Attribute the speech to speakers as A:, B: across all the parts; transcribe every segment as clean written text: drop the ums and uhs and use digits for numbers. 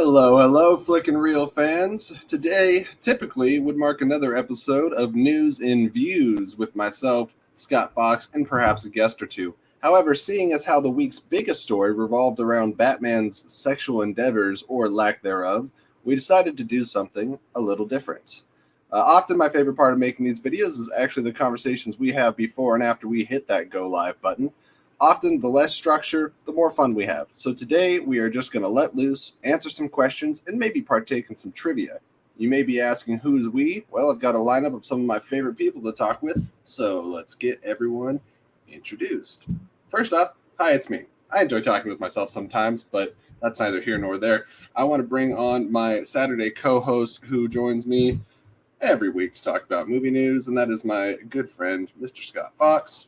A: Hello, hello, Flick and Reel fans. Today, typically, would mark another episode of News and Views with myself, Scott Fox, and perhaps a guest or two. However, seeing as how the week's biggest story revolved around Batman's sexual endeavors, or lack thereof, we decided to do something a little different. Often my favorite part of making these videos is actually the conversations we have before and after we hit that go live button. Often, the less structure, the more fun we have. So today, we are just going to let loose, answer some questions, and maybe partake in some trivia. You may be asking, who's we? Well, I've got a lineup of some of my favorite people to talk with, so let's get everyone introduced. First off, hi, it's me. I enjoy talking with myself sometimes, but that's neither here nor there. I want to bring on my Saturday co-host who joins me every week to talk about movie news, and that is my good friend, Mr. Scott Fox.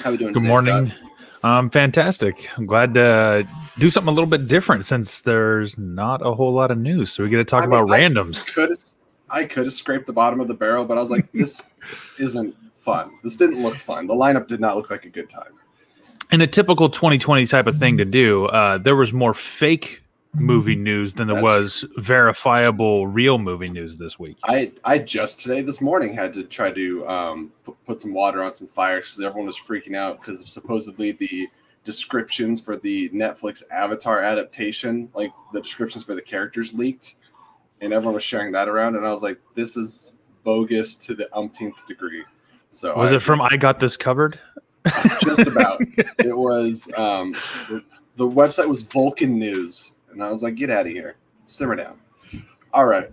A: How are we doing today,
B: Good morning.
A: Scott?
B: Fantastic. I'm glad to do something a little bit different since there's not a whole lot of news. So we get to talk about randoms.
A: I could have scraped the bottom of the barrel, but I was like, this isn't fun. This didn't look fun. The lineup did not look like a good time.
B: In a typical 2020 type of thing to do, there was more fake movie news than there was verifiable real movie news this week.
A: I just this morning had to try to put some water on some fire because everyone was freaking out because supposedly the descriptions for the Netflix Avatar adaptation, like the descriptions for the characters, leaked, and everyone was sharing that around, and I was like, this is bogus to the umpteenth degree. So
B: was it from I Got This Covered?
A: Just about. It was the website was Vulcan News. And I was like, get out of here. Simmer down. All right.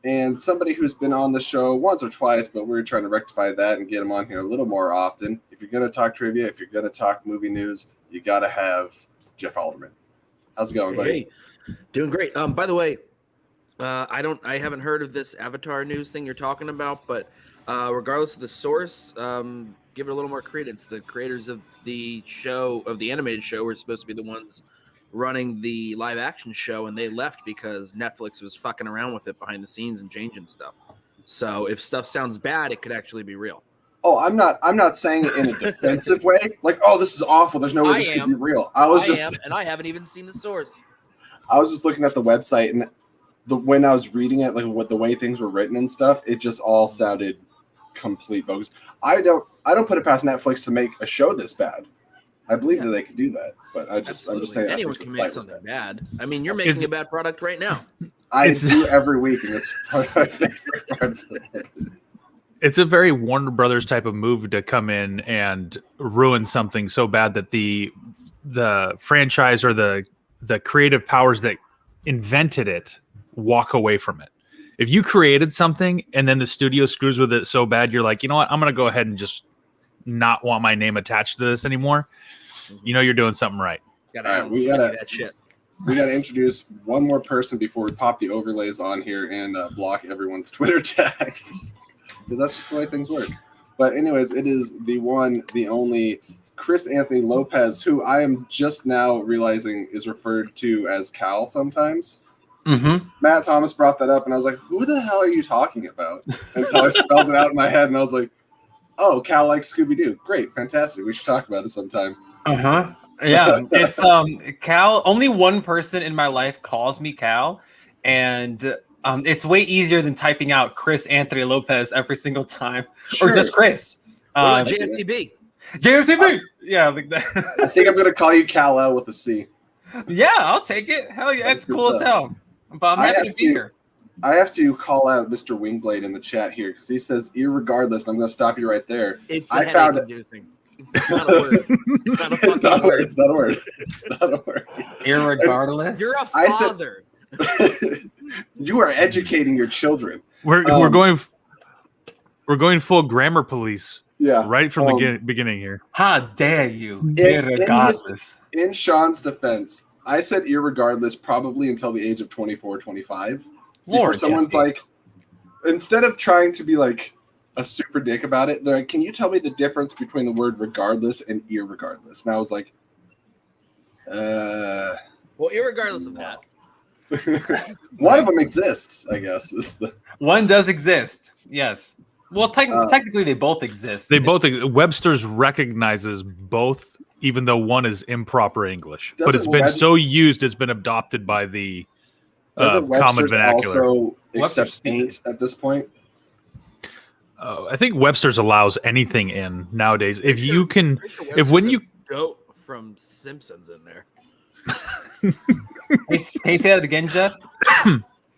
A: And somebody who's been on the show once or twice, but we're trying to rectify that and get him on here a little more often. If you're going to talk trivia, if you're going to talk movie news, you got to have Geoff Alterman. How's it going, buddy?
C: Hey, doing great. By the way, I haven't heard of this Avatar news thing you're talking about, but regardless of the source, give it a little more credence. The creators of the show, of the animated show, were supposed to be the ones running the live action show, and they left because Netflix was fucking around with it behind the scenes and changing stuff. So if stuff sounds bad, it could actually be real.
A: Oh, I'm not saying it in a defensive way. Like, oh, this is awful. There's no way this could be real.
C: And I haven't even seen the source.
A: I was just looking at the website, and when I was reading it, like what the way things were written and stuff, it just all sounded complete bogus. I don't put it past Netflix to make a show this bad. I believe that they could do that, but I'm just saying
C: anyone can make something bad. I mean, you're making a bad product right now.
A: I do every week, and it's one of my favorite parts of it.
B: It's a very Warner Brothers type of move to come in and ruin something so bad that the franchise or the creative powers that invented it walk away from it. If you created something and then the studio screws with it so bad, you're like, you know what? I'm going to go ahead and just not want my name attached to this anymore. You know you're doing something right.
A: All right, we gotta introduce one more person before we pop the overlays on here and block everyone's Twitter tags, because that's just the way things work. But anyways, it is the one, the only Chris Anthony Lopez, who I am just now realizing is referred to as Cal sometimes.
D: Mm-hmm.
A: Matt Thomas brought that up, and I was like, who the hell are you talking about? Until I spelled it out in my head, and I was like, oh, Cal likes Scooby-Doo. Great, fantastic. We should talk about it sometime.
D: Uh-huh. Yeah, it's Cal. Only one person in my life calls me Cal, and it's way easier than typing out Chris Anthony Lopez every single time, or just Chris.
C: JFTB.
D: JFTB. Yeah, like that.
A: I think I'm gonna call you Cal-El with a C.
D: Yeah, I'll take it. Hell yeah, it's cool as hell. But I'm happy to be here.
A: I have to call out Mr. Wingblade in the chat here because he says, irregardless, and I'm going to stop you right there.
C: I found it. It's not a word.
A: It's not a word. It's not a word. It's not a word.
D: Irregardless?
C: You're a father.
A: You are educating your children.
B: We're going full grammar police.
A: Yeah.
B: Right from the beginning here.
D: How dare you? Irregardless.
A: In Sean's defense, I said irregardless probably until the age of 24, 25. Lord, someone's Jesse. Like, instead of trying to be like a super dick about it, they're like, can you tell me the difference between the word regardless and irregardless? And I was like,
C: well, irregardless of that.
A: One of them exists, I guess.
D: One does exist, yes. Well, technically they both exist.
B: Webster's recognizes both, even though one is improper English. But it's been so used, it's been adopted by the
A: Doesn't
B: common
A: Webster's
B: vernacular.
A: also
D: Webster's
A: accept ain't at this point?
B: I think Webster's allows anything in nowadays. If you can,
C: Pretty sure
B: if
C: Webster
B: when
C: says
B: you
C: goat from Simpsons in there.
D: Can you say that again, Jeff?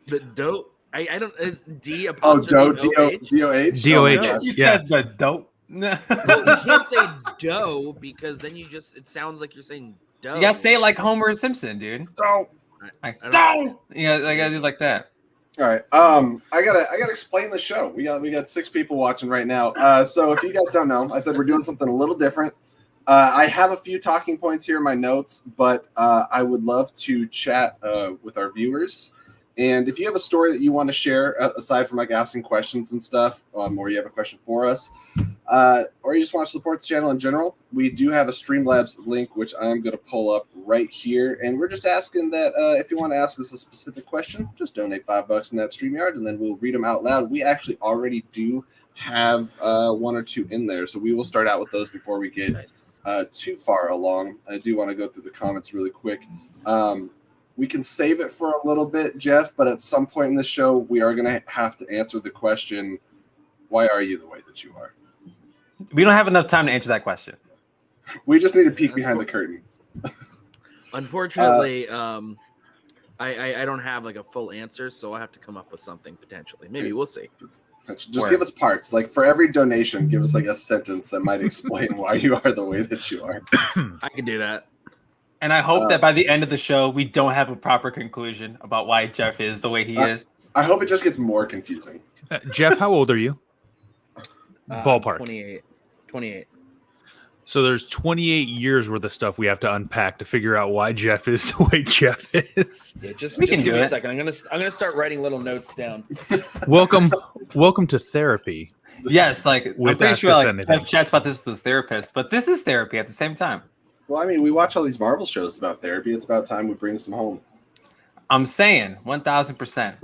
C: The dope. I don't. It's D
A: Oh,
C: apostrophe
A: D-O-H?
B: D-O-H.
A: Oh my
B: You
A: gosh.
D: You
B: Yeah.
D: said the dope. No.
C: Well, you can't say dough because then it sounds like you're saying dough.
D: You gotta say it like Homer Simpson, dude.
A: Oh.
D: Like,
C: I
D: don't. Yeah, I gotta do like that.
A: All right. I gotta explain the show. We got 6 people watching right now. So if you guys don't know, I said we're doing something a little different. I have a few talking points here in my notes, but I would love to chat with our viewers. And if you have a story that you want to share, aside from like asking questions and stuff, or you have a question for us, or you just want to support the channel in general, we do have a Streamlabs link, which I'm going to pull up right here. And we're just asking that if you want to ask us a specific question, just donate $5 in that StreamYard, and then we'll read them out loud. We actually already do have 1 or 2 in there, so we will start out with those before we get too far along. I do want to go through the comments really quick. We can save it for a little bit, Jeff, but at some point in the show, we are going to have to answer the question, why are you the way that you are?
D: We don't have enough time to answer that question.
A: We just need to peek behind the curtain.
C: Unfortunately, I don't have like a full answer, so I have to come up with something potentially. Maybe we'll see.
A: Just give us parts. Like for every donation, give us like a sentence that might explain why you are the way that you are.
C: I can do that.
D: And I hope that by the end of the show, we don't have a proper conclusion about why Jeff is the way he is.
A: I hope it just gets more confusing.
B: Jeff, how old are you? Ballpark.
C: 28.
B: So there's 28 years worth of stuff we have to unpack to figure out why Jeff is the way Jeff is.
C: Yeah, just
D: can
C: give
D: do
C: me a
D: it.
C: second. I'm gonna start writing little notes down.
B: Welcome to therapy.
D: Yes, like I'm
B: With
D: pretty
B: Ask
D: sure
B: Us
D: like
B: Anything.
D: Jeff chats about this with his therapist, but this is therapy at the same time.
A: Well, I mean, we watch all these Marvel shows about therapy. It's about time we bring some home.
D: I'm saying 1,000%.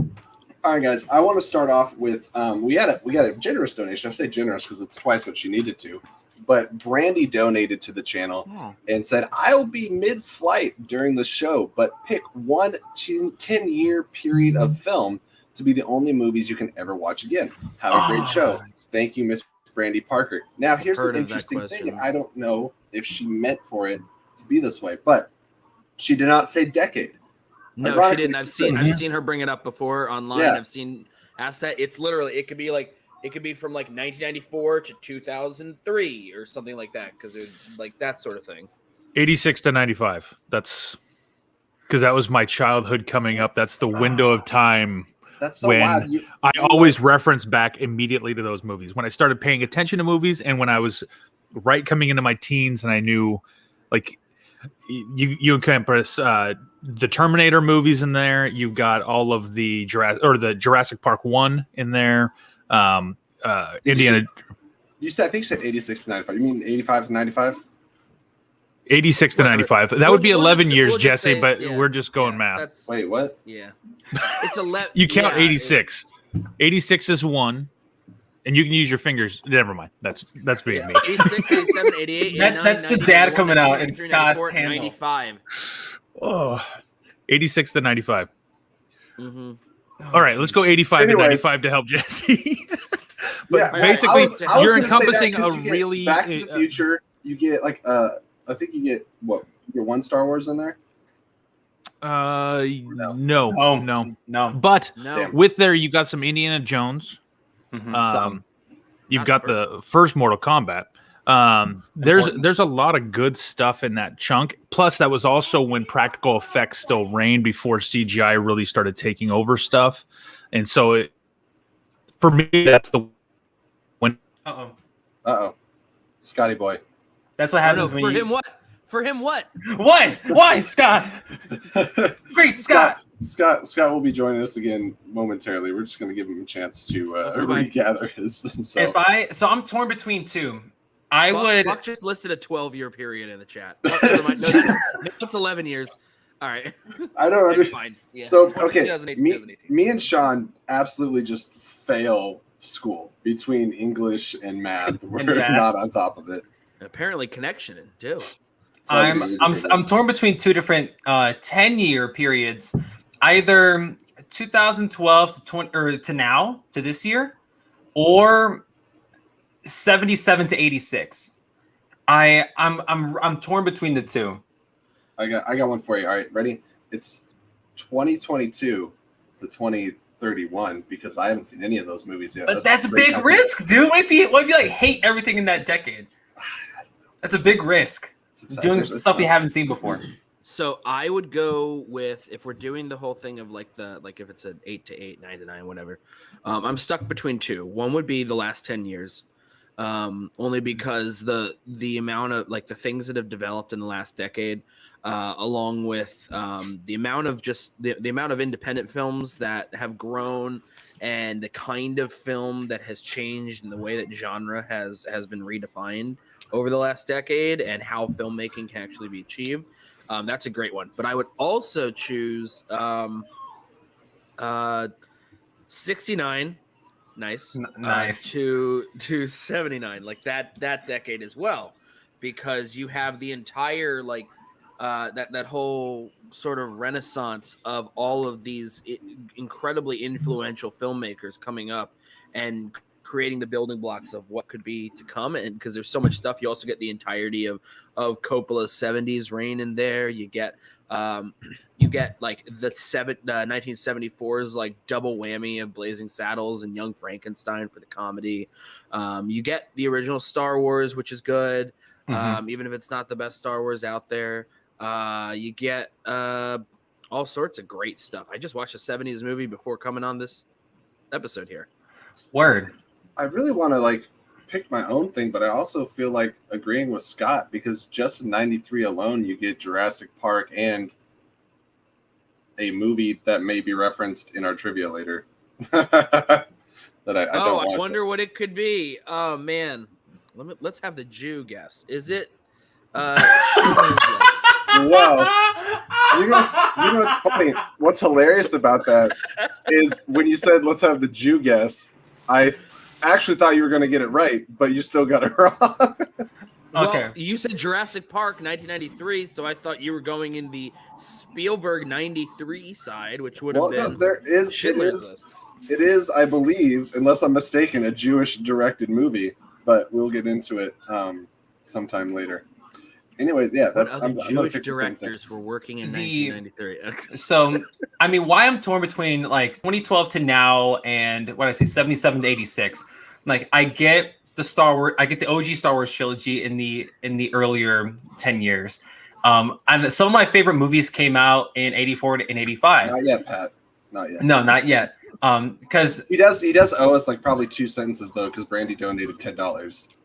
A: All right, guys. I want to start off with we got a generous donation. I say generous because it's twice what she needed to. But Brandy donated to the channel and said, "I'll be mid-flight during the show, but pick 1 10-year period of film to be the only movies you can ever watch again. Have a great show. Thank you, Miss Brandy Parker." Now, here's
C: Heard
A: an
C: of that
A: interesting thing,
C: question.
A: and I don't know if she meant for it to be this way, but she did not say decade.
C: No, she
A: Ironically,
C: didn't. I've seen her bring it up before online.
A: Yeah.
C: I've seen ask that. It's literally it could be from like 1994 to 2003 or something like that because it like that sort of thing.
B: 86 to 95. That's because that was my childhood coming up. That's the window of time
A: That's so
B: when
A: wild.
B: I always reference back immediately to those movies. When I started paying attention to movies and when I was coming into my teens and I knew like you encompass the Terminator movies in there. You've got all of the Jurassic Park 1 in there. Indiana.
A: You said, I think you said 86 to 95. You mean 85 to 95?
B: 86 to 95. That would be 11 years,
C: we'll just
B: Jesse,
C: say-
B: but
C: yeah,
B: we're just going
C: yeah,
B: math.
C: that's-
A: Wait, what?
C: Yeah, it's 11.
B: You count
C: yeah,
B: 86. 86 is 1, and you can use your fingers. Never mind. That's being me.
C: 86, 87, 88,
D: That's
C: 89,
D: the
C: 90,
D: dad
C: 91,
D: coming out
C: 92,
D: in
C: 93,
D: Scott's
C: 94,
D: handle.
C: 95.
B: Oh, 86 to 95.
C: Mm-hmm.
B: All right, let's go 85
A: Anyways.
B: to 95 to help Jesse. But
A: Yeah,
B: basically,
A: I was
B: you're
A: gonna say that
B: encompassing
A: 'cause
B: a
A: you get
B: really
A: Back to the Future. You get like I think you get what? You get 1 Star Wars in there.
B: no. But
C: No,
B: with there, you got some Indiana Jones.
D: Mhm.
B: You've
C: Not
B: got
C: the
B: the first Mortal Kombat. There's a lot of good stuff in that chunk. Plus, that was also when practical effects still reigned before CGI really started taking over stuff. And so, for me, that's the when.
D: Uh-oh.
A: Scotty boy.
D: That's what
C: I don't
D: happens
C: know,
D: when
C: for
D: you...
C: him what? For him what?
D: What? Why, Scott? Great, Scott.
A: Scott will be joining us again momentarily. We're just going to give him a chance to regather himself.
D: So I'm torn between 2. I
C: Buck,
D: would...
C: Buck just listed a 12-year period in the chat. Oh, never mind. No, that's 11 years. All right.
A: I don't
C: It's
A: understand.
C: fine. Yeah.
A: So, okay,
C: 2008,
A: me
C: 2018.
A: and Sean absolutely just fail school between English and math. We're
D: math.
A: not on top of it.
C: And apparently connection too.
D: I'm torn between 2 different 10-year periods. Either 2012 to 20 or to now to this year, or 77 to 86. I'm torn between the two.
A: I got one for you. All right, ready? It's 2022 to 2031 because I haven't seen any of those movies yet.
D: But that's a big risk, dude. What if you like hate everything in that decade? That's a big risk. Doing stuff you haven't seen before.
C: So I would go with, if we're doing the whole thing of like if it's an 8 to 8, 9 to 9, whatever. I'm stuck between two. One would be the last 10 years. Only because the amount of like the things that have developed in the last decade, along with the amount of just the amount of independent films that have grown, and the kind of film that has changed, and the way that genre has been redefined over the last decade, and how filmmaking can actually be achieved. That's a great one. But I would also choose 69. Nice. To 79, like that decade as well, because you have the entire like that whole sort of renaissance of all of these incredibly influential filmmakers coming up and creating the building blocks of what could be to come. And because there's so much stuff, you also get the entirety of Coppola's 70s reign in there. You get like the 1974's like double whammy of Blazing Saddles and Young Frankenstein for the comedy. You get the original Star Wars, which is good, even if it's not the best Star Wars out there. You get all sorts of great stuff. I just watched a 70s movie before coming on this episode here.
D: Word.
A: I really want to like pick my own thing, but I also feel like agreeing with Scott because just in 93 alone, you get Jurassic Park and a movie that may be referenced in our trivia later. that I
C: wonder what it could be. Oh man, let's have the Jew guess. Is it?
A: Wow. You know what's funny? What's hilarious about that is when you said let's have the Jew guess, I actually thought you were going to get it right, but you still got it wrong.
C: Okay. Well, you said Jurassic Park 1993, so I thought you were going in the Spielberg 93 side, which would have been
A: it is, I believe, unless I'm mistaken, a Jewish directed movie, but we'll get into it sometime later. Anyways, yeah, that's I'm
C: Jewish directors were working in 1993.
D: So, I mean, why I'm torn between like 2012 to now and what I say 77 to 86. Like, I get the Star Wars, I get the OG Star Wars trilogy in the earlier 10 years. And some of my favorite movies came out in 84 and 85.
A: Not yet, Pat. Not yet.
D: No, not yet. Because
A: he does owe us like probably 2 sentences though, because Brandy donated $10.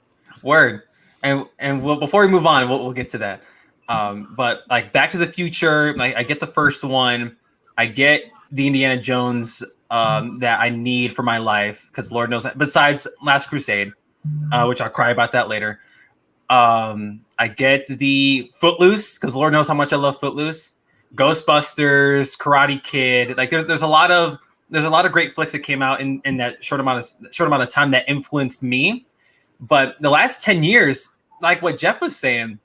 D: Word. And before we move on, we'll get to that. But like Back to the Future, like I get the first one. I get the Indiana Jones that I need for my life because Lord knows. Besides Last Crusade, which I'll cry about that later. I get the Footloose because Lord knows how much I love Footloose. Ghostbusters, Karate Kid. Like there's a lot of great flicks that came out in that short amount of time that influenced me. But the last 10 years, like what Geoff was saying,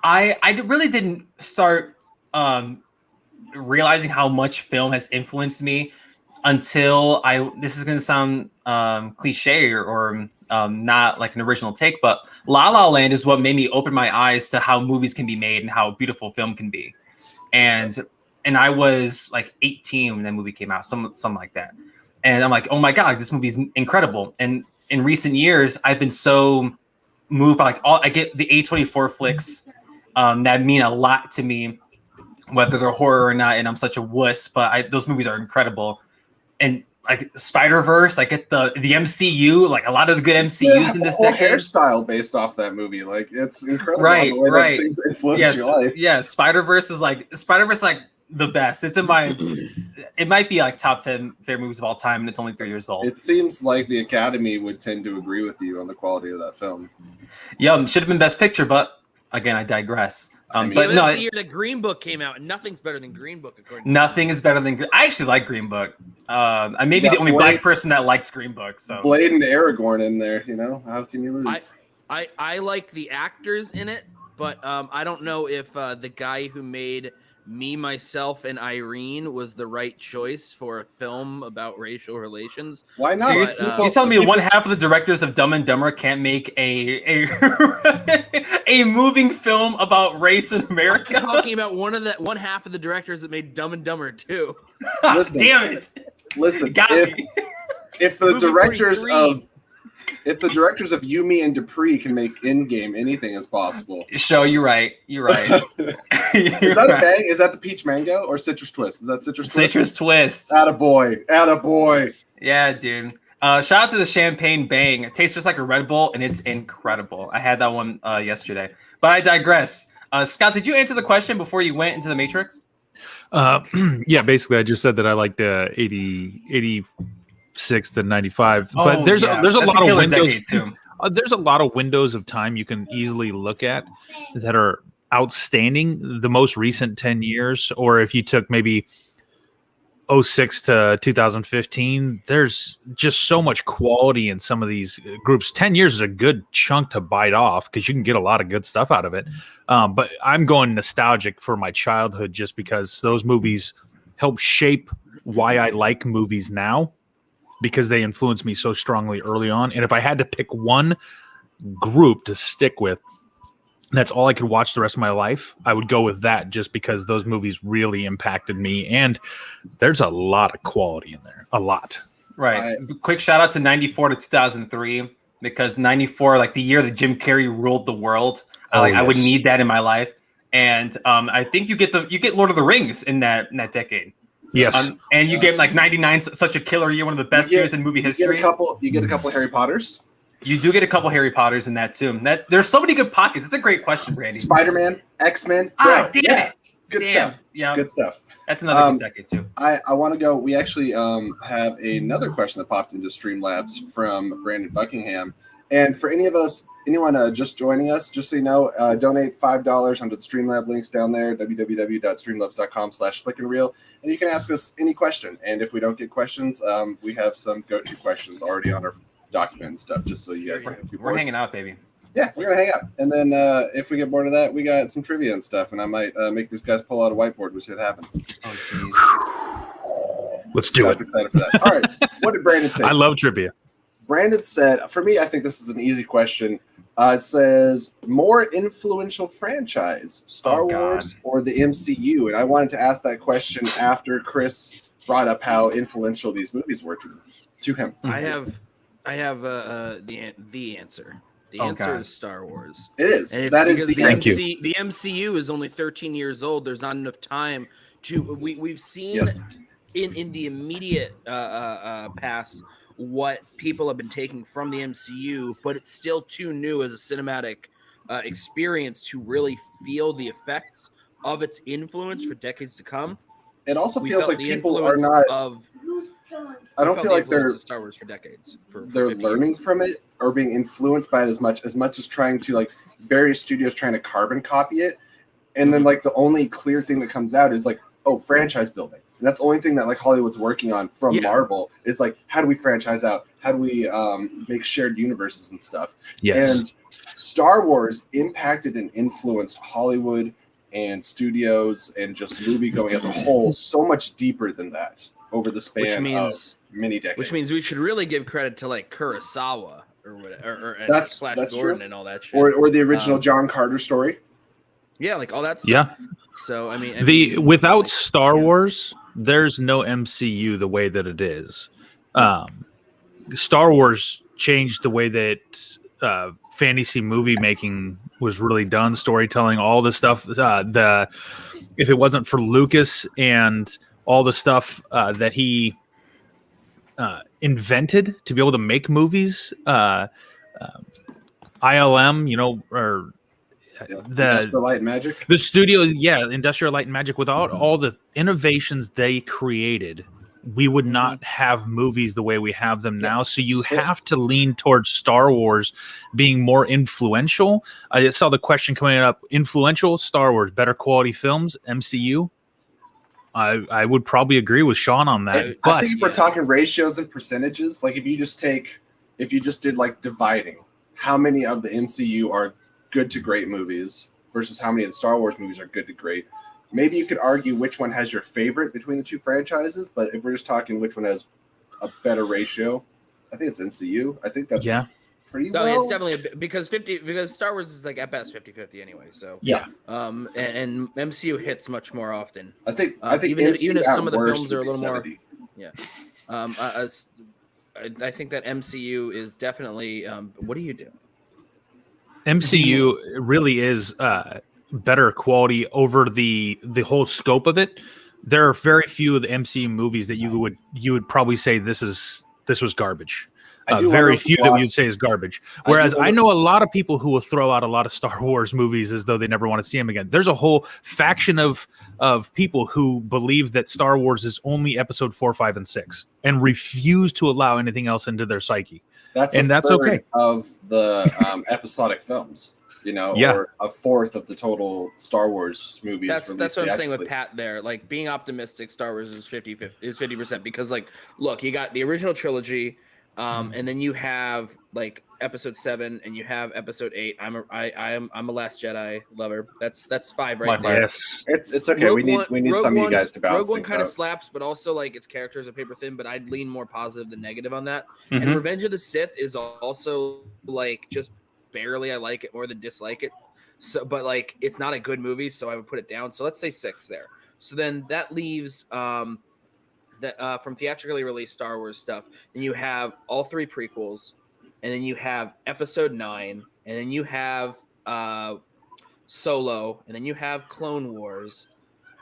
D: I really didn't start realizing how much film has influenced me until this is going to sound cliche or not like an original take, but La La Land is what made me open my eyes to how movies can be made and how beautiful film can be. And I was like 18 when that movie came out, something like that. And I'm like, oh my God, this movie is incredible. And in recent years, I've been so moved by I get the A24 flicks that mean a lot to me, whether they're horror or not. And I'm such a wuss, but those movies are incredible. And like Spider-Verse, I get the MCU, like a lot of the good MCUs in this decade.
A: Hairstyle based off that movie, like it's incredible.
D: Right.
A: That things influence your life.
D: Yeah, Spider-Verse is like the best. It's in my, it might be like top 10 favorite movies of all time, and it's only 3 years old.
A: It seems like the Academy would tend to agree with you on the quality of that film.
D: Yeah, should have been Best Picture, but again, I digress. But no,
C: the year that Green Book came out, and nothing's better than Green Book.
D: Nothing is better than. I actually like Green Book. I may be the only black person that likes Green Book. So
A: Blade and Aragorn in there, how can you lose?
C: I like the actors in it, but I don't know if the guy who made Me, Myself, and Irene was the right choice for a film about racial relations.
A: Why not?
C: But,
D: You're telling me one half of the directors of Dumb and Dumber can't make a a moving film about race in America?
C: I'm talking about one half of the directors that made Dumb and Dumber 2.
A: Listen,
D: Damn it!
A: Listen,
D: Got me.
A: if the
C: Movie
A: directors
C: 43.
A: of You, Me, and Dupree can make Endgame, anything is possible.
D: Show you're right. You're right.
A: Is that a bang? Is that the peach mango or citrus twist? Is that citrus twist?
D: Citrus twist.
A: Attaboy.
D: Yeah, dude. Shout out to the champagne bang. It tastes just like a Red Bull, and it's incredible. I had that one yesterday. But I digress. Scott, did you answer the question before you went into the Matrix?
B: Yeah, basically, I just said that I liked 86 to 95. But there's a lot of windows
D: too.
B: There's a lot of windows of time you can easily look at that are outstanding. The most recent 10 years, or if you took maybe 06 to 2015, there's just so much quality in some of these groups. 10 years is a good chunk to bite off because you can get a lot of good stuff out of it. But I'm going nostalgic for my childhood just because those movies help shape why I like movies now, because they influenced me so strongly early on. And if I had to pick one group to stick with, that's all I could watch the rest of my life, I would go with that just because those movies really impacted me. And there's a lot of quality in there. A lot.
D: Right. Quick shout out to 94 to 2003, because 94, like the year that Jim Carrey ruled the world. I would need that in my life. And I think you get Lord of the Rings in that decade.
B: Yes.
D: And you get like 99, such a killer year, one of the best years in movie history.
A: You get a couple Harry Potters.
D: You do get a couple Harry Potters in that too. There's so many good pockets. It's a great question, Brandy.
A: Spider-Man, X-Men.
D: Damn it.
A: Good stuff.
D: Yeah.
A: Good stuff.
D: That's another good decade too.
A: I want to go. We actually have another question that popped into Streamlabs from Brandon Buckingham. And for anyone just joining us, just so you know, donate $5 under the Streamlab links down there, www.streamlabs.com/flickandreel, and you can ask us any question. And if we don't get questions, we have some go-to questions already on our document and stuff, just so you guys can be bored.
D: We're hanging out, baby.
A: Yeah, we're gonna hang out, and then if we get bored of that, we got some trivia and stuff, and I might make these guys pull out a whiteboard. We'll see what happens.
D: Oh, jeez.
B: Let's do it.
A: Excited for that. All right, what did Brandon say?
B: I love trivia.
A: Brandon said, for me, I think this is an easy question. It says, more influential franchise, Star Wars or the MCU? And I wanted to ask that question after Chris brought up how influential these movies were to him.
C: I have the answer. The answer is Star Wars.
A: It is.
C: And it's
A: that is
C: because
A: the
C: the MCU is only 13 years old. There's not enough time to. We've seen in the immediate past what people have been taking from the MCU, but it's still too new as a cinematic experience to really feel the effects of its influence for decades to come.
A: It also feels like people are not. I don't feel like they're
C: Star Wars for decades.
A: They're learning from it or being influenced by it as much as trying to, like, various studios trying to carbon copy it, and then like the only clear thing that comes out is like, oh, franchise building. And that's the only thing that like Hollywood's working on from Marvel is like, how do we franchise out? How do we make shared universes and stuff?
B: Yes.
A: And Star Wars impacted and influenced Hollywood and studios and just movie going as a whole so much deeper than that over the span of many decades.
C: Which means we should really give credit to like Kurosawa or whatever,
A: that's
C: Flash
A: Gordon
C: true. And all that shit.
A: Or the original John Carter story.
C: Yeah, like all that stuff.
B: Yeah.
C: So I mean,
B: without Star Wars, there's no MCU the way that it is. Star Wars changed the way that fantasy movie making was really done, storytelling, all the stuff. If it wasn't for Lucas and all the stuff that he invented to be able to make movies, ILM, or
A: Industrial Light and Magic.
B: The studio, Industrial Light and Magic. Without all the innovations they created, we would not have movies the way we have them now. So you have to lean towards Star Wars being more influential. I saw the question coming up: influential Star Wars, better quality films, MCU. I would probably agree with Sean on that.
A: I think if we're talking ratios and percentages, like if you just did like dividing, how many of the MCU are good to great movies versus how many of the Star Wars movies are good to great, maybe you could argue which one has your favorite between the two franchises, but if we're just talking which one has a better ratio, I think it's MCU. I think that's pretty
C: No,
A: well.
C: it's definitely because Star Wars is like at best 50-50 anyway. So
A: Yeah.
C: And MCU hits much more often.
A: I think
C: even
A: MCU
C: if
A: at
C: some of the
A: worst
C: films are a
A: would be
C: little
A: 70.
C: more, I think that MCU is definitely. What do you do?
B: MCU really is better quality over the whole scope of it. There are very few of the MCU movies that you would probably say this was garbage. Very few that you'd say is garbage. Whereas I know a lot of people who will throw out a lot of Star Wars movies as though they never want to see them again. There's a whole faction of people who believe that Star Wars is only episode 4, 5, and 6 and refuse to allow anything else into their psyche.
A: That's okay. Of the episodic films, or a fourth of the total Star Wars movies.
C: That's what I'm saying with Pat there. Like being optimistic, Star Wars is 50% because like, look, you got the original trilogy, and then you have like episode 7 and you have episode 8. I'm a Last Jedi lover. That's 5 right there.
B: Yes.
A: It's okay. We need some of you guys to balance.
C: Rogue One kind of slaps, but also like its characters are paper thin, but I'd lean more positive than negative on that.
D: Mm-hmm.
C: And Revenge of the Sith is also like just barely I like it more than dislike it. So but like it's not a good movie, so I would put it down. So let's say 6 there. So then that leaves from theatrically released Star Wars stuff. Then you have all 3 prequels, and then you have episode 9, and then you have Solo, and then you have Clone Wars.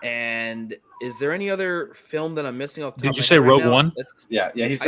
C: And is there any other film that I'm missing off the top
B: Did you
C: of
B: say
C: my head
B: Rogue
C: right now?
B: One?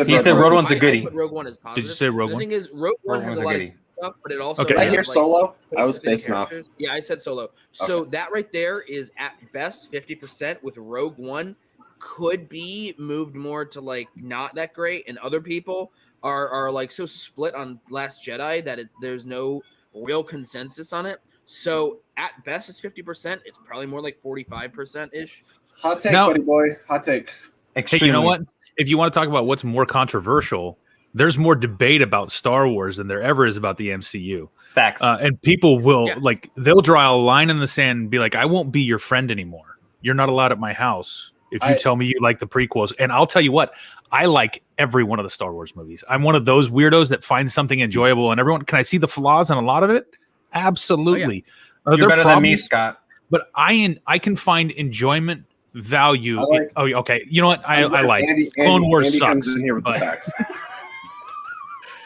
A: He
D: said Rogue One's a goodie.
C: I put Rogue One as positive.
B: Did you say Rogue One?
C: The thing is, Rogue One has a lot of stuff, but it also
B: Okay.
A: I
C: has,
A: hear
C: like,
A: Solo. I was basing off.
C: Yeah, I said Solo. So that right there is at best 50%. With Rogue One could be moved more to like not that great, and other people are like so split on Last Jedi that there's no real consensus on it. So at best it's 50%. It's probably more like 45% ish.
A: Hot take, buddy boy. Hot take.
B: Hey, you know what? If you want to talk about what's more controversial, there's more debate about Star Wars than there ever is about the MCU.
D: Facts.
B: And people will they'll draw a line in the sand and be like, I won't be your friend anymore. You're not allowed at my house if you tell me you like the prequels. And I'll tell you what, I like every one of the Star Wars movies. I'm one of those weirdos that finds something enjoyable, and everyone can I see the flaws in a lot of it? Absolutely.
D: You're better than me, Scott.
B: But I can find enjoyment, value. Okay. You know what? I like Clone Wars
A: Andy
B: sucks.
A: Comes in here with the facts.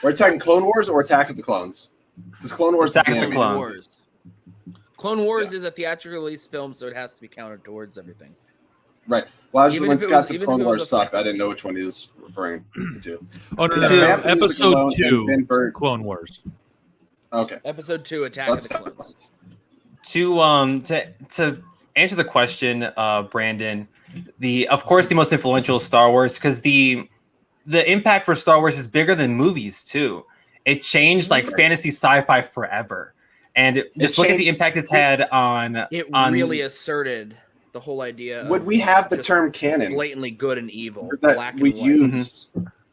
A: We're talking Clone Wars or Attack of the Clones? Because Clone Wars is
C: Clone Wars. Clone Wars is a theatrical release film, so it has to be counted towards everything.
A: Right. Well, when Scott said Clone Wars sucked, I didn't know which one he was referring to.
B: Oh, no. Episode 2, Clone Wars.
A: Okay.
C: Episode 2, Attack of the Clones.
D: To answer the question, Brandon, of course the most influential Star Wars, because the impact for Star Wars is bigger than movies too. It changed like fantasy sci-fi forever, and just look at the impact it's had on.
C: It really asserted the whole idea.
A: Would we have the term canon?
C: Blatantly good and evil.
A: That we use.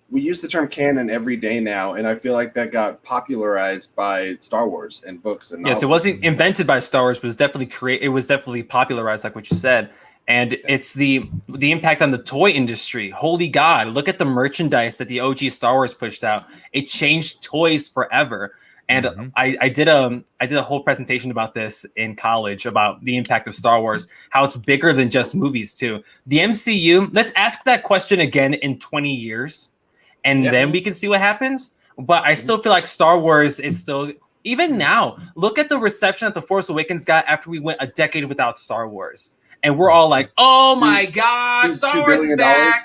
A: We use the term canon every day now, and I feel like that got popularized by Star Wars and books and novels.
D: Yes, it wasn't invented by Star Wars, but it was definitely it was definitely popularized, like what you said. And it's the impact on the toy industry. Holy God, look at the merchandise that the OG Star Wars pushed out. It changed toys forever. And I did a whole presentation about this in college about the impact of Star Wars, how it's bigger than just movies too. The MCU, let's ask that question again in 20 years. And then we can see what happens. But I still feel like Star Wars is still, even now, look at the reception that The Force Awakens got after we went a decade without Star Wars. And we're all like, oh my God, Star Wars is back.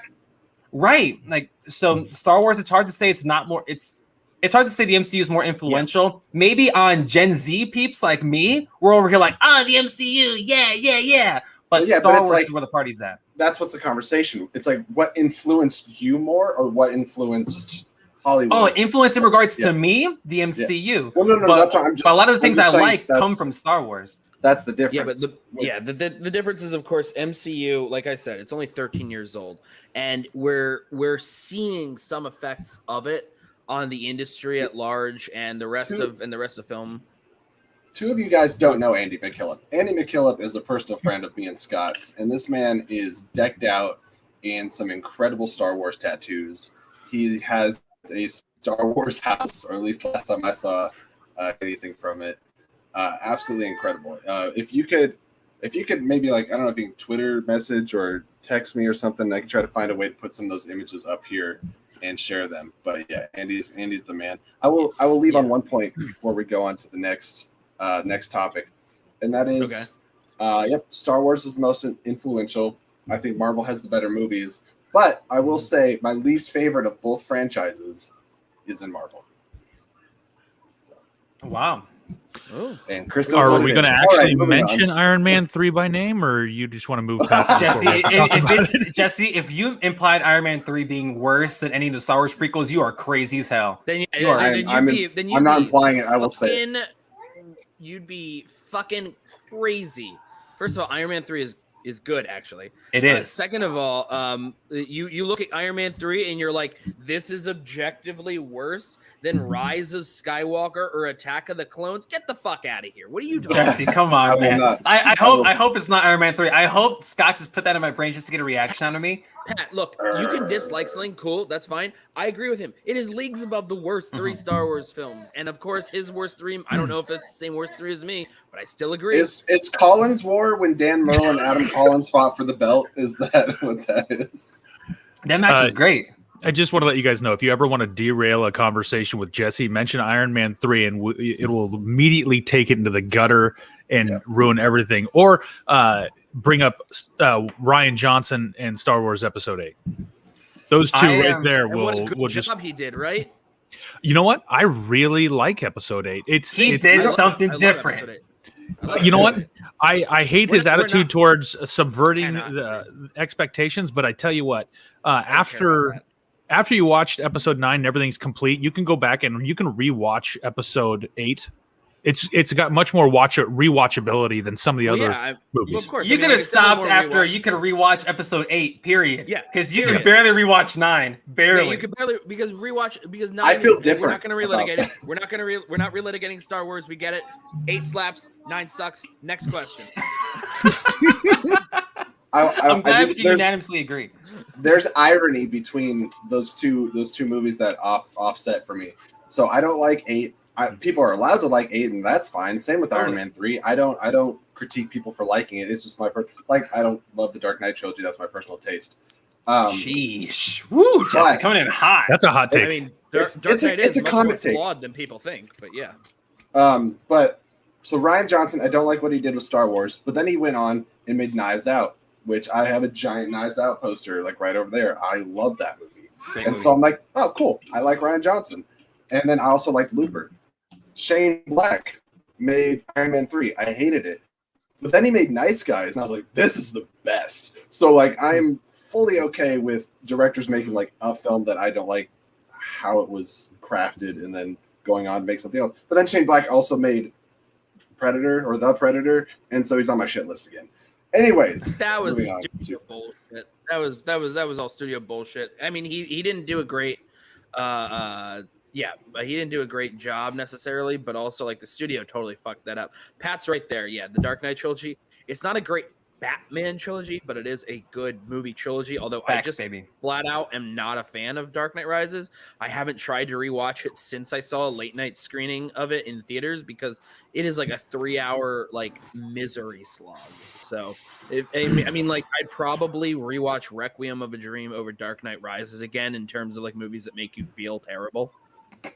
D: Right. Like, so Star Wars, it's hard to say it's not more, it's hard to say the MCU is more influential. Yeah. Maybe on Gen Z peeps like me, we're over here like, the MCU, yeah. But Star Wars is where the party's at.
A: That's what's the conversation. It's like, what influenced you more, or what influenced Hollywood?
D: Oh, influence in regards to me, the MCU.
A: Yeah. Well, no,
D: but,
A: that's what I'm just.
D: But a lot of the things I like come from Star Wars.
A: That's the difference.
C: Yeah, but the difference is, of course, MCU. Like I said, it's only 13 years old, and we're seeing some effects of it on the industry at large and the rest of film.
A: two of you guys don't know Andy McKillop. Andy McKillop is a personal friend of me and Scott's, and this man is decked out in some incredible Star Wars tattoos. He has a Star Wars house, or at least last time I saw anything from it. Absolutely incredible. If you could maybe, like, I don't know if you can Twitter message or text me or something, I can try to find a way to put some of those images up here and share them. But yeah, Andy's the man. I will leave on one point before we go on to the next topic, and that is, Star Wars is the most influential. I think Marvel has the better movies, but I will say my least favorite of both franchises is in Marvel.
D: Wow.
C: Oh.
A: And Chris,
B: are we going to actually mention Iron Man 3 by name, or you just want to move past it?
D: Jesse, if you implied Iron Man 3 being worse than any of the Star Wars prequels, you are crazy as hell.
A: I'm not implying it. I will say it.
C: You'd be fucking crazy. First of all, Iron Man 3 is good, actually.
D: It is.
C: Second of all, you look at Iron Man 3 and you're like, this is objectively worse than Rise of Skywalker or Attack of the Clones. Get the fuck out of here. What are you doing?
D: Jesse, come on, man. I hope it's not Iron Man 3. I hope Scott just put that in my brain just to get a reaction out of me.
C: Pat, look, you can dislike something, cool, that's fine. I agree with him. It is leagues above the worst 3 Star Wars films. And of course, his worst 3, I don't know if that's the same worst 3 as me, but I still agree.
A: Is Collins War when Dan Merle and Adam Collins fought for the belt? Is that what that is?
D: That match is great.
B: I just want to let you guys know, if you ever want to derail a conversation with Jesse, mention Iron Man 3 and it will immediately take it into the gutter and ruin everything. Or bring up Rian Johnson and Star Wars Episode 8. Those two right there will just...
C: job he did, right?
B: You know what? I really like Episode 8.
D: He did something different.
B: You know what? I hate his attitude towards subverting the expectations, but I tell you what, after you watched Episode 9 and everything's complete, you can go back and you can rewatch Episode 8. It's got much more rewatchability than some of the other movies.
C: Of course,
D: you could have stopped after you could rewatch Episode 8. Period.
C: Yeah,
D: because you can barely rewatch 9. Barely.
C: Yeah, you could barely because 9.
A: I feel different.
C: We're not going to relitigate it. We're not relitigating Star Wars. We get it. 8 slaps. 9 sucks. Next question.
D: I'm glad we unanimously agree.
A: There's irony between those two movies that offset for me. So I don't like 8. People are allowed to like 8, and that's fine. Same with Iron Man 3. I don't critique people for liking it. It's just my I don't love the Dark Knight trilogy. That's my personal taste.
D: Sheesh. Woo, Jesse coming in hot.
B: That's a hot take.
C: I mean, Dark Knight is much more flawed than people think, but yeah.
A: But so Rian Johnson, I don't like what he did with Star Wars, but then he went on and made Knives Out, which I have a giant Knives Out poster like right over there. I love that movie. So I'm like, oh, cool. I like Rian Johnson. And then I also liked Looper. Shane Black made Iron Man 3. I hated it. But then he made Nice Guys, and I was like, this is the best. So, like, I'm fully okay with directors making, like, a film that I don't like how it was crafted and then going on to make something else. But then Shane Black also made Predator, or The Predator, and so he's on my shit list again. Anyways.
C: That was studio bullshit. That was all studio bullshit. I mean, he didn't do a great but he didn't do a great job necessarily, but also like the studio totally fucked that up. Pat's right there. Yeah, the Dark Knight trilogy. It's not a great Batman trilogy, but it is a good movie trilogy. Although I just flat out am not a fan of Dark Knight Rises. I haven't tried to rewatch it since I saw a late night screening of it in theaters because it is like a 3-hour like misery slog. So I mean, like I'd probably rewatch Requiem of a Dream over Dark Knight Rises again in terms of like movies that make you feel terrible.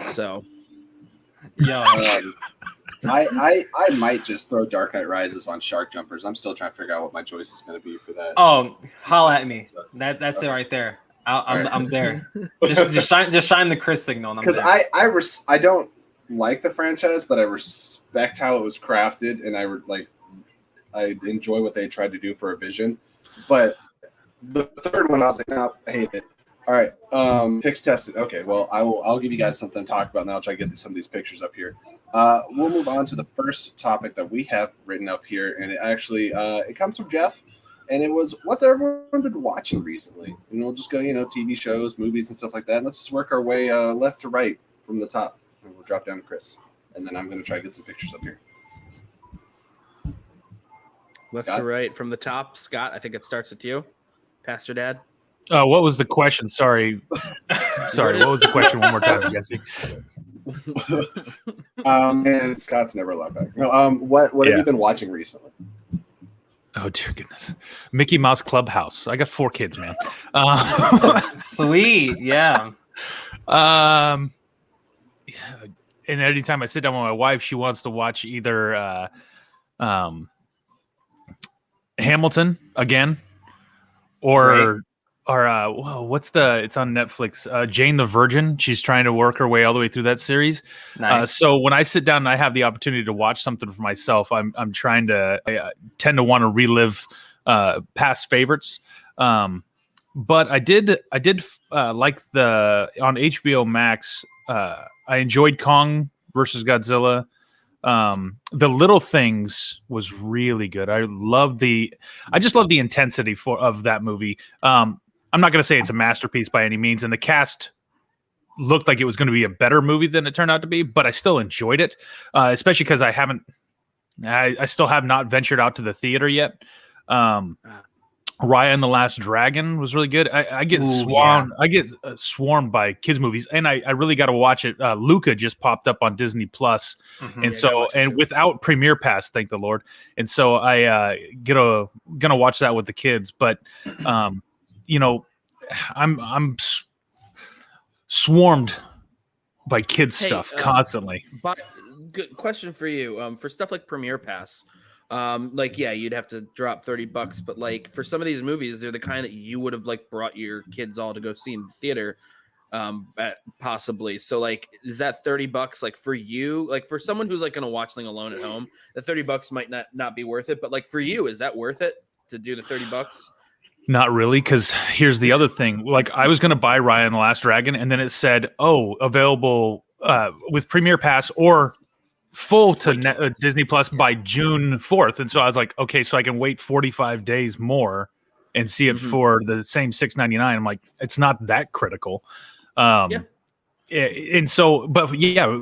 C: So,
A: I might just throw Dark Knight Rises on Shark Jumpers. I'm still trying to figure out what my choice is going to be for that.
D: Oh, holla at me. That's it right there. I'm there. Just shine the Chris signal.
A: Because I don't like the franchise, but I respect how it was crafted, and I enjoy what they tried to do for a vision. But the third one, I was like, no, I hate it. All right, picks tested. Okay, well, I'll give you guys something to talk about, and then I'll try to get some of these pictures up here. We'll move on to the first topic that we have written up here, and it actually it comes from Jeff, and it was, what's everyone been watching recently? And we'll just go, TV shows, movies, and stuff like that. And let's just work our way left to right from the top, and we'll drop down to Chris, and then I'm going to try to get some pictures up here.
C: Left
A: Scott?
C: to right from the top. Scott, I think it starts with you. Pastor Dad.
B: What was the question? Sorry. Sorry. What was the question? One more time, Jesse.
A: And Scott's never allowed back. No, what have you been watching recently?
B: Oh dear goodness, Mickey Mouse Clubhouse. I got 4 kids, man.
D: Sweet, yeah.
B: And anytime I sit down with my wife, she wants to watch either Hamilton again, or what's it's on Netflix? Jane the Virgin. She's trying to work her way all the way through that series.
D: Nice.
B: So when I sit down and I have the opportunity to watch something for myself, I tend to want to relive past favorites. But I did like on HBO Max. I enjoyed Kong versus Godzilla. The Little Things was really good. I just love the intensity of that movie. I'm not going to say it's a masterpiece by any means, and the cast looked like it was going to be a better movie than it turned out to be, but I still enjoyed it, especially because I still have not ventured out to the theater yet. Raya and the Last Dragon was really good. I get swarmed by kids movies, and I really got to watch it. Luca just popped up on Disney Plus, and without Premiere Pass, thank the Lord. And so I gonna watch that with the kids. But I'm swarmed by kids stuff constantly.
C: But good question for you. For stuff like Premiere Pass. You'd have to drop $30, but like for some of these movies, they're the kind that you would have like brought your kids all to go see in the theater, possibly. So like, is that $30 like for you? Like for someone who's like going to watch something alone at home, the $30 might not be worth it. But like for you, is that worth it to do the $30?
B: Not really, because here's the other thing. Like I was going to buy Raya and the Last Dragon, and then it said, available with Premiere Pass or full to Disney Plus by June 4th. And so I was like, okay, so I can wait 45 days more and see it for the same $6.99. I'm like, it's not that critical. And so, but yeah,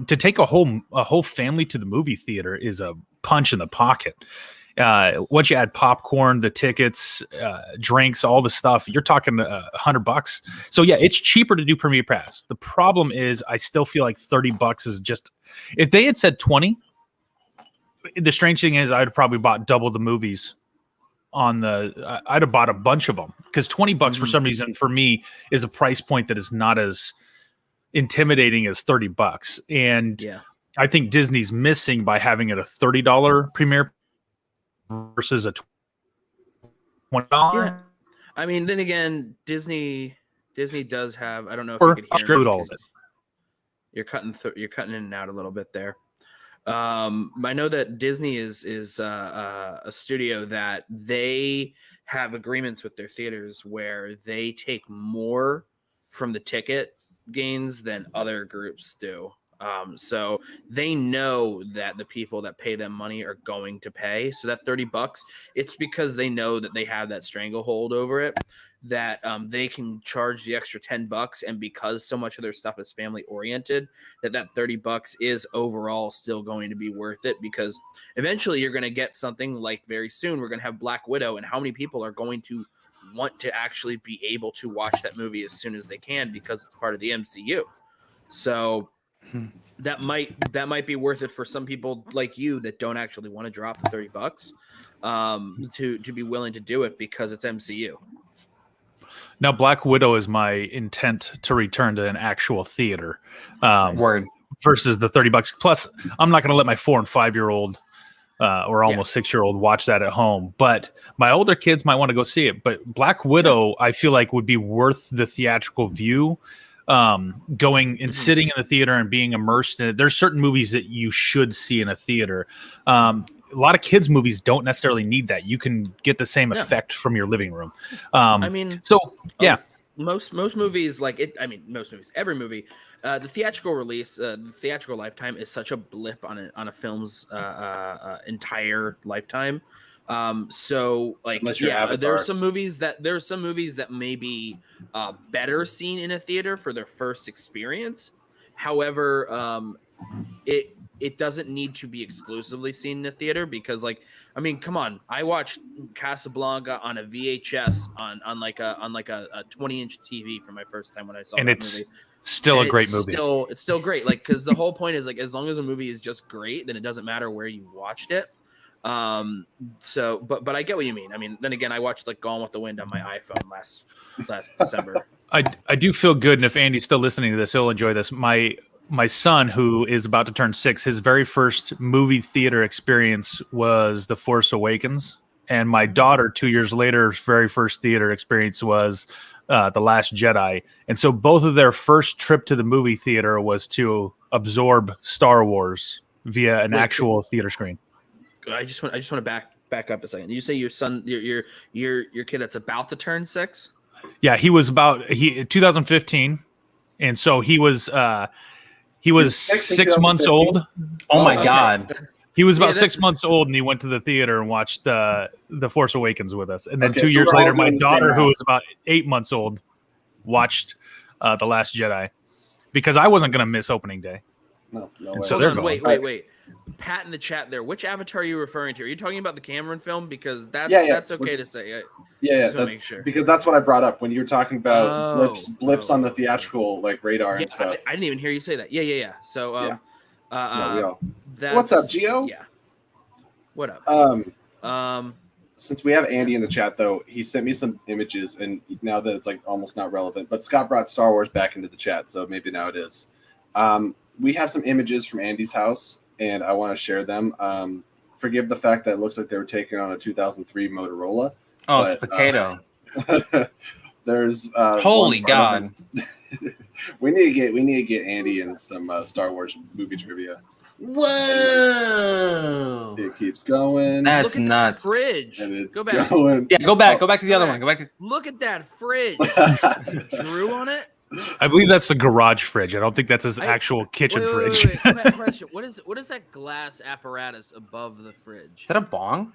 B: to take a whole family to the movie theater is a punch in the pocket. Once you add popcorn, the tickets, drinks, all the stuff, you're talking $100. So yeah, it's cheaper to do Premiere Pass. The problem is I still feel like $30 is just, if they had said 20, the strange thing is I'd have probably bought double the movies I'd have bought a bunch of them, because $20 for some reason for me is a price point that is not as intimidating as $30. And I think Disney's missing by having it a $30 Premiere versus a $20.
C: Yeah. I mean, then again, Disney does have, I don't know if you could hear
B: all of it.
C: You're cutting in and out a little bit there. I know that Disney is a studio that they have agreements with their theaters where they take more from the ticket gains than other groups do. So they know that the people that pay them money are going to pay. So that $30, it's because they know that they have that stranglehold over it, that they can charge the extra $10. And because so much of their stuff is family oriented, that $30 is overall still going to be worth it, because eventually you're going to get something like very soon we're going to have Black Widow, and how many people are going to want to actually be able to watch that movie as soon as they can because it's part of the MCU. So that might be worth it for some people like you that don't actually want to drop the $30 to be willing to do it because it's MCU.
B: Now, Black Widow is my intent to return to an actual theater.
D: Word.
B: Versus the $30. Plus, I'm not going to let my 4 and 5-year-old or almost 6-year-old watch that at home. But my older kids might want to go see it. But Black Widow, I feel like, would be worth the theatrical view. Going and sitting in the theater and being immersed in it. There's certain movies that you should see in a theater. A lot of kids' movies don't necessarily need that. You can get the same effect from your living room.
C: Most movies like it. I mean, most movies, every movie, the theatrical release, the theatrical lifetime is such a blip on a film's entire lifetime. So like, there are some movies that may be better seen in a theater for their first experience. However, it doesn't need to be exclusively seen in the theater because, like, I mean, come on, I watched Casablanca on a VHS on like a 20-inch TV for my first time when I saw
B: And
C: that
B: it's
C: movie.
B: still
C: And
B: a great movie.
C: It's still great, like, because the whole point is, like, as long as a movie is just great, then it doesn't matter where you watched it. So, but I get what you mean. I mean, then again, I watched like Gone with the Wind on my iPhone last December.
B: I do feel good, and if Andy's still listening to this, he'll enjoy this. My son, who is about to turn 6, his very first movie theater experience was The Force Awakens, and my daughter, 2 years later, very first theater experience was The Last Jedi. And so both of their first trip to the movie theater was to absorb Star Wars via an actual theater screen.
C: I just want to back up a second. You say your son, your kid that's about to turn 6?
B: Yeah, he was 2015, and so he was 6 months old.
D: Oh my God.
B: He was about 6 months old, and he went to the theater and watched The Force Awakens with us. And then 2 years later, my daughter, who was about 8 months old, watched The Last Jedi because I wasn't going to miss opening day.
A: No way.
B: So they're gone.
C: Wait. Pat in the chat there. Which Avatar are you referring to? Are you talking about the Cameron film? Because that's okay to say.
A: That's sure. Because that's what I brought up when you were talking about blips on the theatrical like radar and stuff.
C: I didn't even hear you say that. Yeah. So
A: we all.
C: That's,
A: what's up, Gio?
C: Yeah. What up?
A: Since we have Andy in the chat, though, he sent me some images, and now that it's like almost not relevant, but Scott brought Star Wars back into the chat, so maybe now it is. We have some images from Andy's house, and I want to share them. Forgive the fact that it looks like they were taken on a 2003 Motorola.
D: Oh, it's potato.
A: There's
D: holy God.
A: we need to get Andy in some Star Wars movie trivia.
D: Whoa!
A: It keeps going.
D: That's nuts.
C: Fridge.
A: And it's
C: go back.
A: Going.
D: Yeah, go back. Go back to the other one. Go back to.
C: Look at that fridge. Drew on it.
B: I believe that's the garage fridge. I don't think that's his actual kitchen fridge.
C: Wait. Question. What is that glass apparatus above the fridge?
D: Is that a bong?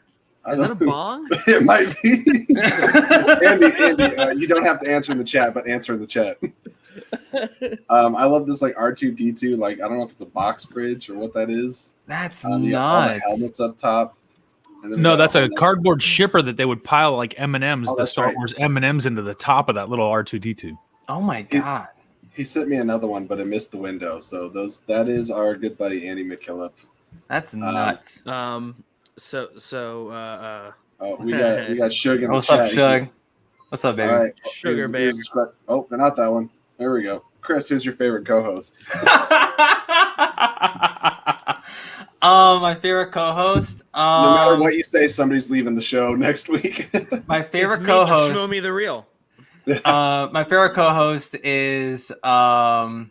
C: Is that a bong?
A: It might be. Andy, you don't have to answer in the chat, but answer in the chat. I love this like R2D2. Like I don't know if it's a box fridge or what that is.
D: That's
A: all the
D: nuts.
A: Helmets up top. And then
B: No, that's a cardboard shipper that they would pile like M&Ms, the Star
A: right.
B: Wars M&Ms into the top of that little R2D2.
D: Oh my God.
A: He sent me another one, but it missed the window. So that is our good buddy Andy McKillop.
D: That's nuts.
C: We
A: got Shug in the
D: What's
A: chat.
D: up, Shug? What's up, baby?
A: All right.
C: Sugar babe.
A: Oh, not that one. There we go. Chris, who's your favorite co-host?
D: My favorite co-host.
A: No matter what you say, somebody's leaving the show next week.
D: My favorite co-host.
C: Show me the real.
D: My favorite co-host is oh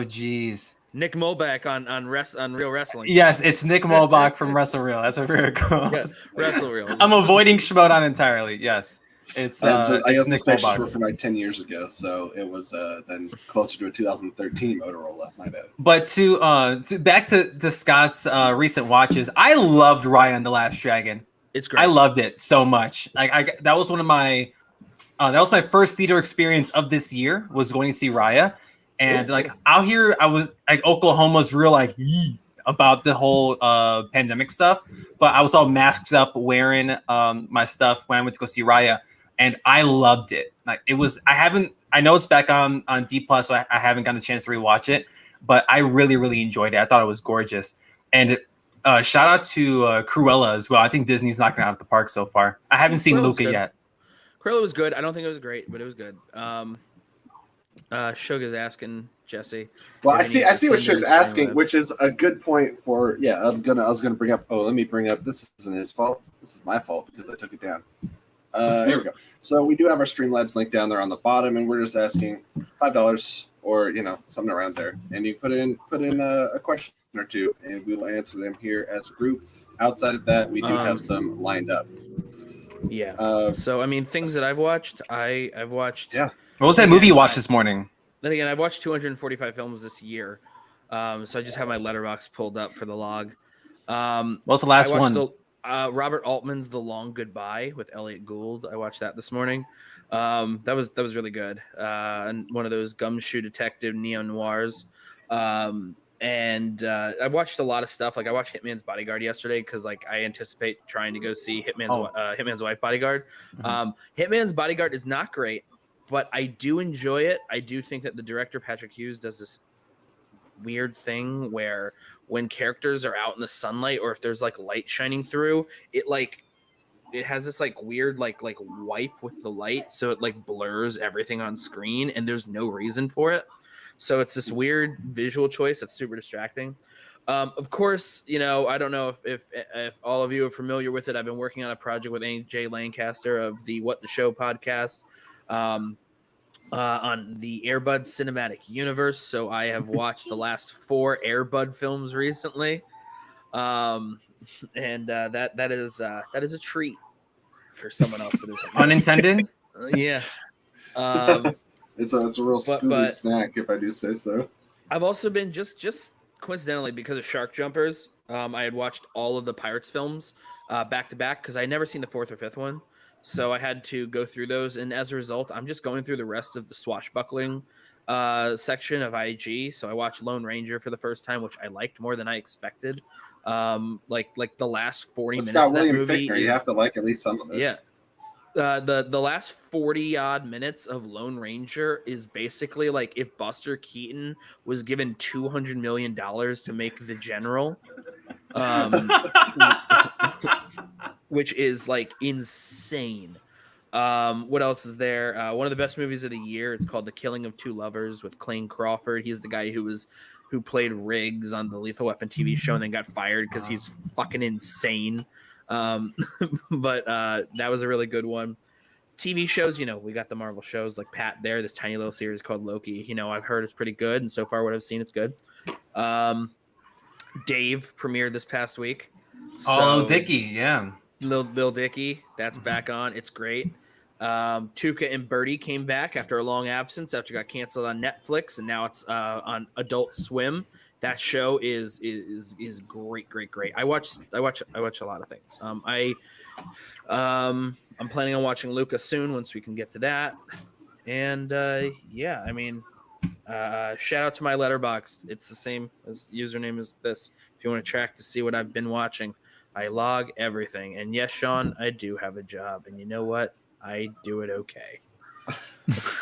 D: geez.
C: Nick Molbach on Real Wrestling.
D: Yes, it's Nick Molbach from Wrestle Real. That's my favorite co-host.
C: Yes, Wrestle Real.
D: I'm avoiding Schmodown entirely. Yes. It's
A: I guess
D: Nick
A: those pictures
D: Molbach.
A: were from like 10 years ago, so it was then closer to a 2013 Motorola. My bad.
D: But to back to Scott's recent watches, I loved Raya and the Last Dragon.
C: It's great.
D: I loved it so much. That was one of my that was my first theater experience of this year, was going to see Raya. And like out here, I was like Oklahoma's real like about the whole pandemic stuff, but I was all masked up wearing my stuff when I went to go see Raya, and I loved it. Like it was, I know it's back on D+, so I haven't gotten a chance to rewatch it, but I really, really enjoyed it. I thought it was gorgeous. And shout out to Cruella as well. I think Disney's knocking it out of the park so far. I haven't seen Luca yet.
C: Cruella was good. I don't think it was great, but it was good. Sugar's asking Jesse.
A: Well, I see what Sugar's asking, which is a good point for I was gonna bring up. Oh, let me bring up. This isn't his fault. This is my fault because I took it down. Here we go. So we do have our Streamlabs link down there on the bottom, and we're just asking $5 or something around there, and you put in a question or two, and we will answer them here as a group. Outside of that, we do have some lined up.
C: Yeah. So I mean, things that I've watched. I've watched.
A: Yeah.
D: What was that movie you watched this morning?
C: Then again, I've watched 245 films this year, so I just have my letterbox pulled up for the log.
D: What was the last one?
C: Robert Altman's The Long Goodbye with Elliot Gould. I watched that this morning. That was really good. And one of those gumshoe detective neo noirs. I watched a lot of stuff. Like I watched Hitman's Bodyguard yesterday because like I anticipate trying to go see Hitman's Wife Bodyguard. Hitman's Bodyguard is not great, but I do enjoy it. I do think that the director Patrick Hughes does this weird thing where when characters are out in the sunlight or if there's like light shining through it, like it has this like weird like wipe with the light, so it like blurs everything on screen and there's no reason for it. So it's this weird visual choice that's super distracting. Of course, you know, I don't know if all of you are familiar with it. I've been working on a project with AJ Lancaster of the What the Show podcast on the Air Bud cinematic universe. So I have watched the last 4 Air Bud films recently. That is a treat for someone else that isn't
D: Unintended.
C: Yeah.
A: It's a real Scooby snack, if I do say so.
C: I've also been just coincidentally because of Shark Jumpers. I had watched all of the Pirates films back to back because I had never seen the 4th or 5th one, so I had to go through those. And as a result, I'm just going through the rest of the swashbuckling section of IG. So I watched Lone Ranger for the first time, which I liked more than I expected. Like the last 40 minutes of that movie.
A: Fichtner. You have to like at least some of it.
C: Yeah. The last 40 odd minutes of Lone Ranger is basically like if Buster Keaton was given $200 million to make The General, which is like insane. What else is there? One of the best movies of the year. It's called The Killing of Two Lovers with Clayne Crawford. He's the guy who played Riggs on the Lethal Weapon TV show and then got fired because he's fucking insane. But that was a really good one. TV shows, you know, we got the Marvel shows like Pat there, this tiny little series called Loki. You know, I've heard it's pretty good, and so far what I've seen, it's good. Dave premiered this past week.
D: So, Dicky, yeah.
C: Bill Dickey, that's back on. It's great. Tuca and Birdie came back after a long absence after it got canceled on Netflix, and now it's on Adult Swim. That show is great. I watch a lot of things. I'm planning on watching Luca soon once we can get to that. And yeah, I mean, shout out to my Letterboxd. It's the same as username as this. If you want to track to see what I've been watching, I log everything. And yes, Sean, I do have a job, and you know what? I do it okay.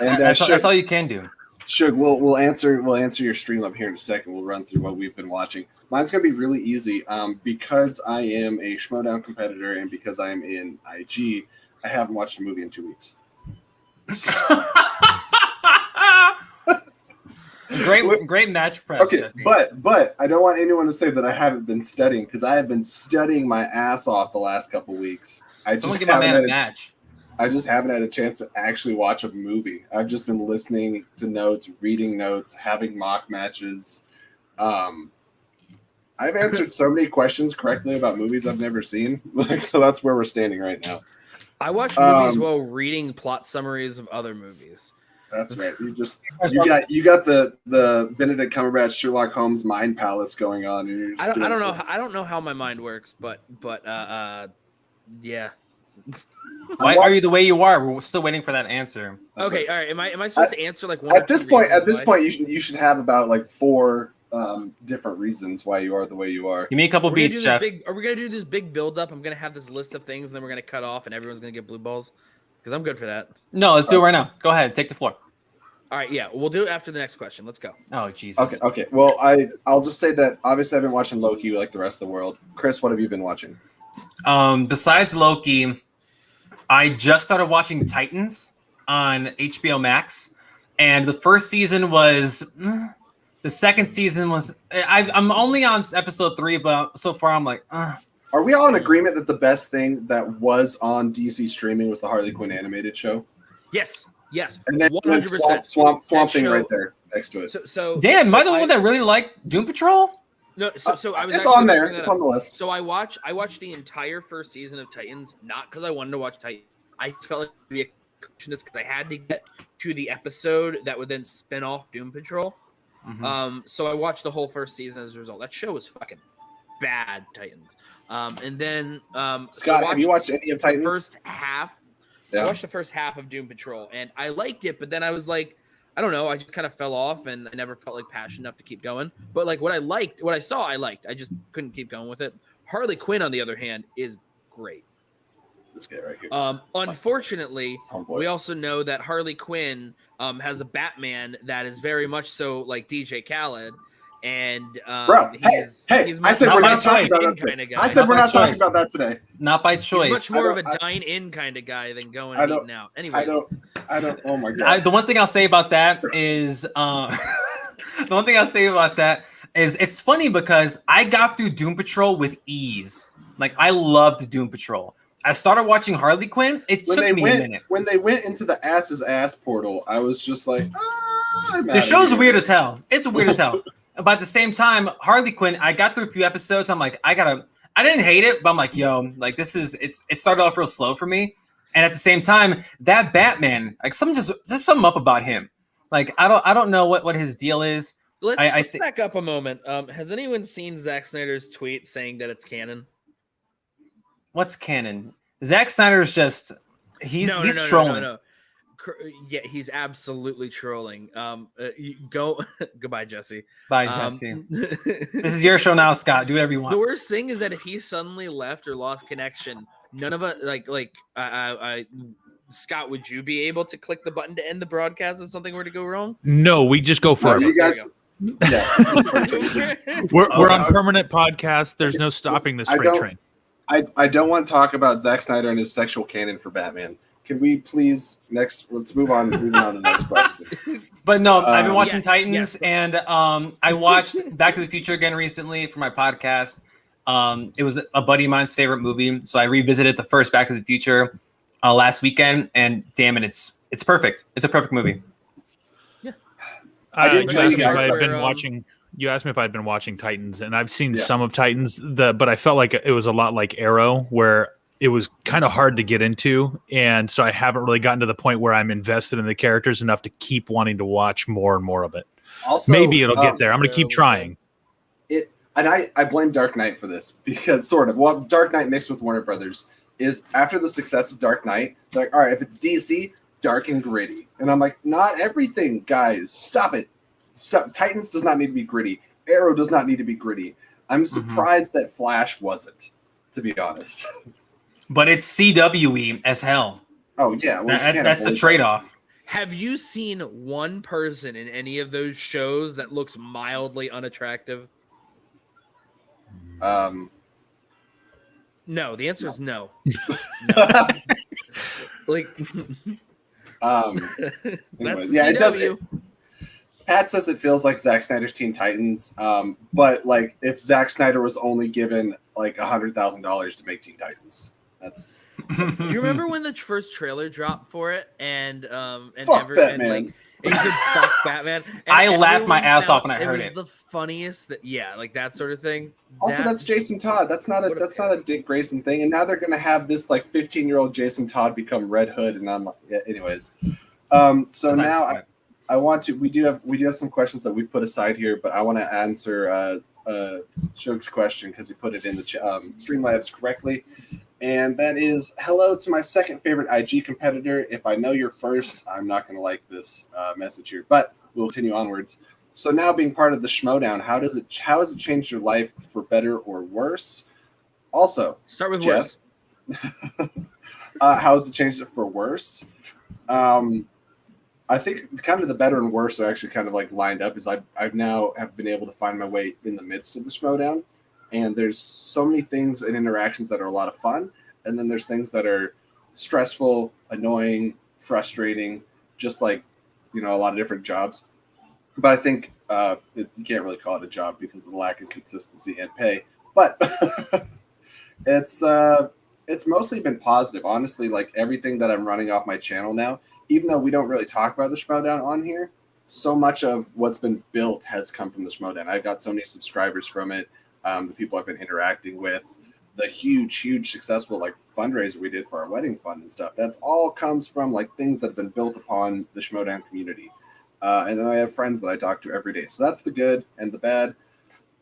A: And
D: that's all you can do.
A: Shug, we'll answer your Streamlabs here in a second. We'll run through what we've been watching. Mine's gonna be really easy. Because I am a Schmodown competitor and because I am in IG, I haven't watched a movie in 2 weeks.
D: Great match prep.
A: Okay, Jesse. But I don't want anyone to say that I haven't been studying because I have been studying my ass off the last couple weeks. I just haven't had a chance to actually watch a movie. I've just been listening to notes, reading notes, having mock matches. I've answered so many questions correctly about movies I've never seen. So that's where we're standing right now.
C: I watch movies while reading plot summaries of other movies.
A: That's right. You got the Benedict Cumberbatch Sherlock Holmes mind palace going on. And you're just
C: I don't know how my mind works, but yeah.
D: Why are you the way you are? We're still waiting for that answer.
C: Okay, all right. Am I supposed to answer like one?
A: At this point, you should have about like 4 different reasons why you are the way you are.
D: Give me a couple beats, Jeff.
C: Are we gonna do this big build up? I'm gonna have this list of things, and then we're gonna cut off, and everyone's gonna get blue balls. Because I'm good for that.
D: No, let's do it right now. Go ahead, take the floor.
C: All right, yeah, we'll do it after the next question. Let's go.
D: Oh, Jesus.
A: Okay. Well, I'll just say that obviously I've been watching Loki like the rest of the world. Chris, what have you been watching?
D: Besides Loki, I just started watching Titans on HBO Max, and the first season was. The second season was. I'm only on episode 3, but so far I'm like.
A: Are we all in agreement that the best thing that was on DC streaming was the Harley Quinn animated show?
C: Yes.
A: And then 100%. Swamp Thing right there next to it.
C: So
D: damn, am I the one that really liked Doom Patrol?
C: No, so I was.
A: It's on there. It's on the list.
C: So I watched the entire first season of Titans, not because I wanted to watch Titans. I felt like it would be a because I had to get to the episode that would then spin off Doom Patrol. Mm-hmm. So I watched the whole first season as a result. That show was fucking bad, Titans. And then
A: Scott, have you watched any of Titans?
C: First half. Yeah. I watched the first half of Doom Patrol, and I liked it, but then I was like, I don't know. I just kind of fell off, and I never felt like passionate enough to keep going. But like what I saw, I liked. I just couldn't keep going with it. Harley Quinn, on the other hand, is great.
A: This guy right here.
C: Unfortunately,
A: Homeboy.
C: we also know that Harley Quinn has a Batman that is very much so like DJ Khaled, and
A: Bro,
C: he's
A: I said we're not talking about that
C: kind of guy.
A: I said we're not talking about that today.
D: Not by choice.
C: He's much more of a dine-in kind of guy than going and eating out. Anyways,
A: I don't. Oh my god.
D: The one thing I'll say about that is, it's funny because I got through Doom Patrol with ease. Like I loved Doom Patrol. I started watching Harley Quinn. It took me a minute.
A: When they went into the ass's ass portal, I was just like,
D: the show's weird as hell. It's weird as hell. But at the same time, Harley Quinn, I got through a few episodes. I'm like, I didn't hate it, but I'm like, yo, like it started off real slow for me. And at the same time, that Batman, like just something up about him. Like I don't know what his deal is.
C: Let's back up a moment. Has anyone seen Zack Snyder's tweet saying that it's canon?
D: What's canon? Zack Snyder's just he's trolling.
C: No. Yeah, he's absolutely trolling. Goodbye, Jesse.
D: Bye, Jesse. This is your show now, Scott. Do whatever you want.
C: The worst thing is that if he suddenly left or lost connection, none of us Scott, would you be able to click the button to end the broadcast if something were to go wrong?
B: No, we just go forever.
A: you guys.
B: Yeah. We're on permanent podcast. There's no stopping this freight train.
A: I don't want to talk about Zack Snyder and his sexual canon for Batman. Can we please let's move on to the next question.
D: But no, I've been watching Titans, and I watched Back to the Future again recently for my podcast. It was a buddy of mine's favorite movie, so I revisited the first Back to the Future last weekend, and damn it, it's perfect. It's a perfect movie.
C: Yeah,
B: You asked me if I'd been watching Titans, and I've seen some of Titans, but I felt like it was a lot like Arrow, where it was kind of hard to get into, and so I haven't really gotten to the point where I'm invested in the characters enough to keep wanting to watch more and more of it. Also, maybe it'll get there. I'm going to keep trying.
A: I blame Dark Knight for this because Dark Knight mixed with Warner Brothers is after the success of Dark Knight, they're like, all right, if it's DC, dark and gritty, and I'm like, not everything, guys. Stop it. Stop. Titans does not need to be gritty. Arrow does not need to be gritty. I'm surprised that Flash wasn't, to be honest.
D: But it's CWE as hell.
A: Oh, yeah. Well,
D: that's the trade-off.
C: Have you seen one person in any of those shows that looks mildly unattractive? No, the answer is no.
A: Anyways, yeah, it does. Pat says it feels like Zack Snyder's Teen Titans, but like if Zack Snyder was only given like $100,000 to make Teen Titans. That's.
C: You remember when the first trailer dropped for it, and
A: fuck Batman.
C: And he said "fuck Batman." And
D: I laughed my ass off when I heard it.
C: It was the funniest, like that sort of thing.
A: Also, that's Jason Todd. That's not a Dick Grayson thing. And now they're gonna have this like 15-year-old Jason Todd become Red Hood, and I'm anyways. So now we do have some questions that we've put aside here, but I want to answer Shug's question because he put it in the Streamlabs correctly. And that is, hello to my second favorite IG competitor. If I know you're first, I'm not going to like this message here, but we'll continue onwards. So now being part of the Schmodown, how has it changed your life for better or worse? Also,
C: start with
A: Geoff,
C: worse.
A: How has it changed it for worse? I think kind of the better and worse are actually kind of like lined up. Is I've now have been able to find my way in the midst of the Schmodown. And there's so many things and interactions that are a lot of fun. And then there's things that are stressful, annoying, frustrating, just like, a lot of different jobs. But I think you can't really call it a job because of the lack of consistency and pay. But it's mostly been positive. Honestly, like everything that I'm running off my channel now, even though we don't really talk about the Schmodown on here, so much of what's been built has come from the Schmodown. I've got so many subscribers from it. The people I've been interacting with, the huge successful like fundraiser we did for our wedding fund and stuff. That's all comes from like things that have been built upon the Schmodown community. And then I have friends that I talk to every day. So that's the good and the bad.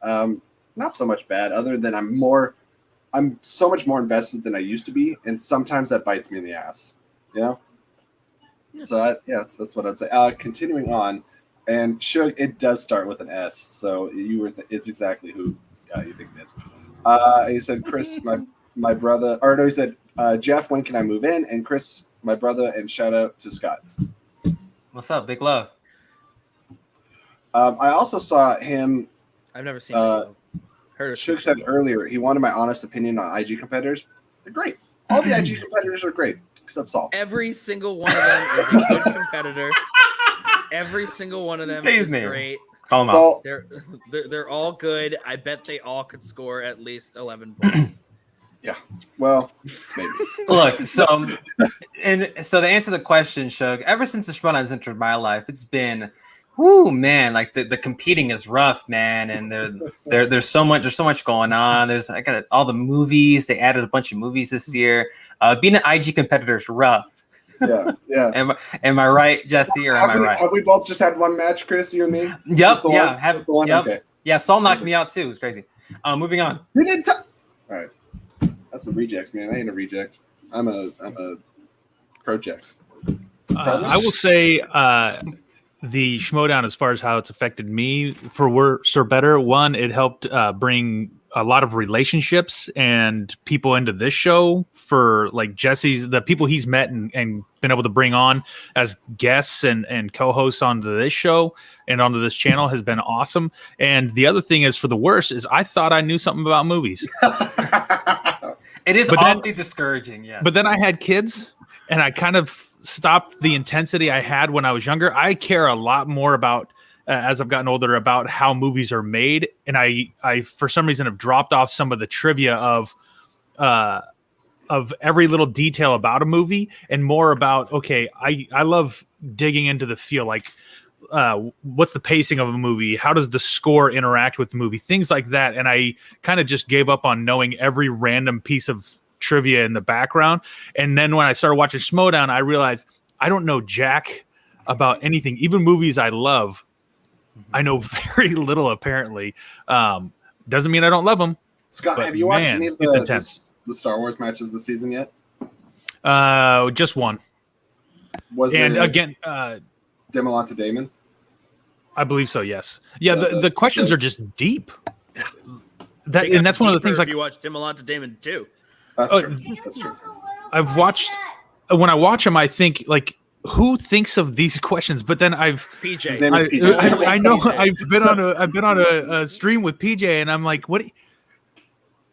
A: Not so much bad, other than I'm so much more invested than I used to be, and sometimes that bites me in the ass. So that's what I'd say. Continuing on, and Shug, it does start with an S. So it's exactly who you think it is. He said, Chris, my brother, or no, he said, Geoff, when can I move in? And Chris, my brother, and shout out to Scott.
D: What's up? Big love.
A: I also saw him.
C: I've never seen it. Heard of
A: Shug said earlier he wanted my honest opinion on IG competitors. They're great. All the IG competitors are great, except Saul.
C: Every single one of them is a good competitor. Every single one of them is great.
D: Call them out.
C: They're all good. I bet they all could score at least 11 points.
A: Yeah. Well, maybe.
D: Look, so to answer the question, Shug, ever since the Schmodown has entered my life, it's been, whoo, man, like the competing is rough, man, and there's so much going on. I got all the movies. They added a bunch of movies this year. Being an IG competitor is rough.
A: Yeah.
D: Am I right, Jesse, or am I right?
A: Have we both just had one match, Chris? You and me?
D: Yep. Yeah. Yep.
A: Okay.
D: Yeah. Saul knocked me out too. It was crazy. Moving on.
A: You didn't. All right. That's the rejects, man. I ain't a reject. I'm a project.
B: I will say the Schmodown, as far as how it's affected me, for worse or better, one, it helped bring a lot of relationships and people into this show. For like the people he's met and been able to bring on as guests and co-hosts onto this show and onto this channel has been awesome. And the other thing is, for the worst, is I thought I knew something about movies.
D: It is awfully discouraging, yeah.
B: But then I had kids, and I kind of stopped the intensity I had when I was younger. I care a lot more about, as I've gotten older, about how movies are made, and I for some reason have dropped off some of the trivia of every little detail about a movie, and more about, okay, I love digging into the feel, like what's the pacing of a movie, how does the score interact with the movie, things like that. And I kind of just gave up on knowing every random piece of trivia in the background. And then when I started watching Schmodown, I realized I don't know jack about anything, even movies I love. I know very little, apparently. Doesn't mean I don't love them.
A: Scott, have you watched any of the Star Wars matches this season yet?
B: Just one.
A: Was it
B: again,
A: Demolon to Damon?
B: I believe so. Yes. Yeah. The questions are just deep. That's one of the things. Like,
C: if you watch Demolon to Damon too.
A: That's true. That's true.
B: I've watched. When I watch them, I think, like, who thinks of these questions? But then
C: PJ.
A: His name is PJ.
B: I know. I've been on a stream with PJ, and I'm like, what?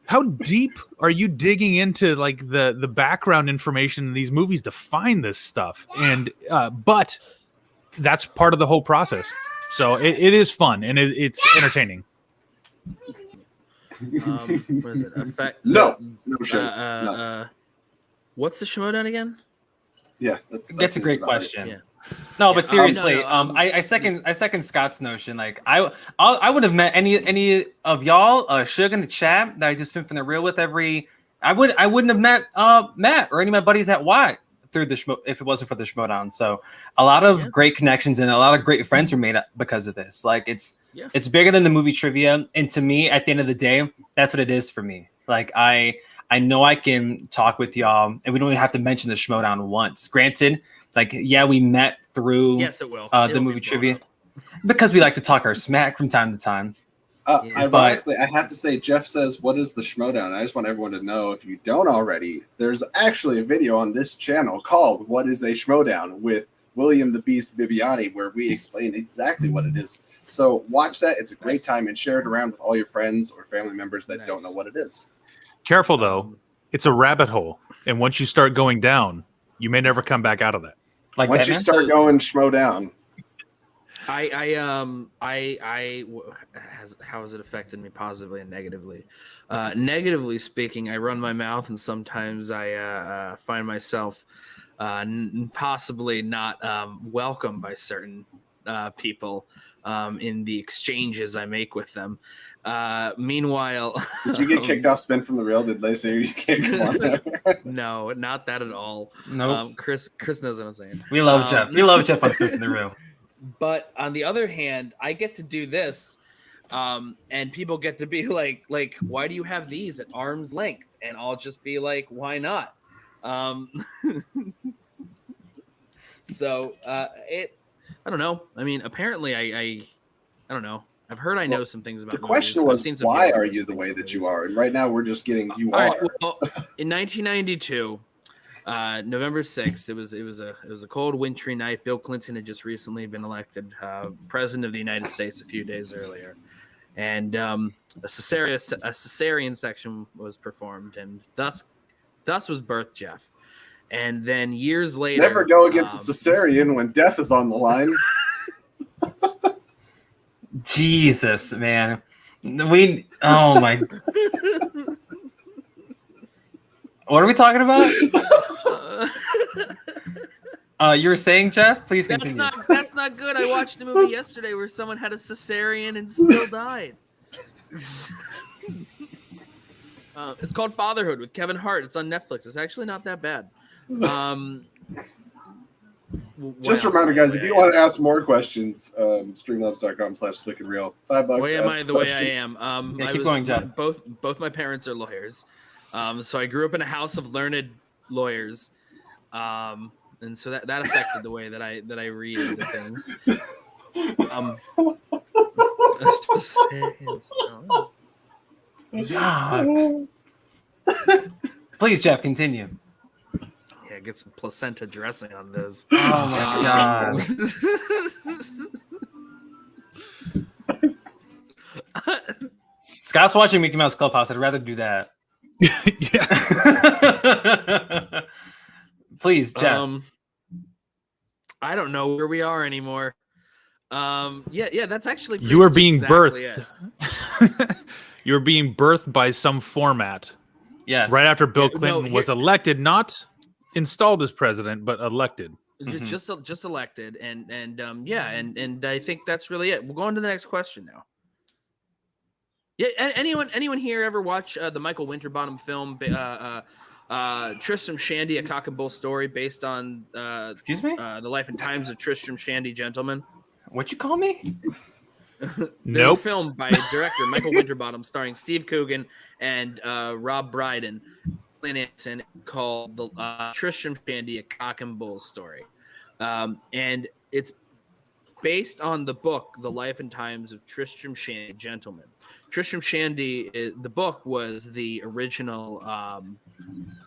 B: How deep are you digging into, like, the background information in these movies to find this stuff? And but that's part of the whole process. So it is fun, and it's entertaining.
C: What is it?
A: No shit.
C: What's the Schmodown again?
A: Yeah,
D: that's a great question.
C: Yeah.
D: No, but seriously, I second Scott's notion. Like, I would have met any of y'all, Shug in the chat that I just been from the real with I wouldn't have met Matt or any of my buddies at Watt through the if it wasn't for the Schmodown. So a lot of great connections and a lot of great friends were made because of this. Like, it's bigger than the movie trivia, and to me, at the end of the day, that's what it is for me. Like, I know I can talk with y'all, and we don't even have to mention the Schmodown once. Granted, like, yeah, we met through the movie trivia because we like to talk our smack from time to time.
A: Ironically, I have to say, Geoff says, what is the Schmodown? I just want everyone to know, if you don't already, there's actually a video on this channel called What is a Schmodown with William the Beast Bibiani, where we explain exactly what it is. So watch that. It's a great time, and share it around with all your friends or family members that don't know what it is.
B: Careful, though. It's a rabbit hole. And once you start going down, you may never come back out of that.
A: Like, once you start going Schmodown.
C: How has it affected me positively and negatively? Negatively speaking, I run my mouth, and sometimes I find myself possibly not welcome by certain people in the exchanges I make with them. Meanwhile,
A: did you get kicked off Spin from the Real? Did they say you can't come on there?
C: No, not that at all.
D: No,
C: Chris knows what I'm saying.
D: We love Geoff. We love Geoff on Spin from the Real.
C: But on the other hand, I get to do this, and people get to be like, why do you have these at arm's length? And I'll just be like, why not? So I don't know. I mean, apparently I don't know. I've heard I know some things about
A: The question
C: movies. I've
A: was,
C: seen some
A: why
C: people
A: are
C: post
A: you the
C: things
A: way
C: about
A: that you
C: movies.
A: are? And right now we're just getting you
C: All
A: are.
C: right, well, in 1992, November 6th, it was a cold, wintry night. Bill Clinton had just recently been elected president of the United States a few days earlier, and a cesarean section was performed, and thus was birthed Geoff. And then years later,
A: Never go against a cesarean when death is on the line.
D: Jesus, man. Oh my. What are we talking about? You were saying, Geoff? Please continue.
C: That's not good. I watched a movie yesterday where someone had a cesarean and still died. It's called Fatherhood with Kevin Hart. It's on Netflix. It's actually not that bad.
A: Just a reminder, guys, if you want to ask more questions, streamlabs.com/thickandreal. $5.
C: Why am I the way I am?
D: Keep going, Geoff.
C: Both my parents are lawyers. So I grew up in a house of learned lawyers. And so that affected the way that I read into things.
D: Please, Geoff, continue.
C: Yeah, get some placenta dressing on those.
D: Oh my god. Scott's watching Mickey Mouse Clubhouse. I'd rather do that.
B: Yeah.
D: Please, Geoff.
C: I don't know where we are anymore. Yeah, that's actually
B: You are being
C: exactly
B: birthed. You were being birthed by some format.
D: Yes.
B: Right after Bill Clinton was elected, not installed as president, but elected.
C: Just elected, and I think that's really it. We'll go on to the next question now. Yeah, anyone here ever watch the Michael Winterbottom film Tristram Shandy, a Cock and Bull story based on
D: Excuse me?
C: The life and times of Tristram Shandy, gentlemen?
D: What'd you call me?
C: Nope. A film by director Michael Winterbottom starring Steve Coogan and Rob Brydon, Clint Anderson, called the Tristram Shandy, a Cock and Bull story. And it's based on the book, The Life and Times of Tristram Shandy, Gentleman. Tristram Shandy, the book was the original,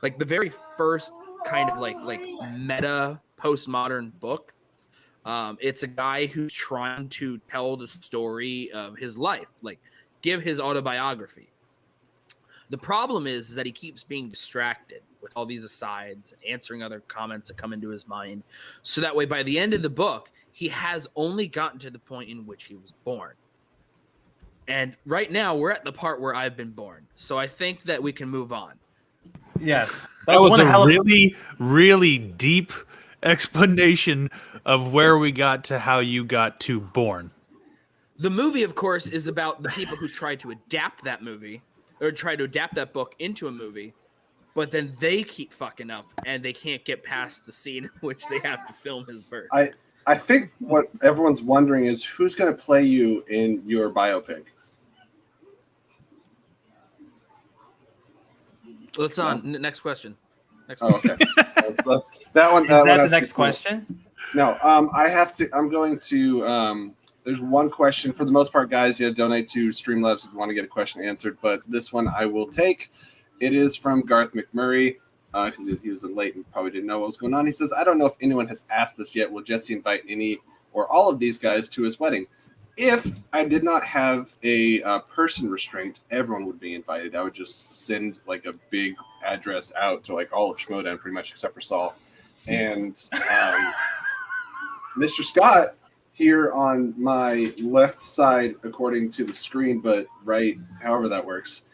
C: like the very first kind of like meta postmodern book. It's a guy who's trying to tell the story of his life, like give his autobiography. The problem is that he keeps being distracted with all these asides and answering other comments that come into his mind. So that way, by the end of the book, he has only gotten to the point in which he was born. And right now, we're at the part where I've been born. So I think that we can move on.
D: Yes.
B: That was a really, really deep explanation of where we got to how you got to born.
C: The movie, of course, is about the people who tried to adapt that movie or try to adapt that book into a movie, but then they keep fucking up and they can't get past the scene in which they have to film his birth.
A: I think what everyone's wondering is who's going to play you in your biopic.
C: Let's on. Next question.
A: Okay. that's that one.
D: Is that the next question?
A: No. I have to. I'm going to. There's one question. For the most part, guys, you donate to Streamlabs if you want to get a question answered. But this one I will take. It is from Garth McMurray. Because he was late and probably didn't know what was going on. He says, I don't know if anyone has asked this yet. Will Jesse invite any or all of these guys to his wedding? If I did not have a person restraint, everyone would be invited. I would just send like a big address out to like all of Schmoedown pretty much except for Saul. And Mr. Scott here on my left side, according to the screen, but right, however that works,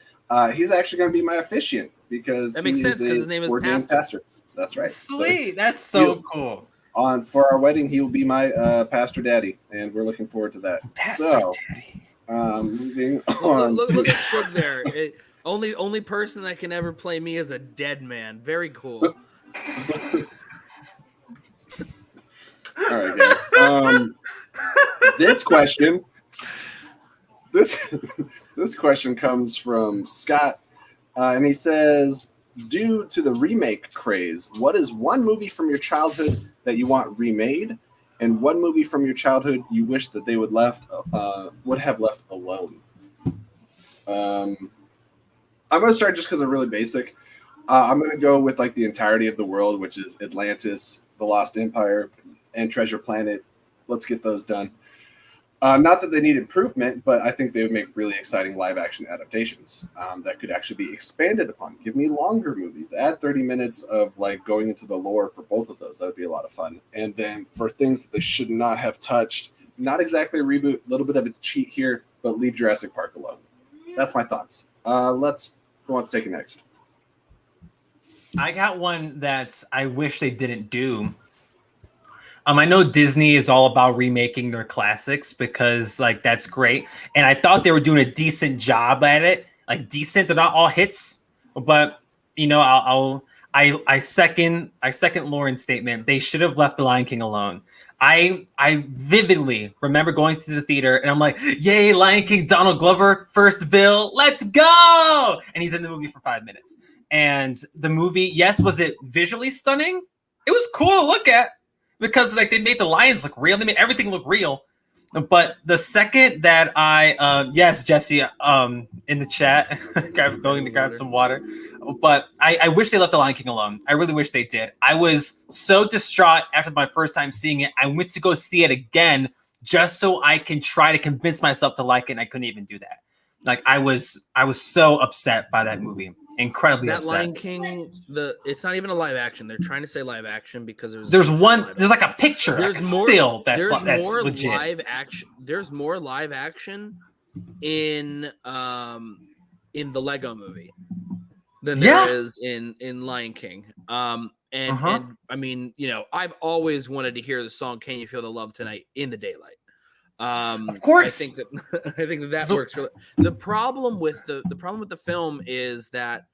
A: he's actually going to be my officiant. Because
C: that makes sense because his name is
A: Pastor. That's right.
D: Sweet. That's so cool.
A: For our wedding, he will be my pastor daddy, and we're looking forward to that.
D: Pastor
A: daddy. Moving on.
C: Look at Shug there. Only person that can ever play me is a dead man. Very cool.
A: All right, guys. This question comes from Scott. And he says, due to the remake craze, what is one movie from your childhood that you want remade, and one movie from your childhood you wish that they would have left alone? I'm gonna start just because I'm really basic. I'm gonna go with like the entirety of the world, which is Atlantis, The Lost Empire, and Treasure Planet. Let's get those done. Not that they need improvement, but I think they would make really exciting live-action adaptations that could actually be expanded upon. Give me longer movies. Add 30 minutes of like going into the lore for both of those. That would be a lot of fun. And then for things that they should not have touched, not exactly a reboot, a little bit of a cheat here, but leave Jurassic Park alone. That's my thoughts. Who wants to take it next?
D: I got one that I wish they didn't do. I know Disney is all about remaking their classics because like that's great, and I thought they were doing a decent job at it. Like decent, they're not all hits, but you know, I second Lauren's statement. They should have left The Lion King alone. I vividly remember going to the theater and I'm like, yay, Lion King, Donald Glover, first bill, let's go! And he's in the movie for 5 minutes. And the movie, yes, was it visually stunning? It was cool to look at because like they made the lions look real. They made everything look real. But the second that yes, Jesse, in the chat, going to grab some water. But I wish they left The Lion King alone. I really wish they did. I was so distraught after my first time seeing it. I went to go see it again just so I can try to convince myself to like it, and I couldn't even do that. Like I was so upset by that movie. Incredibly
C: that
D: upset.
C: Lion King, it's not even a live action. They're trying to say live action because
D: there's like a picture.
C: There's
D: like
C: more
D: still that's
C: more
D: legit.
C: live action. There's more live action in the Lego movie than there is in Lion King. And I mean, you know, I've always wanted to hear the song "Can You Feel the Love Tonight" in the daylight.
D: Of course,
C: I think that works. Really. The problem with the film is that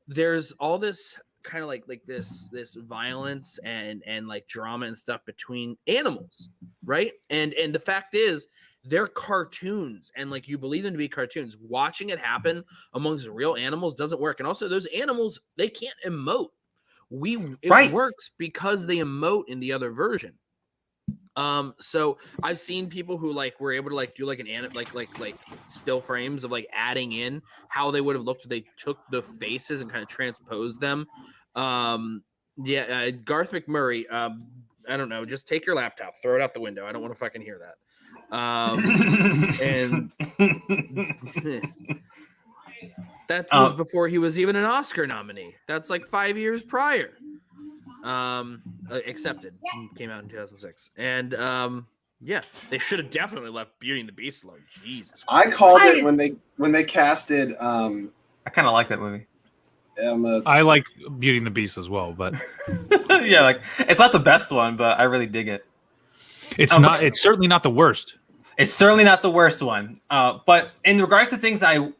C: there's all this kind of like this violence and like drama and stuff between animals, right? And the fact is they're cartoons, and like you believe them to be cartoons. Watching it happen amongst real animals doesn't work, and also those animals, they can't emote. It works because they emote in the other version. So I've seen people who like were able to like do like like still frames of like adding in how they would have looked if they took the faces and kind of transposed them. Garth McMurray, I don't know, just take your laptop, throw it out the window. I don't want to fucking hear that. And that was before he was even an Oscar nominee. That's like 5 years prior. Accepted. Came out in 2006. And they should have definitely left Beauty and the Beast alone. Jesus Christ.
A: I called it when they casted
D: I kind of like that movie.
B: I like Beauty and the Beast as well, but
D: yeah, like it's not the best one, but I really dig it.
B: It's not. It's certainly not the worst.
D: It's certainly not the worst one. But in regards to things I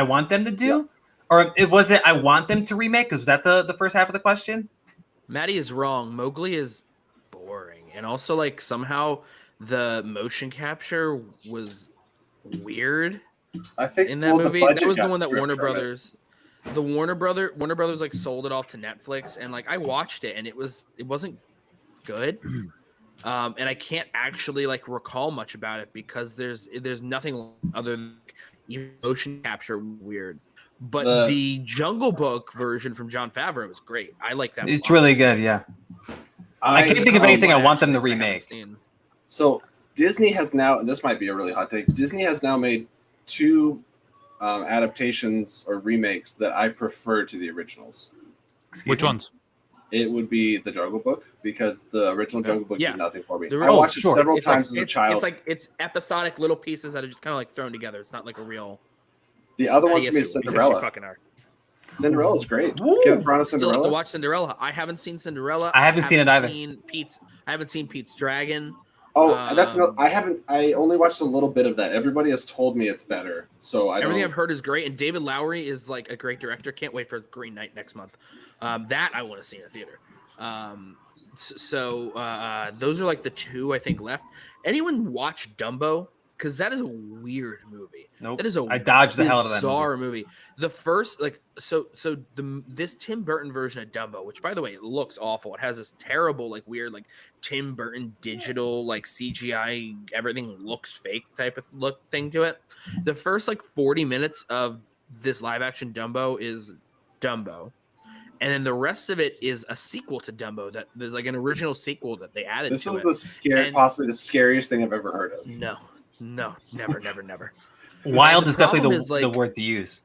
D: want them to do, or was it I want them to remake? Was that the first half of the question?
C: Maddie is wrong. Mowgli is boring, and also like somehow the motion capture was weird.
A: I think
C: in that movie, that was the one that Warner Brothers like sold it off to Netflix, and like I watched it, and it wasn't good. And I can't actually like recall much about it because there's nothing other than motion capture weird. But the Jungle Book version from Jon Favreau was great. I like that.
D: It's really good, yeah. I can't think of anything I want them to remake.
A: So Disney has now, this might be a really hot take, Disney has now made 2 adaptations or remakes that I prefer to the originals.
B: Which ones?
A: It would be the Jungle Book, because the original Jungle Book did nothing for me. I
C: I
A: watched it several times as a child.
C: It's episodic little pieces that are just kind of like thrown together. It's not like a real.
A: The other one for me is Cinderella. Cinderella's great. Kenneth Branagh, Cinderella.
C: Still have to watch Cinderella. I haven't seen Cinderella.
D: I haven't seen it either.
C: I haven't seen Pete's Dragon.
A: Oh, that's no. I haven't. I only watched a little bit of that. Everybody has told me it's better, so
C: everything I've heard is great. And David Lowery is like a great director. Can't wait for Green Knight next month. That I want to see in a theater. Those are like the 2 I think left. Anyone watch Dumbo? because that is a weird movie.
D: Nope.
C: That is a
D: I dodged the hell out of that
C: bizarre movie. The first, like, this Tim Burton version of Dumbo, which by the way, it looks awful. It has this terrible, like, weird, like Tim Burton digital, like CGI, everything looks fake type of look thing to it. The first like 40 minutes of this live action Dumbo is Dumbo. And then the rest of it is a sequel to Dumbo. That there's like an original sequel that they added.
A: This
C: to
A: is
C: it.
A: possibly the scariest thing I've ever heard of.
C: No, never.
D: Wild is definitely
C: problem
D: the word to use.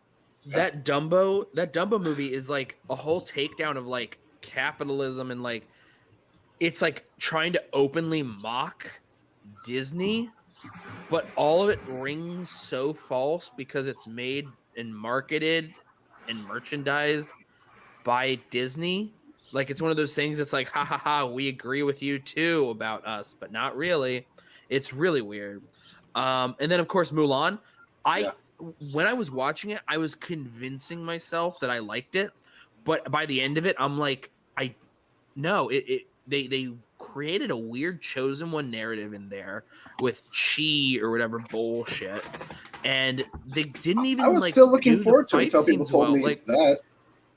C: That Dumbo movie is like a whole takedown of like capitalism and like it's like trying to openly mock Disney, but all of it rings so false because it's made and marketed and merchandised by Disney. Like it's one of those things that's like, ha ha ha, we agree with you too about us, but not really. It's really weird. And then of course Mulan. When I was watching it, I was convincing myself that I liked it, but by the end of it, I'm like, they created a weird chosen one narrative in there with chi or whatever bullshit, and they didn't even.
A: I was
C: like,
A: still looking
C: do
A: forward
C: the
A: to it
C: fight
A: until people
C: scenes
A: told me
C: like,
A: that.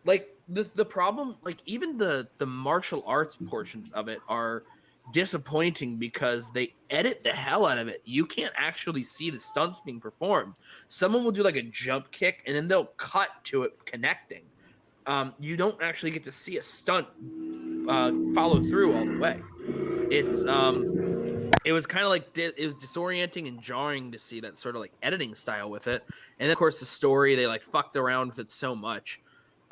C: Like the problem, like even the martial arts portions of it are disappointing because they edit the hell out of it. You can't actually see the stunts being performed. Someone will do like a jump kick and then they'll cut to it connecting. You don't actually get to see a stunt follow through all the way. It's it was kind of like it was disorienting and jarring to see that sort of like editing style with it. And then, of course, the story, they like fucked around with it so much.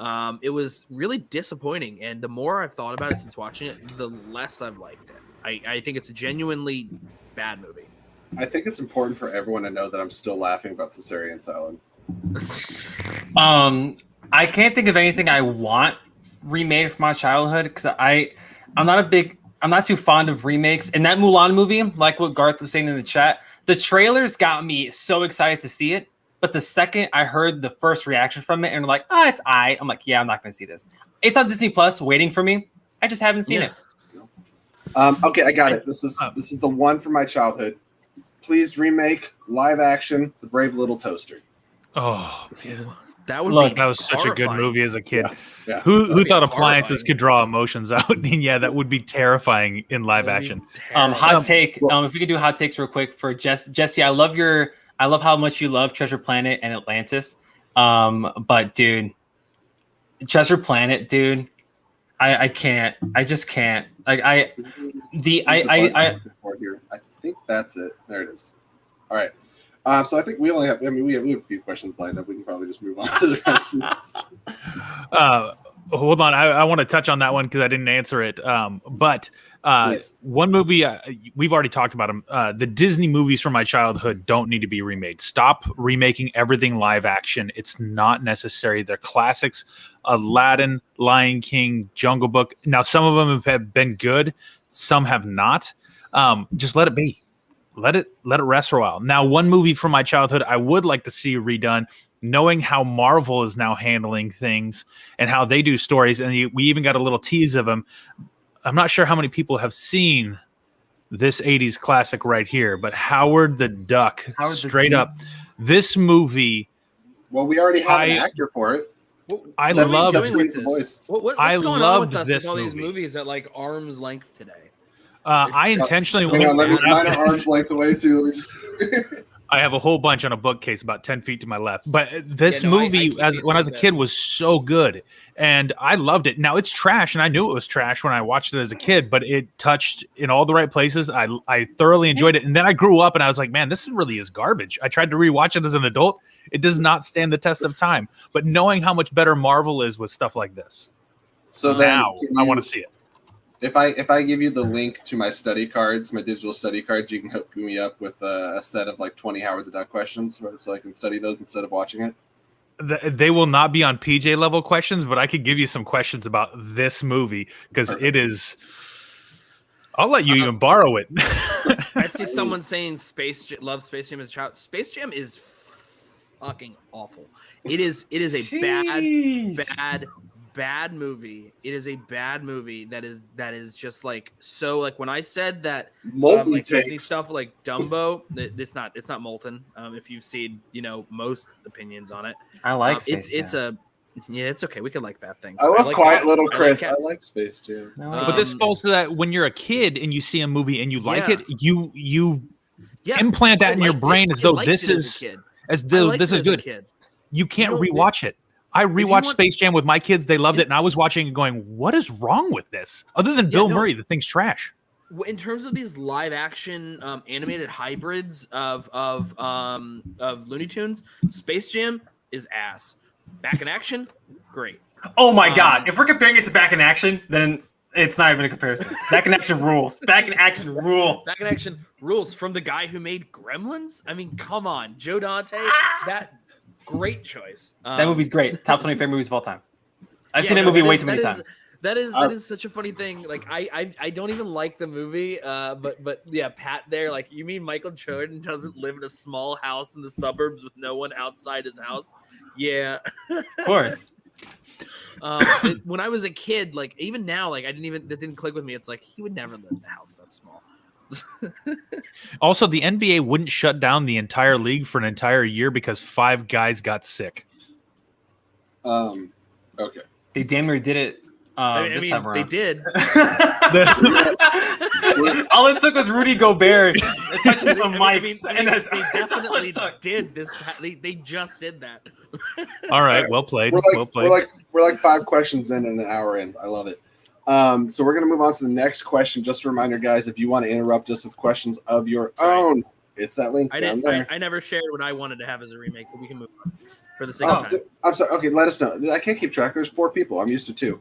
C: It was really disappointing. And the more I've thought about it since watching it, the less I've liked it. I think it's a genuinely bad movie.
A: I think it's important for everyone to know that I'm still laughing about cesarean salad.
D: I can't think of anything I want remade from my childhood because I'm not too fond of remakes. And that Mulan movie, like what Garth was saying in the chat, the trailers got me so excited to see it. But the second I heard the first reaction from it and like, it's aight, I'm like, yeah, I'm not going to see this. It's on Disney Plus waiting for me. I just haven't seen it.
A: Okay, I got it. This is the one from my childhood. Please remake live action The Brave Little Toaster.
B: Oh, man.
C: That would
B: Look, that was such a good movie as a kid.
A: Yeah.
B: Who thought appliances could draw emotions out? And yeah, that would be terrifying in live action.
D: Hot take. If we could do hot takes real quick for Jesse, I love how much you love Treasure Planet and Atlantis. But dude, Treasure Planet, dude, I can't. I just can't. Like I
A: think that's it. There it is. All right. So I think we only have. I mean, we have a few questions lined up. We can probably just move on to the rest of this.
B: Hold on, I want to touch on that one because I didn't answer it. But one movie we've already talked about them. The Disney movies from my childhood don't need to be remade. Stop remaking everything live action. It's not necessary. They're classics. Aladdin, Lion King, Jungle Book. Now some of them have been good. Some have not. Just let it be. Let it rest for a while. Now, one movie from my childhood I would like to see redone, knowing how Marvel is now handling things and how they do stories, and we even got a little tease of them. I'm not sure how many people have seen this 80s classic right here, but Howard the Duck, straight up. This movie...
A: Well, we already have an actor for it.
B: I love
C: what's going on with us with all these movies at like arm's length today?
B: I intentionally
A: mine are arms length away too. Let me just.
B: I have a whole bunch on a bookcase about 10 feet to my left. But this movie, when I was a kid, was so good. And I loved it. Now, it's trash, and I knew it was trash when I watched it as a kid, but it touched in all the right places. I thoroughly enjoyed it. And then I grew up, and I was like, man, this really is garbage. I tried to rewatch it as an adult. It does not stand the test of time. But knowing how much better Marvel is with stuff like this,
A: so
B: now I want to see it.
A: If I give you the link to my study cards, my digital study cards, you can hook me up with a set of like 20 Howard the Duck questions, so I can study those instead of watching it.
B: They will not be on PJ level questions, but I could give you some questions about this movie because it is. I'll let you even borrow it.
C: I see someone saying love Space Jam as a child. Space Jam is fucking awful. It is a bad movie. It is a bad movie that is just like so like when I said that
A: Molten
C: like Disney
A: takes.
C: stuff like Dumbo, it's not Molten. If you've seen most opinions on it,
D: I like
C: it's okay. We can like bad things.
A: I love
C: like
A: Quiet
C: cats.
A: Little
C: I
A: Chris.
C: like
A: I
C: cats.
A: like Space Jam.
B: But this falls to that when you're a kid and you see a movie and you like
C: Yeah.
B: it, you
C: Yeah,
B: implant that
C: I
B: in your
C: liked
B: brain
C: it.
B: as
C: I
B: though
C: liked
B: this
C: it as a
B: is
C: kid.
B: as
C: I
B: though
C: liked
B: this
C: it
B: is
C: as a
B: good.
C: kid.
B: You can't
C: You know,
B: rewatch it. I rewatched
C: want-
B: Space Jam with my kids. They loved it, and I was watching and going, "What is wrong with this?" Other than Bill Murray, the thing's trash.
C: In terms of these live action animated hybrids of Looney Tunes, Space Jam is ass. Back in Action, great.
D: Oh my god! If we're comparing it to Back in Action, then it's not even a comparison. Back in Action rules. Back in Action rules.
C: Back in Action rules from the guy who made Gremlins. I mean, come on, Joe Dante. That great choice.
D: That movie's great. Top 20 favorite movies of all time. I've
C: Yeah,
D: seen that
C: no,
D: movie
C: that
D: way
C: is-
D: too many
C: that
D: times.
C: That is such a funny thing. Like I don't even like the movie. But yeah, Pat there. Like, you mean Michael Jordan doesn't live in a small house in the suburbs with no one outside his house? Yeah.
D: Of course.
C: When I was a kid, like even now, like that didn't click with me. It's like he would never live in a house that small.
B: Also, the NBA wouldn't shut down the entire league for an entire year because 5 guys got sick.
A: Okay.
D: They damn near did it this time around.
C: They did.
D: All it took was Rudy Gobert touching some
C: I
D: mics.
C: mean,
D: and
C: they
D: that's all
C: definitely
D: it took.
C: did this. They just did that.
B: All right, well played.
A: We're
B: Well played.
A: like 5 questions in and an hour in. I love it. So we're gonna move on to the next question. Just a reminder, guys, if you want to interrupt us with questions of your own, it's that link down there.
C: I never shared what I wanted to have as a remake, but we can move on for the sake of time.
A: I'm sorry. Okay, let us know. I can't keep track. There's 4 people. I'm used to 2.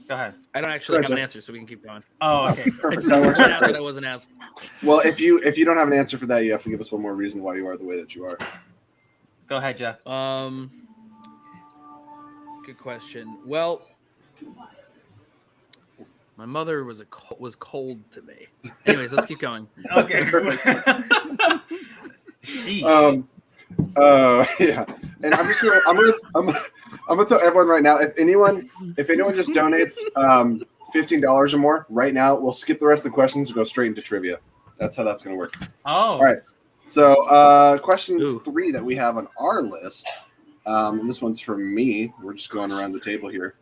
D: Go ahead.
C: I don't actually have an
A: Jeff.
C: answer, so we can keep going.
D: Oh, okay.
C: I
A: Perfect.
C: just
A: That works
C: found
A: out
C: out
A: great.
C: that I wasn't asked.
A: Well, if you don't have an answer for that, you have to give us one more reason why you are the way that you are.
D: Go ahead, Jeff.
C: Good question. Well, my mother was cold to me. Anyways, let's keep going.
D: Okay. Sheesh.
A: Yeah, and I'm gonna tell everyone right now. If anyone just donates $15 or more right now, we'll skip the rest of the questions and go straight into trivia. That's how that's gonna work.
D: Oh.
A: All right. So, question
C: Ooh.
A: 3 that we have on our list, and this one's from me. We're just going around the table here.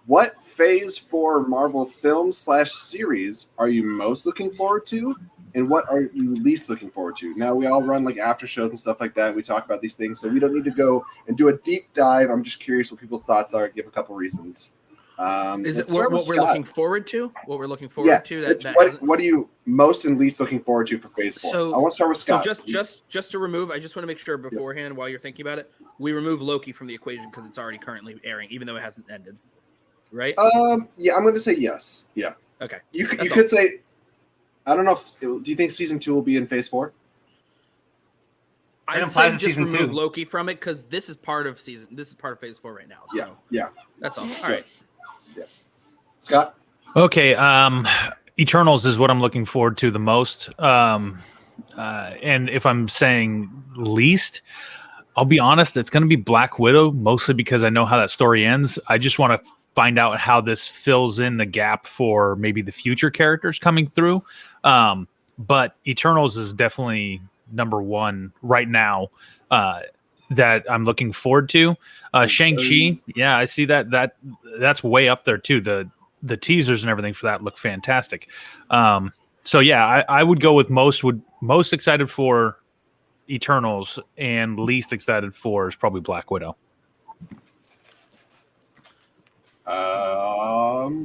A: What Phase 4 Marvel film / series are you most looking forward to, and what are you least looking forward to? Now, we all run like after shows and stuff like that. We talk about these things, so we don't need to go and do a deep dive. I'm just curious what people's thoughts are. Give a couple reasons.
C: Is it
A: let's start
C: what
A: with
C: we're
A: Scott.
C: looking forward to? What we're looking forward to?
A: It's what are you most and least looking forward to for Phase 4?
C: So-
A: I want to start with
C: So
A: Scott.
C: just to remove, I just want to make sure beforehand while you're thinking about it, we remove Loki from the equation because it's already currently airing, even though it hasn't ended. Right?
A: Yeah, I'm going to say yes. Yeah.
C: Okay.
A: You
C: That's
A: could say, I don't know. Do you think season 2 will be in Phase 4?
C: I'd
D: implies
C: say
D: it's
C: just
D: season
C: remove
D: 2.
C: Loki from it because this is part of Phase 4 right now. So
A: Yeah.
C: that's all. All right.
A: Scott?
B: Okay, Eternals is what I'm looking forward to the most. And if I'm saying least, I'll be honest, it's going to be Black Widow, mostly because I know how that story ends. I just want to find out how this fills in the gap for maybe the future characters coming through. But Eternals is definitely number 1 right now that I'm looking forward to. Shang-Chi, yeah, I see that's way up there too. The teasers and everything for that look fantastic. So yeah, I would go with most excited for Eternals and least excited for is probably Black Widow.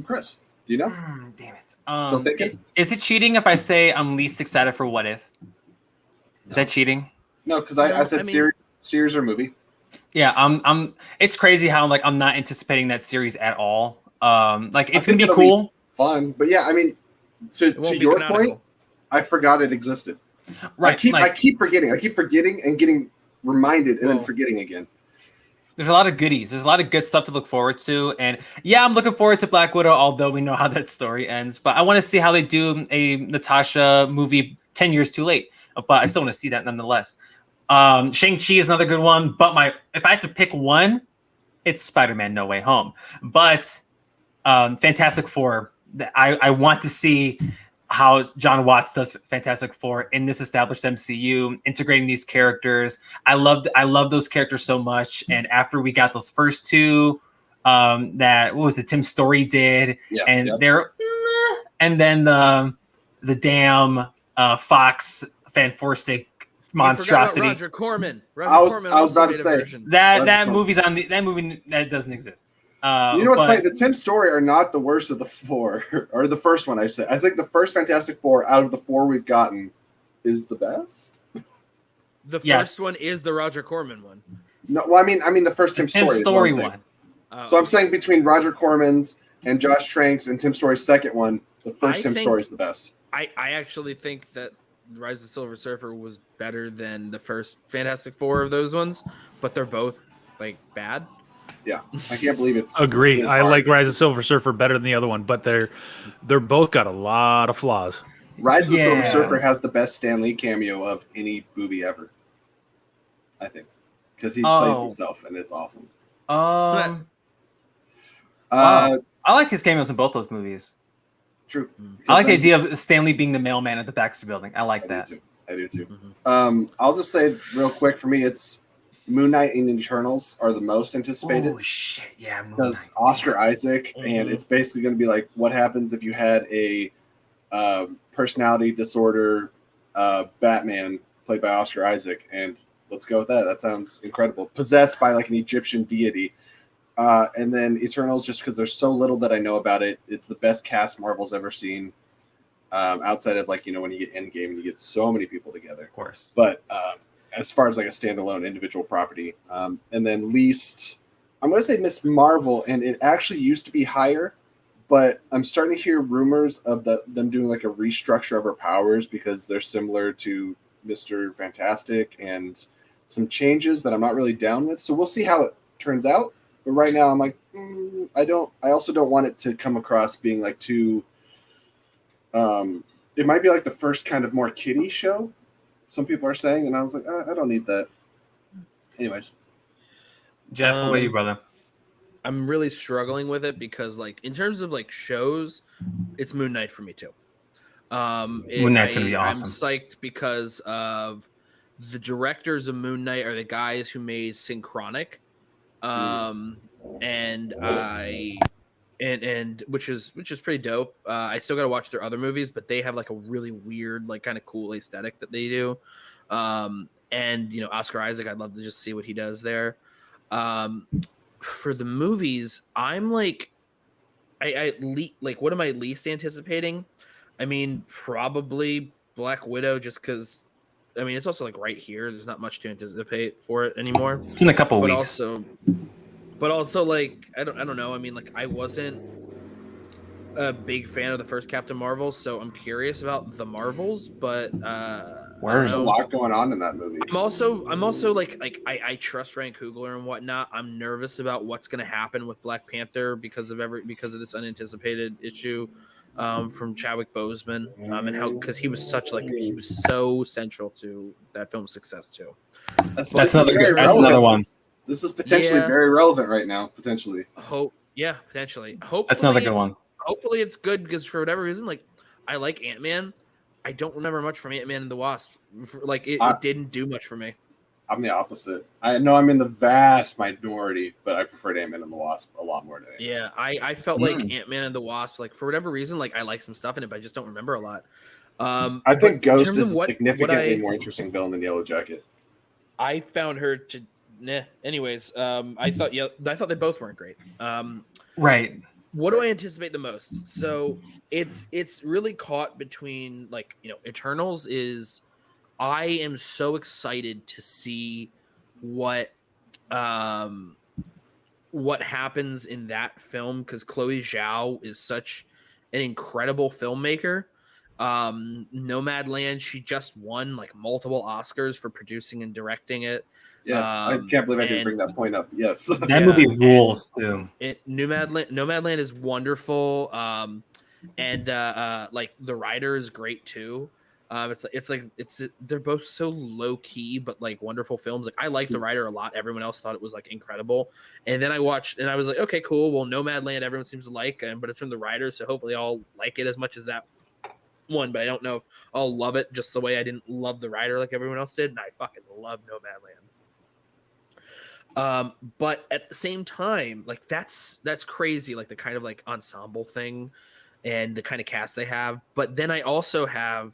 A: Chris, do you know?
D: Damn it.
A: Still thinking?
D: Is it cheating if I say I'm least excited for What If? Is that cheating?
A: No, because I said
C: I mean-
A: series or movie.
D: Yeah, I'm. It's crazy how I'm not anticipating that series at all. It's
A: I
D: gonna
A: think
D: be
A: it'll
D: cool.
A: Fun, but yeah, I mean, to
C: It won't be
A: your
C: canonical.
A: point, I forgot it existed.
D: Right.
A: I keep forgetting. I keep forgetting and getting reminded and then
C: Well-
A: forgetting again.
D: There's a lot of goodies. There's a lot of good stuff to look forward to. And yeah, I'm looking forward to Black Widow, although we know how that story ends. But I want to see how they do a Natasha movie 10 years too late. But I still want to see that nonetheless. Shang-Chi is another good one. But if I had to pick one, it's Spider-Man No Way Home. But Fantastic Four, I want to see how John Watts does Fantastic Four in this established MCU, integrating these characters. I love those characters so much. And after we got those first two, that what was it, Tim Story did, they're and then the damn Fox Fanforstic monstrosity.
C: Roger Corman.
A: I was about to say
D: that movie's on that movie that doesn't exist.
A: You know what's funny? The Tim Story are not the worst of the four, or the first one I said. I think the first Fantastic Four out of the four we've gotten is the best.
C: The first one is the Roger Corman one.
A: No, well, I mean the first Tim Story
D: one.
A: So I'm saying between Roger Corman's and Josh Trank's and Tim Story's second one, the first Tim Story is the best.
C: I actually think that Rise of the Silver Surfer was better than the first Fantastic Four of those ones, but they're both like bad.
A: Yeah, I can't believe it's.
B: Agree. I like Rise of Silver Surfer better than the other one, but they're both got a lot of flaws.
A: Rise of the Silver Surfer has the best Stan Lee cameo of any movie ever, I think, because he plays himself and it's awesome.
D: Wow. I like his cameos in both those movies.
A: True.
D: I like the idea of Stan Lee being the mailman at the Baxter Building. I like that.
A: I do too. I'll just say real quick, for me, it's Moon Knight and Eternals are the most anticipated.
D: Oh shit! Yeah, Moon Knight.
A: Because Oscar Isaac, and it's basically going to be like, what happens if you had a personality disorder Batman played by Oscar Isaac, and let's go with that. That sounds incredible. Possessed by like an Egyptian deity. And then Eternals, just because there's so little that I know about it, it's the best cast Marvel's ever seen. Outside of like, when you get Endgame and you get so many people together.
D: Of course.
A: But as far as like a standalone individual property. And then least, I'm going to say Miss Marvel, and it actually used to be higher, but I'm starting to hear rumors of them doing like a restructure of her powers because they're similar to Mr. Fantastic and some changes that I'm not really down with. So we'll see how it turns out. But right now I'm like, I also don't want it to come across being like too, it might be like the first kind of more kiddie show, some people are saying, and I was like, I don't need that. Anyways.
D: Jeff, what about you, brother?
C: I'm really struggling with it because, like, in terms of like shows, it's Moon Knight for me too.
D: Moon Knight's gonna be awesome.
C: I'm psyched because of the directors of Moon Knight are the guys who made Synchronic, and which is pretty dope. I still gotta watch their other movies, but they have like a really weird, like kind of cool aesthetic that they do. And Oscar Isaac, I'd love to just see what he does there. For the movies, I'm like, what am I least anticipating? I mean, probably Black Widow, just because. I mean, it's also like right here. There's not much to anticipate for it anymore.
D: It's in a couple weeks.
C: But also, like, I don't know. I mean, like, I wasn't a big fan of the first Captain Marvel, so I'm curious about the Marvels. But
A: there's a lot going on in that movie.
C: I'm also like I trust Ryan Coogler and whatnot. I'm nervous about what's going to happen with Black Panther because of this unanticipated issue from Chadwick Boseman, and how because he was so central to that film's success too.
A: That's another one. This is potentially very relevant right now. Potentially.
C: Potentially. Hopefully,
D: that's another good one.
C: Hopefully, it's good because for whatever reason, like I like Ant-Man. I don't remember much from Ant-Man and the Wasp. Like it didn't do much for me.
A: I'm the opposite. I know I'm in the vast minority, but I preferred Ant-Man and the Wasp a lot more today.
C: Yeah, I felt like Ant-Man and the Wasp, like for whatever reason, like I like some stuff in it, but I just don't remember a lot. I
A: think Ghost is a significantly more interesting villain than Yellow Jacket.
C: I found her to Anyways, I thought they both weren't great.
D: Right.
C: What do I anticipate the most? So it's really caught between like Eternals is. I am so excited to see what happens in that film because Chloe Zhao is such an incredible filmmaker. Nomadland, she just won like multiple Oscars for producing and directing it.
A: Yeah, I can't believe I didn't bring that point up. Yes,
D: that movie rules too.
C: Nomadland is wonderful, and like the writer is great too. They're both so low key but like wonderful films. Like I like The Rider a lot. Everyone else thought it was like incredible, and then I watched and I was like, okay, cool. Well, Nomadland everyone seems to like, but it's from The Rider, so hopefully I'll like it as much as that one. But I don't know if I'll love it just the way I didn't love The Rider like everyone else did, and I fucking love Nomadland. But at the same time, like that's crazy, like the kind of like ensemble thing and the kind of cast they have. But then I also have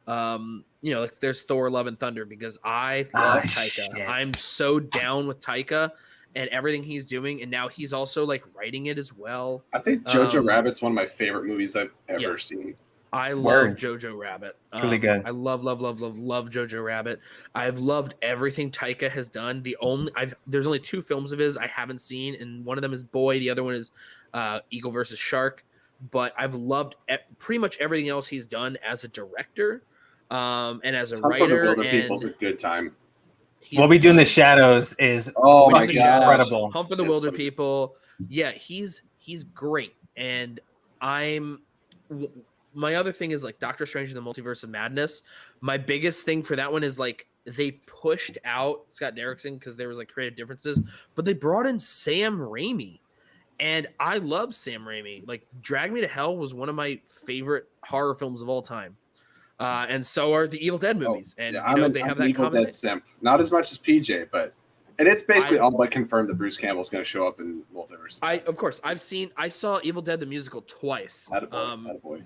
C: like there's Thor Love and Thunder, because I love Taika.
D: Shit.
C: I'm so down with Taika and everything he's doing, and now he's also like writing it as well.
A: I think Jojo Rabbit's one of my favorite movies I've ever seen.
C: I love
D: Word.
C: Jojo Rabbit.
D: Truly good.
C: I love Jojo Rabbit. I've loved everything Taika has done. There's only 2 films of his I haven't seen, and one of them is Boy. The other one is Eagle versus Shark. But I've loved pretty much everything else he's done as a director, and as a writer.
A: Hunt for the Wilder People's a good time.
D: What We Do in the Shadows is
A: Oh my
C: God,
D: incredible.
C: Hunt for the Wilder People. Yeah, he's great, and my other thing is like Doctor Strange in the Multiverse of Madness. My biggest thing for that one is like they pushed out Scott Derrickson because there was like creative differences, but they brought in Sam Raimi, and I love Sam Raimi. Like Drag Me to Hell was one of my favorite horror films of all time, and so are the Evil Dead movies. And they have that
A: Evil Dead simp, not as much as PJ, but. And it's basically all but confirmed that Bruce Campbell's going to show up in Multiverse.
C: I saw Evil Dead the musical twice.
A: Attaboy.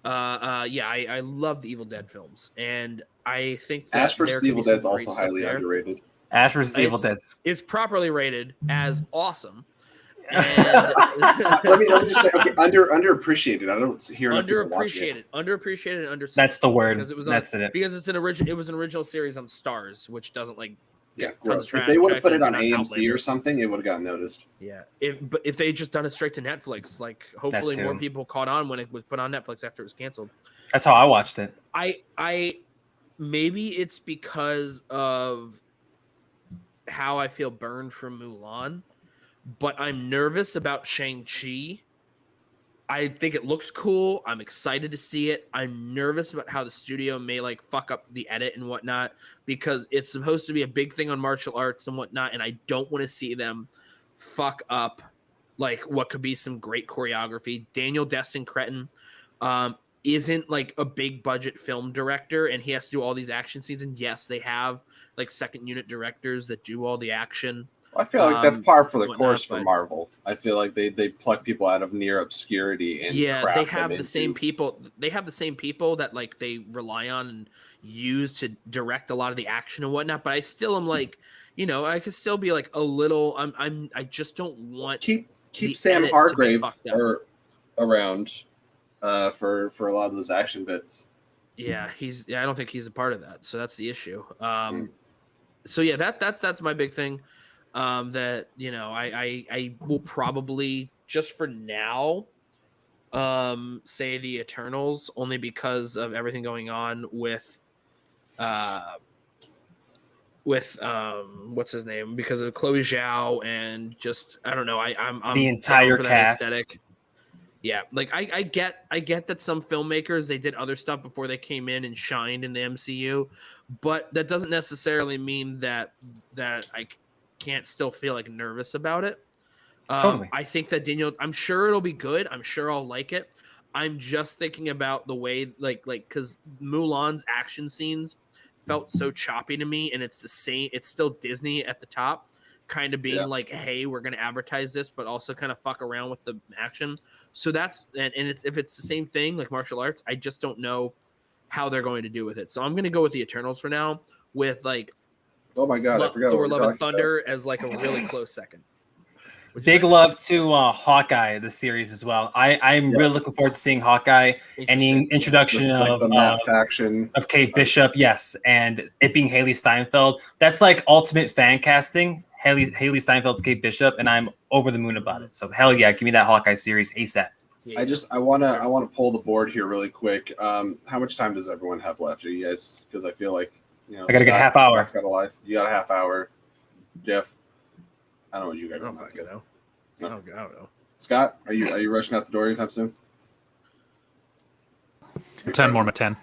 C: I love the Evil Dead films, and I think that
A: Ash vs. Evil Dead's also highly underrated.
D: Ash vs. Evil Dead's
C: it's properly rated as awesome. And
A: let me just say, okay, underappreciated. I don't hear enough people watching it.
C: Underappreciated, and understated.
D: That's the word.
C: Because it was
D: That's it.
C: Because it's an original. It was an original series on Stars, which doesn't like.
A: Yeah, if they would have put it on AMC or something, it would have gotten noticed.
C: Yeah, if they just done it straight to Netflix, like hopefully more people caught on when it was put on Netflix after it was canceled.
D: That's how I watched it.
C: I maybe it's because of how I feel burned from Mulan, but I'm nervous about Shang-Chi. I think it looks cool. I'm excited to see it. I'm nervous about how the studio may like fuck up the edit and whatnot, because it's supposed to be a big thing on martial arts and whatnot, and I don't want to see them fuck up like what could be some great choreography. Daniel Destin Cretton isn't like a big budget film director, and he has to do all these action scenes. And yes, they have like second unit directors that do all the action.
A: I feel like that's par for the course for Marvel. I feel like they pluck people out of near obscurity and
C: they have the same people. They have the same people that like they rely on and use to direct a lot of the action and whatnot. But I still am like, I could still be like a little. I just don't want
A: keep Sam Hargrave around for a lot of those action bits.
C: Yeah, I don't think he's a part of that. So that's the issue. So yeah, that's my big thing. That I will probably just for now say the Eternals, only because of everything going on with what's his name, because of Chloe Zhao, and just I don't know, I'm
D: the entire cast.
C: Aesthetic. Yeah, like I get that some filmmakers, they did other stuff before they came in and shined in the MCU, but that doesn't necessarily mean that I can't still feel like nervous about it.
D: Totally.
C: I think that Daniel, I'm sure it'll be good. I'm sure I'll like it. I'm just thinking about the way like because Mulan's action scenes felt so choppy to me, and it's the same. It's still Disney at the top, kind of being like, hey, we're going to advertise this, but also kind of fuck around with the action. So that's and if it's the same thing like martial arts, I just don't know how they're going to do with it. So I'm going to go with the Eternals for now, with like.
A: Oh my God, I forgot.
C: Thor: Love and Thunder as like a really close second.
D: Big love to Hawkeye, the series as well. I'm really looking forward to seeing Hawkeye and the introduction of
A: the Matt faction
D: of Kate Bishop, yes, and it being Haley Steinfeld. That's like ultimate fan casting. Haley Steinfeld's Kate Bishop, and I'm over the moon about it. So hell yeah, give me that Hawkeye series ASAP.
A: I want to pull the board here really quick. How much time does everyone have left? Are you guys? Because I feel like.
D: I gotta get a half hour.
A: Scott's got a life. You got a half hour. Jeff, I don't know what you guys.
C: I don't know.
A: Scott, are you rushing out the door anytime soon?
B: 10 more, 10.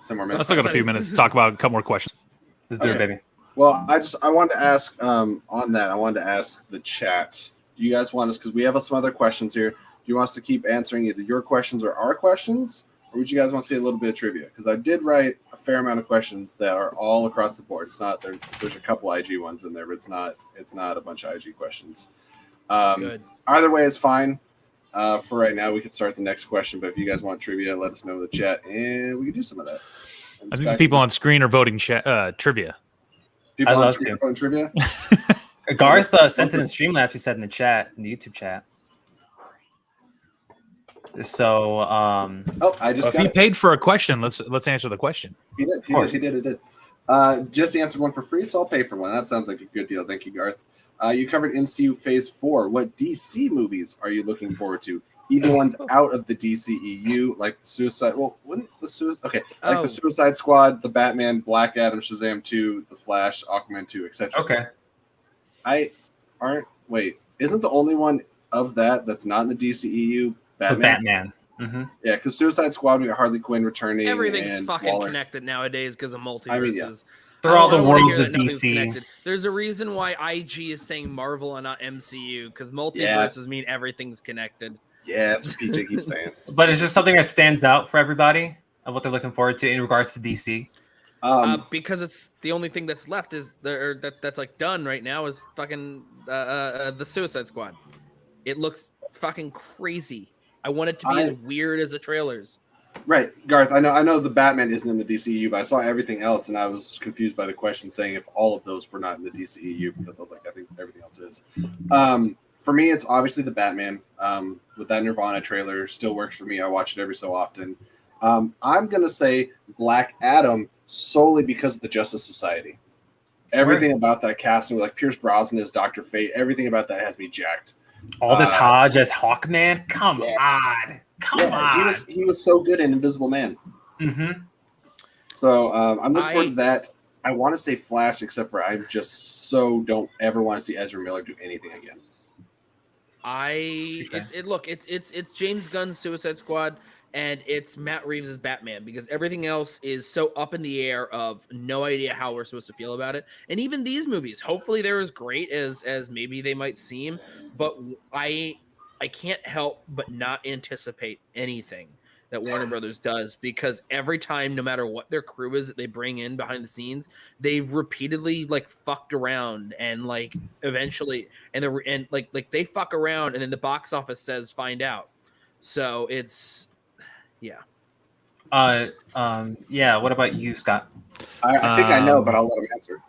A: 10 more minutes.
B: Let's still got a few minutes to talk about a couple more questions.
D: Let's do it, baby.
A: Well, I wanted to ask on that. I wanted to ask the chat. Do you guys want us, because we have some other questions here. Do you want us to keep answering either your questions or our questions, or would you guys want to see a little bit of trivia? Because I did write a fair amount of questions that are all across the board. It's not there's a couple IG ones in there, but it's not a bunch of IG questions.
C: Good.
A: Either way is fine. For right now, we could start the next question. But if you guys want trivia, let us know in the chat, and we can do some of that. And
B: I think the people on screen are voting trivia.
A: People
D: I'd
A: on
D: love
A: screen
D: to.
A: are voting trivia.
D: Garth sent it in Streamlabs. He said in the chat, in the YouTube chat. So,
A: Oh, I just
B: If
A: got
B: he
A: it.
B: paid for a question, let's answer the question.
A: He did. He did. Just answered one for free, so I'll pay for one. That sounds like a good deal. Thank you, Garth. You covered MCU Phase 4. What DC movies are you looking forward to? Even ones out of the DCEU, like the Suicide. Well, wouldn't the Suicide? Okay, like the Suicide Squad, the Batman, Black Adam, Shazam 2, the Flash, Aquaman 2, etc.
D: okay.
A: Wait, isn't the only one of that's not in the DCEU Batman?
D: The Batman. Mm-hmm.
A: Yeah, because Suicide Squad, we got Harley Quinn returning.
C: Everything's
A: and
C: fucking
A: Waller.
C: connected nowadays because of multiverses.
A: I mean, yeah.
D: They're all the
C: I don't wanna
D: worlds
C: hear
D: of
C: that nothing's
D: DC.
C: connected. There's a reason why IG is saying Marvel and not MCU, because multiverses mean everything's connected.
A: Yeah, that's what PJ keeps saying.
D: But is there something that stands out for everybody of what they're looking forward to in regards to DC?
C: Because it's the only thing that's left is that's like done right now is fucking the Suicide Squad. It looks fucking crazy. I want it to be as weird as the trailers.
A: Right, Garth. I know the Batman isn't in the DCEU, but I saw everything else, and I was confused by the question saying if all of those were not in the DCEU, because I was like, I think everything else is. For me, it's obviously the Batman. With that Nirvana trailer, still works for me. I watch it every so often. I'm gonna say Black Adam solely because of the Justice Society. Everything about that casting, like Pierce Brosnan as Dr. Fate, everything about that has me jacked.
D: Aldous Hodge as Hawkman? Come on. Come on.
A: He was so good in Invisible Man.
D: Mm-hmm.
A: So I'm looking forward to that. I want to say Flash, except for I just so don't ever want to see Ezra Miller do anything again.
C: It's James Gunn's Suicide Squad, and it's Matt Reeves' Batman, because everything else is so up in the air of no idea how we're supposed to feel about it. And even these movies, hopefully they're as great as maybe they might seem, but I can't help but not anticipate anything that Warner Brothers does, because every time, no matter what their crew is that they bring in behind the scenes, they've repeatedly like fucked around, and like eventually and they fuck around, and then the box office says find out. So it's
D: What about you, Scott?
A: I think I know, but I'll let him answer.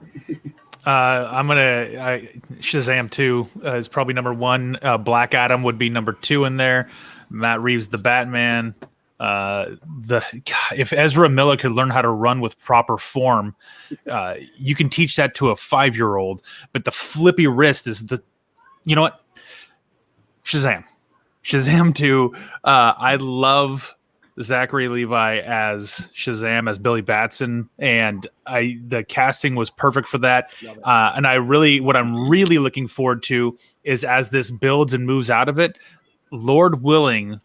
B: Shazam 2 is probably number one. Black Adam would be number 2 in there. Matt Reeves, the Batman. If Ezra Miller could learn how to run with proper form, you can teach that to a 5-year-old. But the flippy wrist is you know what? Shazam 2. I love Zachary Levi as Shazam, as Billy Batson, and the casting was perfect for that. And what I'm really looking forward to is, as this builds and moves out of it, Lord willing,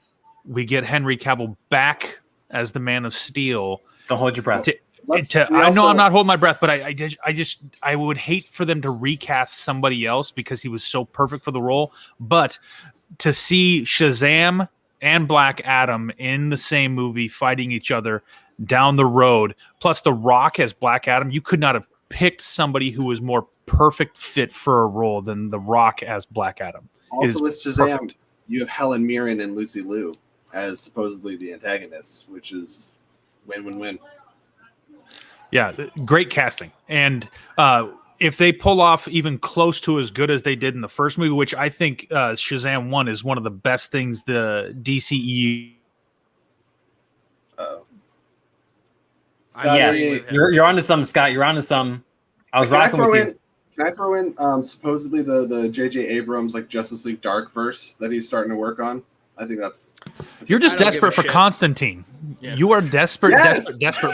B: we get Henry Cavill back as the Man of Steel.
D: Don't hold your breath.
B: I know I'm not holding my breath, but I would hate for them to recast somebody else because he was so perfect for the role. But to see Shazam and Black Adam in the same movie fighting each other down the road, plus The Rock as Black Adam, you could not have picked somebody who was more perfect fit for a role than The Rock as Black Adam.
A: Also with Shazam, you have Helen Mirren and Lucy Liu as supposedly the antagonists, which is win-win-win.
B: Yeah, great casting. And if they pull off even close to as good as they did in the first movie, which I think Shazam 1 is one of the best things the DCEU.
D: Yes, you're onto something, Scott. You're onto something. I was rocking with you.
A: Can I throw in supposedly the J.J. Abrams like Justice League Dark verse that he's starting to work on? I think that's.
B: You're just desperate for Constantine. Yeah. You are desperate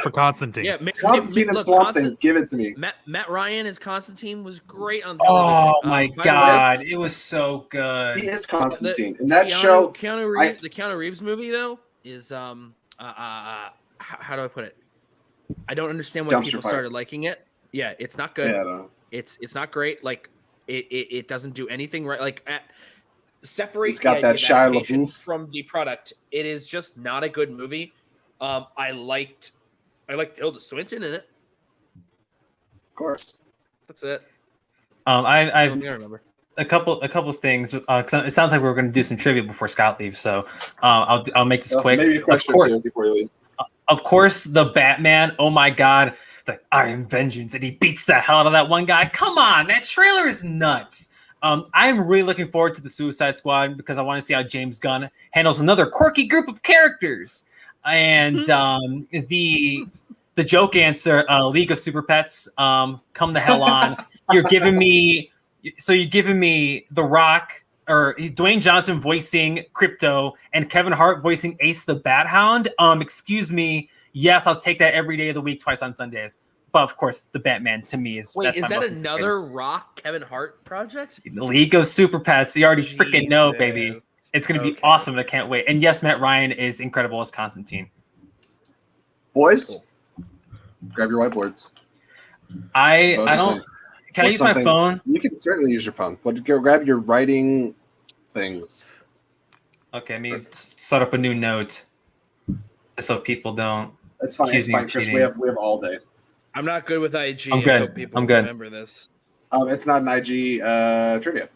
B: for Constantine.
C: Yeah,
A: Constantine and Swamp Thing. Give it to me.
C: Matt Ryan as Constantine was great on
D: television. Oh my god, it was so good.
A: He is Constantine, and that show.
C: The Keanu Reeves movie though is how do I put it? I don't understand why
A: Dumpster
C: people
A: fire.
C: started liking it. Yeah, it's not good.
A: Yeah, I don't-
C: It's not great. Like it doesn't do anything right. Like separate
A: It's got
C: the
A: that
C: idea of
A: Shia
C: adaptation
A: LaBeouf.
C: from the product. It is just not a good movie. I liked Tilda Swinton in it.
A: of course.
C: That's it.
D: That's the
C: I
D: only thing I
C: I've
D: remember. A couple things. 'Cause it sounds like we're going to do some trivia before Scott leaves, so I'll make this quick.
A: Maybe a question or two before you leave.
D: Of course, the Batman. Oh my God, I am vengeance, and he beats the hell out of that one guy. Come on, that trailer is nuts. I'm really looking forward to the Suicide Squad because I want to see how James Gunn handles another quirky group of characters. And the joke answer, League of Super Pets, come the hell on. You're giving me The Rock or Dwayne Johnson voicing Crypto and Kevin Hart voicing Ace the Bat Hound. Excuse me. Yes, I'll take that every day of the week, twice on Sundays. But of course, the Batman to me is.
C: Wait,
D: that's
C: is
D: my
C: that
D: most
C: another Rock Kevin Hart project?
D: the League of Super Pets. You already freaking know, baby.
C: Jesus.
D: It's going to be
C: Okay.
D: awesome. I can't wait. And yes, Matt Ryan is incredible as Constantine.
A: Boys,
C: Cool.
A: grab your whiteboards.
D: I
A: Vote
D: don't.
A: us
D: Can I
A: Or
D: use my
A: something.
D: phone?
A: You can certainly use your phone, but go grab your writing things.
D: Okay, let me set up a new note so people don't.
A: It's fine.
D: Accuse
A: It's
D: me
A: fine,
D: of
A: Chris.
D: cheating.
A: We have all day.
C: I'm not good with IG.
D: I'm
C: I
D: good.
C: hope people
D: I'm good.
C: remember this.
A: It's not an IG trivia.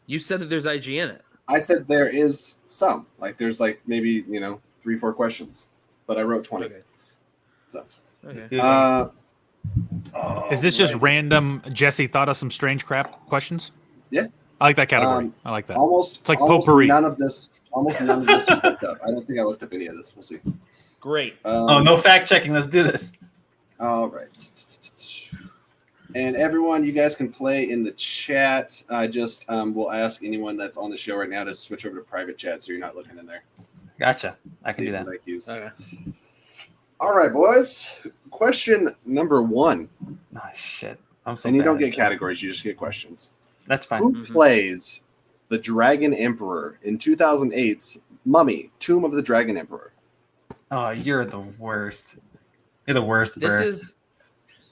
C: You said that there's IG in it.
A: I said there is some. Like there's like maybe 3-4 questions, but I wrote 20.
C: Okay.
A: So.
D: Let's
C: Okay.
D: do that.
B: Is this just
A: right.
B: random? Jesse thought of some strange crap questions.
A: Yeah.
B: I like that category. I like that.
A: Almost.
B: It's like
A: almost
B: potpourri.
A: none of this. Almost none of this was looked up. I don't think I looked up any of this. We'll see.
C: Great.
D: No fact checking. Let's do this.
A: All right. And everyone, you guys can play in the chat. I just will ask anyone that's on the show right now to switch over to private chat so you're not looking in there.
D: Gotcha. I can do
A: These
D: that.
A: like use.
C: Okay.
A: All right, boys. Question number 1.
D: Oh shit! I'm so.
A: And you
D: bad
A: don't
D: at
A: get
D: it.
A: categories, you just get questions.
D: That's fine.
A: Who
C: Mhm.
A: plays the Dragon Emperor in 2008's Mummy, Tomb of the Dragon Emperor?
D: Oh, you're the worst. You're the worst.
C: This
D: Bert.
C: is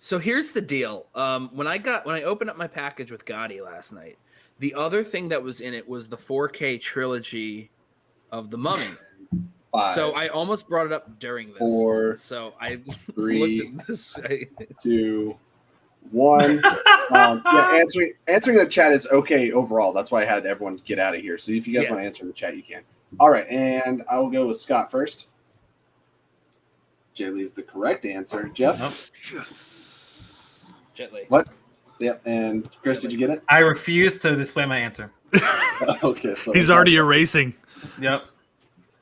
C: so. Here's the deal. When I opened up my package with Gotti last night, the other thing that was in it was the 4K trilogy of the Mummy.
A: 5,
C: So I almost brought it up during this.
A: 4,
C: So I
A: 3,
C: looked at this.
A: 2, 1. Yeah, answering the chat is okay overall. That's why I had everyone get out of here. So if you guys
C: Yeah.
A: want to answer in the chat, you can. All right, and I'll go with Scott first. Jay Lee's the correct answer. Jeff?
D: Nope.
C: Gently.
A: What? Yep. And Chris, did you get it?
D: I refuse to display my answer.
A: Okay. So
B: He's already erasing.
D: Yep.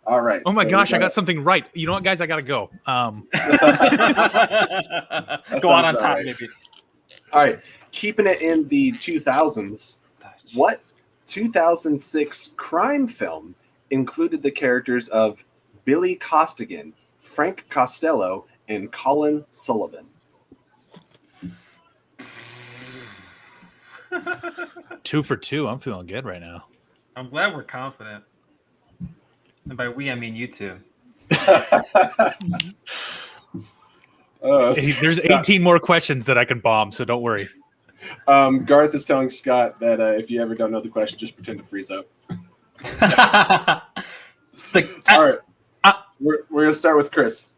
A: All right.
B: Oh my
A: so we
B: gosh, I got something right. You know what, guys? I gotta go.
D: Go
A: sounds
D: on
A: about
D: top,
A: right.
D: maybe.
A: All right. Keeping it in the 2000s, what 2006 crime film included the characters of Billy Costigan, Frank Costello, and Colin Sullivan?
B: 2 for 2. I'm feeling good right now.
D: I'm glad we're confident. And by we, I mean you two.
B: There's 18 more questions that I can bomb, so don't worry.
A: Garth is telling Scott that if you ever don't know the question, just pretend to freeze up.
D: It's like,
A: All right. We're going to start with Chris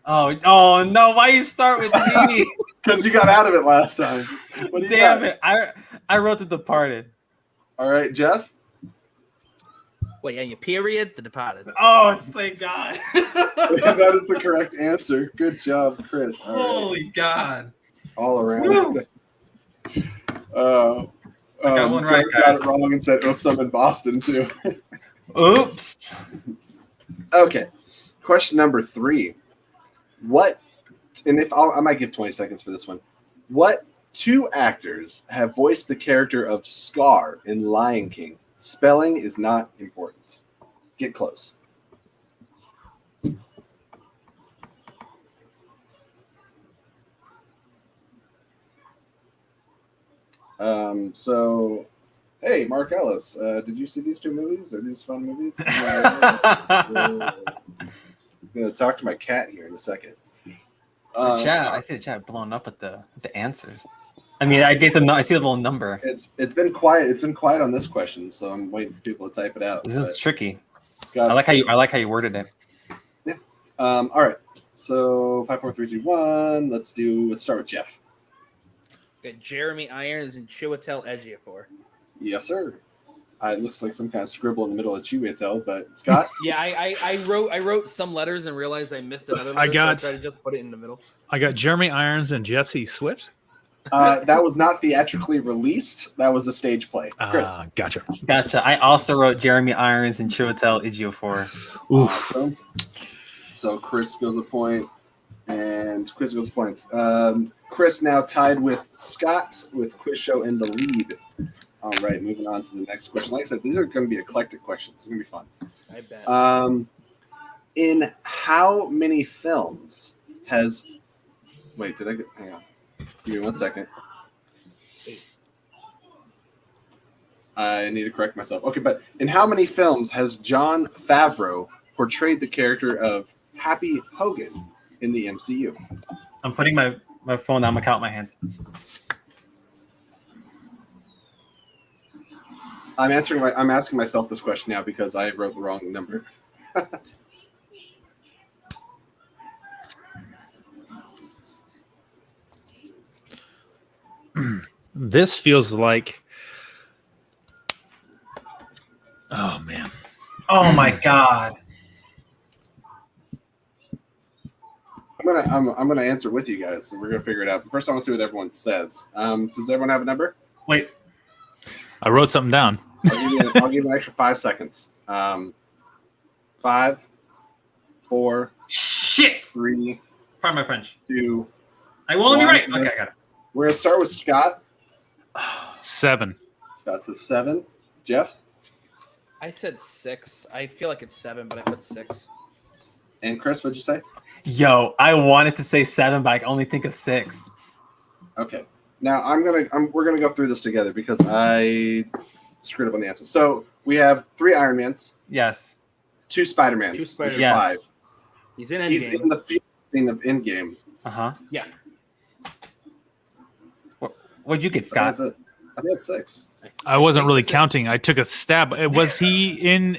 D: oh no! Why you start with me?
A: because you got out of it last time. What do you
D: Damn
A: got?
D: it! I wrote The Departed.
A: All right, Jeff.
C: Wait, yeah, your period, The Departed.
D: Oh, thank God!
A: That is the correct answer. Good job, Chris. All right.
D: Holy God!
A: All around.
D: Woo! got one right,
A: Garth got
D: guys.
A: it wrong and said, "Oops, I'm in Boston too."
D: Oops!
A: Okay. Question number 3. What? And I might give 20 seconds for this one. What 2 actors have voiced the character of Scar in Lion King? Spelling is not important. Get close. So, hey, Mark Ellis, did you see these 2 movies? Are these fun movies? I'm going to talk to my cat here in a second.
D: I see the chat blowing up with the answers. I mean, I see the little number.
A: It's been quiet. It's been quiet on this question, so I'm waiting for people to type it out.
D: This is tricky.
A: Scott's,
D: I like how you worded it.
A: Yeah. All right. So 5, 4, 3, 2, 1. Let's start with Geoff.
C: Okay, Jeremy Irons and Chiwetel Ejiofor.
A: Yes, sir. It looks like some kind of scribble in the middle of Chiwetel, but Scott.
C: Yeah, I wrote some letters and realized I missed another letter. So I tried to just put it in the middle.
B: I got Jeremy Irons and Jesse Swift.
A: That was not theatrically released. That was a stage play. Chris.
B: Gotcha.
D: I also wrote Jeremy Irons and Chiwetel Ejiofor.
A: Awesome. So Chris goes a point, and Chris goes points. Chris now tied with Scott with Quiz Show in the lead. All right, moving on to the next question. Like I said, these are going to be eclectic questions. It's going to be fun.
C: I bet.
A: In how many films has... Wait, did I get... Hang on. Give me 1 second. I need to correct myself. Okay, but in how many films has Jon Favreau portrayed the character of Happy Hogan in the MCU?
D: I'm putting my phone down. I'm going to count my hands.
A: I'm asking myself this question now because I wrote the wrong number.
B: This feels like... Oh, man.
D: Oh, my God.
A: I'm gonna answer with you guys, so we're gonna figure it out. But first, I want to see what everyone says. Does everyone have a number?
D: Wait.
B: I wrote something down.
A: I'll give you an extra 5 seconds. 5, 4,
D: Shit.
A: 3,
D: Pardon my French.
A: 2.
D: I will be
A: 1.
D: right. Okay, I got it.
A: We're gonna start with Scott.
B: 7.
A: Scott says 7. Geoff
C: I said 6. I feel like it's 7, but I put 6.
A: and Chris, what'd you say?
D: Yo, I wanted to say 7, but I can only think of 6.
A: Okay. Now we're gonna go through this together because I screwed up on the answer. So we have 3 Iron Mans,
D: Yes.
A: 2 Spider-Mans.
C: 2 Spider-Man.
D: Yes.
A: 5.
C: He's in Endgame.
A: He's in the field scene of Endgame.
D: Uh-huh.
C: Yeah.
D: What'd you get,
A: I
D: Scott?
A: think that's 6.
B: I wasn't really counting. I took a stab. Was he in...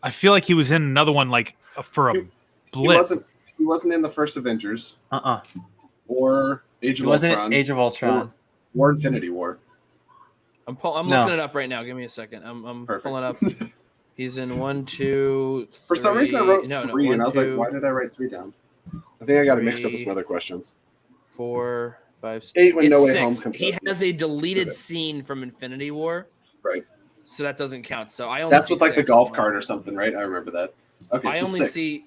B: I feel like he was in another one, like, for a blip.
A: He wasn't in the first Avengers or Age of
D: He wasn't
A: Ultron.
D: in Age of Ultron.
A: Or Infinity War.
C: I'm
D: No.
C: looking it up right now. Give me a second. I'm
A: Perfect.
C: pulling up. He's in 1, 2.
A: For some reason, I wrote 3,
C: 1,
A: and I was
C: 2,
A: like, why did I write 3 down? I think I got it mixed up with some other questions.
C: 4, 5, 6.
A: 8 when No
C: It's
A: Way Home
C: 6.
A: comes
C: He
A: out.
C: has a deleted
A: Okay.
C: scene from Infinity War,
A: Right.
C: so that doesn't count. So I only
A: That's
C: see
A: with like the
C: 6
A: golf
C: on
A: cart
C: there.
A: or something, right? I remember that. Okay,
C: I
A: so
C: only
A: 6.
C: see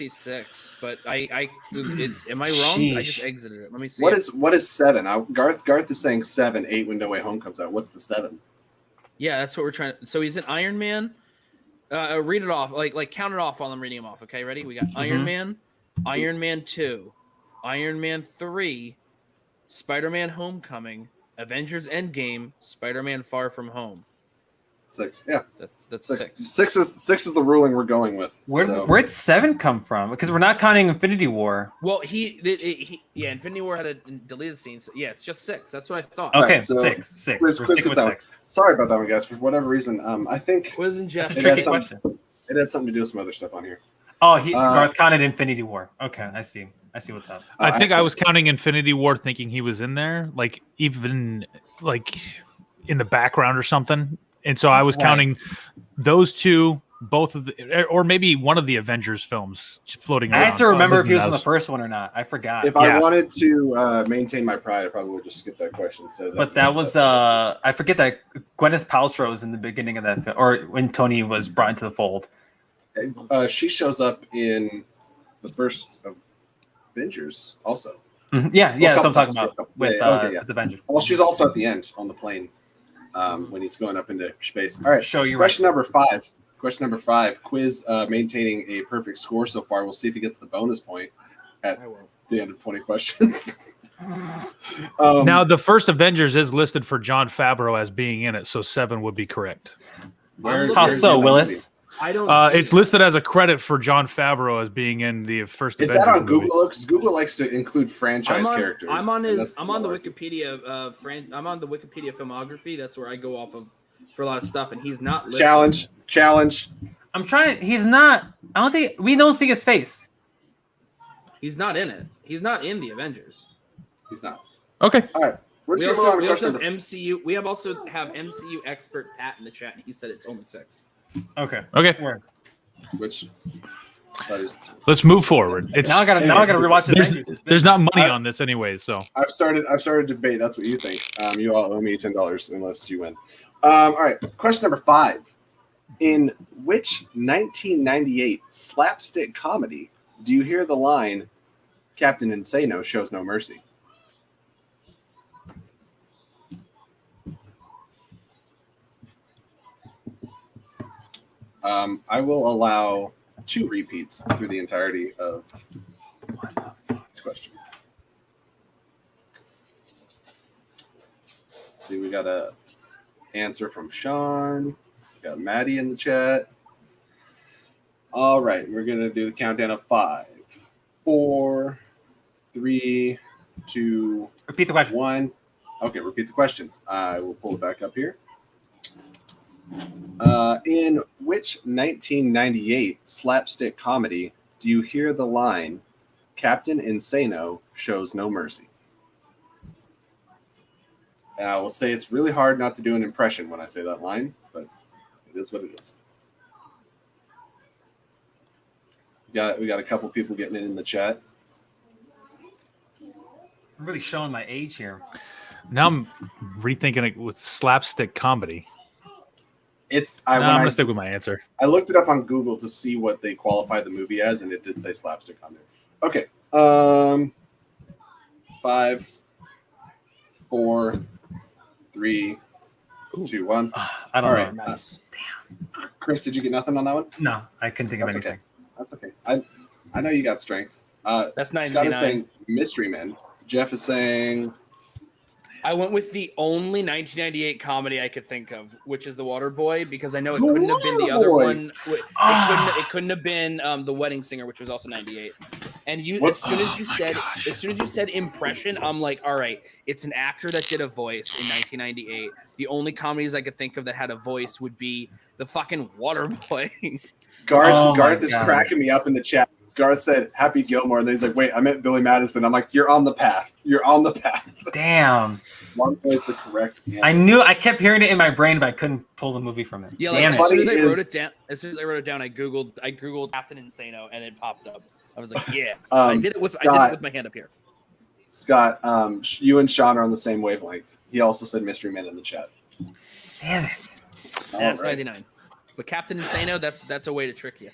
C: 6, but am I wrong? I just
D: Sheesh.
C: exited it. Let me see.
A: What is 7? Garth is saying 7, 8 when No Way Home comes out. What's the 7?
C: Yeah, that's what we're trying to. So he's in Iron Man. Read it off, like count it off while I'm reading them off. Okay, ready? We got Iron Man, Iron Man 2, Iron Man 3, Spider-Man Homecoming, Avengers Endgame, Spider-Man Far From Home.
A: 6. Yeah,
C: That's
A: 6.
C: 6.
A: 6 is the ruling we're going with.
D: Where'd 7 come from? Because we're not counting Infinity War.
C: Well, yeah, Infinity War had a deleted scene. So yeah, it's just 6. That's what I thought.
D: Okay,
A: Right, so
D: 6.
A: Quiz
D: We're sticking
A: gets
D: with
A: out.
D: 6.
A: Sorry about that one, guys. For whatever reason, I think
C: Quiz and Jeff.
D: That's a
A: It
D: tricky
A: had some-
D: question.
A: it had something to do with some other stuff on here.
D: Oh, Garth counted Infinity War. Okay, I see what's up.
B: I think I
A: actually-
B: was counting Infinity War thinking he was in there, like even like in the background or something. And so I was
D: Right.
B: counting those 2, both of the, or maybe one of the Avengers films floating around.
D: I had to remember
B: other
D: if he was
B: than
D: in the
B: those.
D: first one or not. I forgot.
A: If I
B: Yeah.
A: wanted to maintain my pride, I probably would just skip that question. So
D: But that was I forget that Gwyneth Paltrow was in the beginning of that film, or when Tony was brought into the fold.
A: she shows up in the first Avengers also.
D: Yeah, that's what I'm talking
A: couple
D: about
A: times,
D: with
A: yeah. Okay, yeah.
D: with Avengers.
A: Well, she's also at the end on the plane when he's going up into space. All right,
D: Show you
A: question number 5. Question number 5. Quiz maintaining a perfect score so far. We'll see if he gets the bonus point at
C: I won't.
A: the end of 20 questions.
B: Now the first Avengers is listed for Jon Favreau as being in it, so 7 would be correct.
A: where-
C: How
A: where's
D: so,
A: the
D: Willis?
C: I don't.
B: It's listed as a credit for Jon Favreau as being in the first.
A: Is
B: Avengers
A: that on
B: movie.
A: Google? Because Google likes to include franchise characters.
C: I'm on
A: and
C: his.
A: that's
C: I'm on the
A: not-
C: Wikipedia. I'm on the Wikipedia filmography. That's where I go off of for a lot of stuff, and he's not listed.
A: Challenge.
D: I'm trying to. He's not. I don't think we don't see his face.
C: He's not in it. He's not in the Avengers.
A: He's not.
B: Okay.
A: All right. We're
C: We
A: just
C: also,
A: going
C: we
A: to
C: also have
A: question
C: MCU. We also have MCU expert Pat in the chat. And he said it's only 6.
D: Okay.
B: Okay.
D: Word.
A: which that is.
B: Let's move forward. It's
D: Now I gotta rewatch it.
B: there's not money on this anyway, so
A: I've started a debate. That's what you think. You all owe me $10 unless you win. All right. Question number 5. In which 1998 slapstick comedy do you hear the line "Captain Insano shows no mercy"? I will allow 2 repeats through the entirety of these questions. See, we got a answer from Sean. We got Maddie in the chat. All right, we're gonna do the countdown of 5, 4, 3, 2,
D: Repeat the question.
A: 1. Okay, repeat the question. I will pull it back up here. In which 1998 slapstick comedy do you hear the line "Captain Insano shows no mercy"? And I will say it's really hard not to do an impression when I say that line, but it is what it is. We got a couple people getting it in the chat.
D: I'm really showing my age here.
B: now I'm rethinking it with slapstick comedy.
A: I'm
B: gonna stick with my answer.
A: I looked it up on Google to see what they qualify the movie as, and it did say slapstick on there. Okay. 5, 4, 3, 2, 1.
D: I don't
A: All
D: know.
A: right.
C: Nice.
A: Chris, did you get nothing on that one?
D: No, I couldn't think of
A: That's
D: anything.
A: That's okay. I know you got strengths.
C: That's
A: Scott is
C: 99.
A: saying Mystery Men. Jeff is saying
C: I went with the only 1998 comedy I could think of, which is The Water Boy, because I know it couldn't have been the other
A: Waterboy.
C: one. It couldn't have been The Wedding Singer, which was also 98. And as soon as you said impression, I'm like, all right, it's an actor that did a voice in 1998. The only comedies I could think of that had a voice would be the fucking Water Boy.
A: Garth is
D: God.
A: cracking me up in the chat. Garth said Happy Gilmore, and then he's like, wait, I meant Billy Madison. I'm like, you're on the path. You're on the path.
D: Damn.
A: One is the correct answer.
D: I kept hearing it in my brain, but I couldn't pull the movie from it.
C: Yeah,
D: Damn
C: like,
D: it.
C: as soon as
A: Funny
C: I wrote
A: is-
C: it down, I googled Captain Insano, and it popped up. I was like, yeah,
A: Um,
C: I did it with my hand up here.
A: Scott, you and Sean are on the same wavelength. He also said Mystery Man in the chat.
D: Damn it.
C: Yeah, it's
A: All right.
C: 99. But Captain Insano, that's a way to trick you.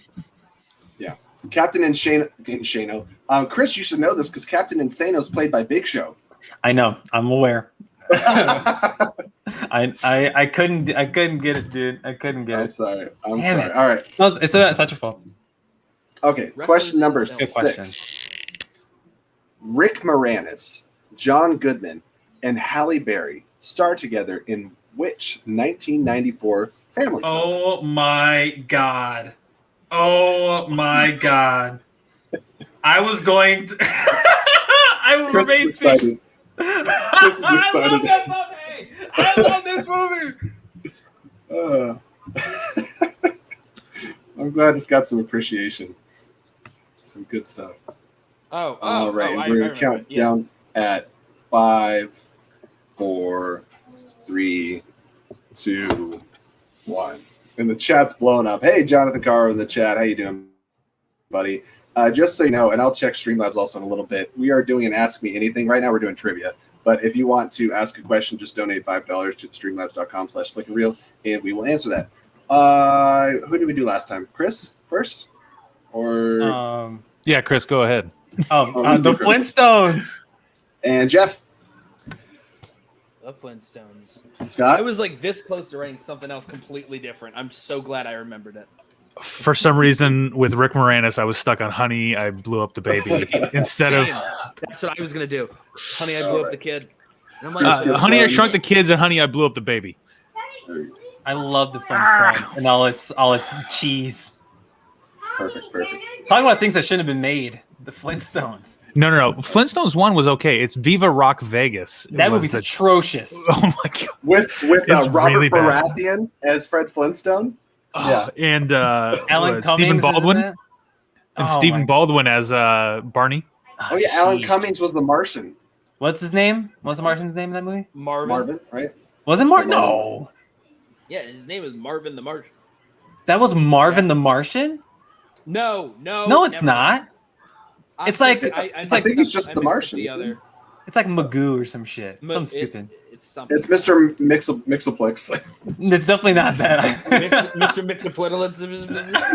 A: Yeah. Captain Insano. Chris, you should know this because Captain Insano is played by Big Show.
D: I know. I'm aware. I couldn't get it, dude. I couldn't get
A: I'm
D: it.
A: sorry. I'm
D: Damn
A: sorry.
D: it.
A: All right.
D: No, it's not your fault.
A: Okay.
C: Wrestlers
A: Question number
C: don't-
D: Good
A: 6.
D: question.
A: Rick Moranis, John Goodman, and Halle Berry star together in which 1994 family film?
D: Oh my god. Oh my god. I was going to I
A: Chris is
D: remain
A: excited. Chris is excited.
D: I love this movie.
A: I'm glad it's got some appreciation. Some good stuff. All right, and we're going to count down at 5, 4, 3, 2, 1. And the chat's blowing up. Hey, Jonathan Carr in the chat. How you doing, buddy? Just so you know, and I'll check Streamlabs also in a little bit, we are doing an Ask Me Anything. Right now we're doing trivia. But if you want to ask a question, just donate $5 to streamlabs.com/flickandreel, and we will answer that. Who did we do last time? Chris first? Or
B: Yeah, Chris, go ahead.
D: The Flintstones.
A: and Jeff?
C: The Flintstones.
A: Scott?
C: I was like this close to writing something else completely different. I'm so glad I remembered it.
B: For some reason, with Rick Moranis, I was stuck on Honey, I Blew Up the Baby instead of
C: Same. That's what I was gonna do. Honey, I blew up the kid. And I'm like,
A: Chris gets
B: Honey, I
A: one.
B: Shrunk the Kids and Honey, I Blew Up the Baby.
D: I love the Flintstones and all its cheese.
A: Perfect.
D: Talking about things that shouldn't have been made. The Flintstones.
B: No. Flintstones 1 was okay. It's Viva Rock Vegas.
D: That movie's atrocious.
B: Oh my god.
A: With
B: It's
A: Robert
B: really bad.
A: Baratheon as Fred Flintstone. Yeah.
B: And
D: Alan
B: Stephen
D: Cummings is in
B: Baldwin.
D: that?
B: And
D: Oh
B: Stephen
D: my-
B: Baldwin as Barney.
A: Oh yeah, Alan
D: sheesh.
A: Cummings was the Martian.
D: What's his name? What's the Martian's name in that movie?
A: Marvin, right?
D: Was it Martin? No.
C: Yeah, his name is Marvin the Martian.
D: That was Marvin the Martian?
C: No.
D: No, it's
C: never.
D: not. It's like-
A: I think it's just the Martian.
C: The other.
D: It's like Magoo or some shit. Some stupid.
C: It's something.
A: It's Mr. Mixoplex.
D: It's definitely not that.
C: Mr. Mixoplitalence.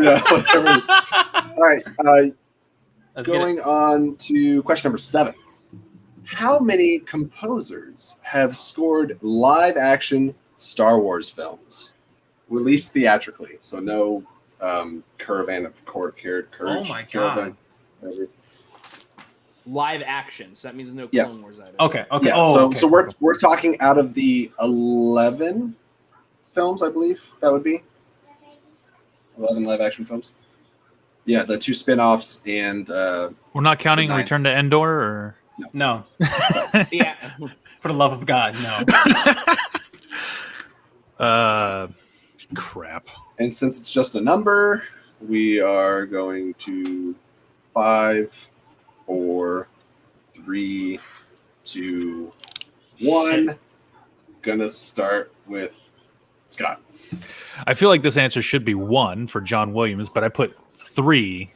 A: Yeah, whatever it is. All right.
D: Let's get
A: Going
D: it.
A: on to question number 7. How many composers have scored live-action Star Wars films, released theatrically? So no Caravan of Courage.
D: Oh my
A: Caravan,
D: God.
A: whatever.
C: Live action, so that means no
A: Yeah.
C: Clone Wars either.
D: Okay.
A: Yeah.
D: Oh,
A: So we're talking out of the 11 films, I believe that would be 11 live-action films. Yeah, the 2 spin-offs and
B: We're not counting
A: 9.
B: Return to Endor, or
D: No.
C: Yeah.
D: For the love of God, no.
B: crap.
A: And since it's just a number, we are going to 5, 4, 3, 2, 1. Gonna start with Scott.
B: I feel like this answer should be 1 for John Williams, but I put 3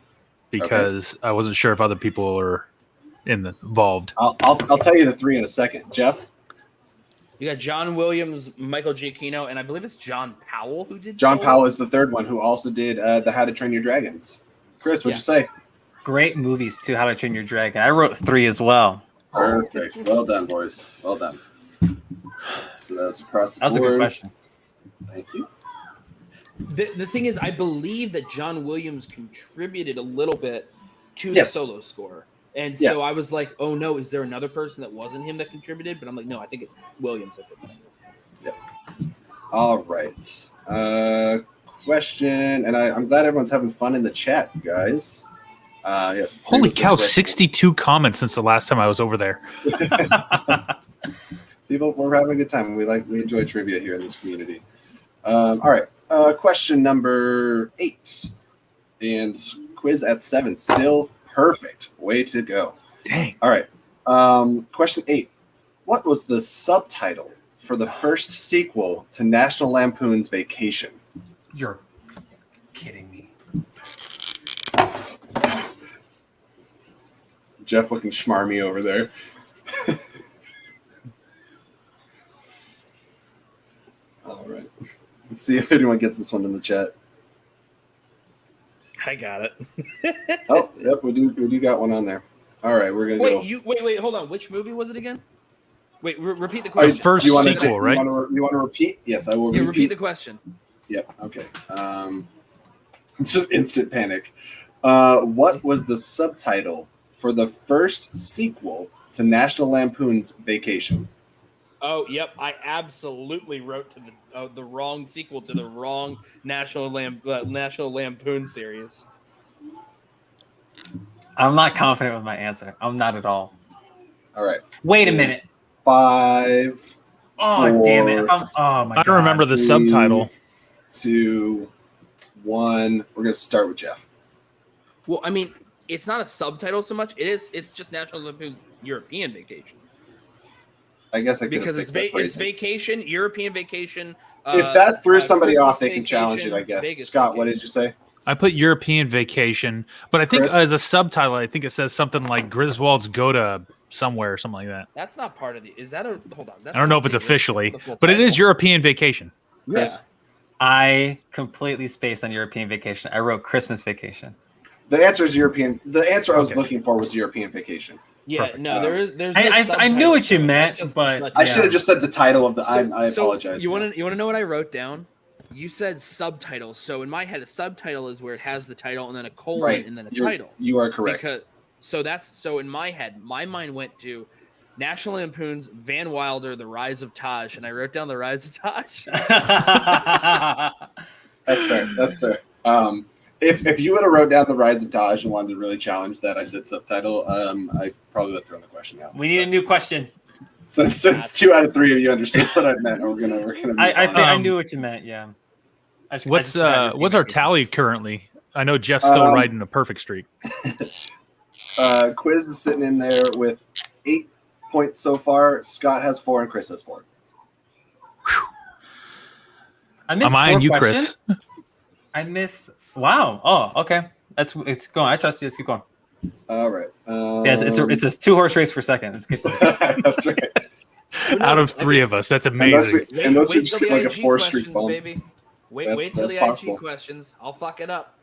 B: because I wasn't sure if other people are involved.
A: I'll tell you the 3 in a second. Jeff?
C: You got John Williams, Michael Giacchino, and I believe it's John Powell who did
A: John
C: Solo.
A: Powell is the third one, who also did the How to Train Your Dragons. Chris, what'd you say?
D: Great movies too. How to Train Your Dragon. I wrote 3 as well.
A: Perfect. Well done, boys. Well done. So that's across the
D: That was a
A: board.
D: good question.
A: Thank you.
C: The thing is, I believe that John Williams contributed a little bit to
A: Yes.
C: the solo score. And
A: Yeah.
C: so I was like, oh no, is there another person that wasn't him that contributed? But I'm like, no, I think it's Williams that did that.
A: All right. Question, and I'm glad everyone's having fun in the chat, you guys. Yes.
B: Holy
A: Three was
B: cow,
A: the correct
B: 62 comments since the last time I was over there.
A: one. People, we're having a good time. We enjoy trivia here in this community. All right. Question number 8, and quiz at 7. Still perfect. Way to go.
B: Dang.
A: All right. Question 8. What was the subtitle for the first sequel to National Lampoon's Vacation?
D: You're kidding me.
A: Jeff looking schmarmy over there. All right. Let's see if anyone gets this one in the chat.
C: I got it.
A: Oh, yep, we do got one on there. All right, we're gonna go.
C: Wait, hold on. Which movie was it again? Wait, repeat the
A: All right,
C: question.
B: First
A: you wanna-
B: sequel, right?
A: You want to repeat? Yes, I will
C: Yeah,
A: repeat.
C: repeat the question.
A: Yep. Okay. Just instant panic. What was the subtitle for the first sequel to National Lampoon's Vacation?
C: Oh, yep. I absolutely wrote to the wrong sequel to the wrong National Lampoon series.
D: I'm not confident with my answer. I'm not at all.
A: All right.
D: Wait a minute.
A: 5,
D: Oh, damn it.
A: Four.
D: Oh, my
B: I don't remember the
A: 3,
B: subtitle.
A: 2, 1. We're gonna start with Jeff.
C: Well, I mean, it's not a subtitle so much. It's just National Lampoon's European Vacation.
A: I guess I could
C: Because it's vacation, European vacation.
A: If that threw somebody
C: Christmas
A: off, they can challenge it, I guess.
C: Vegas
A: Scott, what
C: vacation.
A: did you say?
B: I put European Vacation, but I think
A: Chris?
B: as a subtitle, I think it says something like Griswold's Go to somewhere or something like that.
C: That's not part of the. Is that a hold on? That's
B: I don't know
C: not
B: if it's
C: the-
B: officially,
C: the full
B: but it is
C: title.
B: European Vacation.
A: Chris?
D: I completely spaced on European Vacation. I wrote Christmas Vacation.
A: The answer is European. The answer I was
B: Okay.
A: looking for was European Vacation.
C: Yeah,
B: Perfect.
C: no, there's.
D: I-
C: no
D: I knew
C: subtitle
D: what you
C: to it.
D: meant,
C: That's
D: but-
A: I should have just said the title of the. I
C: So
A: apologize.
C: You want to know what I wrote down? You said subtitle. So in my head, a subtitle is where it has the title and then a colon
A: right?
C: and then a
A: You're-
C: title.
A: You are correct.
C: So in my head, my mind went to National Lampoon's Van Wilder, The Rise of Taj, and I wrote down The Rise of Taj.
A: That's fair. That's fair. If you would have wrote down The Rise of Taj and wanted to really challenge that, I said subtitle. I probably would have thrown the question out.
D: We need a new question.
A: Since 2 out of 3 of you understood what I meant, we're gonna.
D: I knew what you meant. Yeah.
B: What's our tally currently? I know Jeff's still riding a perfect streak.
A: Quiz is sitting in there with 8 points so far. Scott has 4 and Chris has 4.
D: I missed
B: I'm eyeing you, Chris.
D: I missed. Wow. Oh, okay. It's going. I trust you. Let's keep going.
A: All right.
D: Yeah, it's a 2-horse race per second. Let's get this.
A: That's right.
B: Out of 3 of us, that's amazing.
A: Unless we just get like a 4-streak bump.
C: Baby. Wait till the
A: possible.
C: IG questions. I'll fuck it up.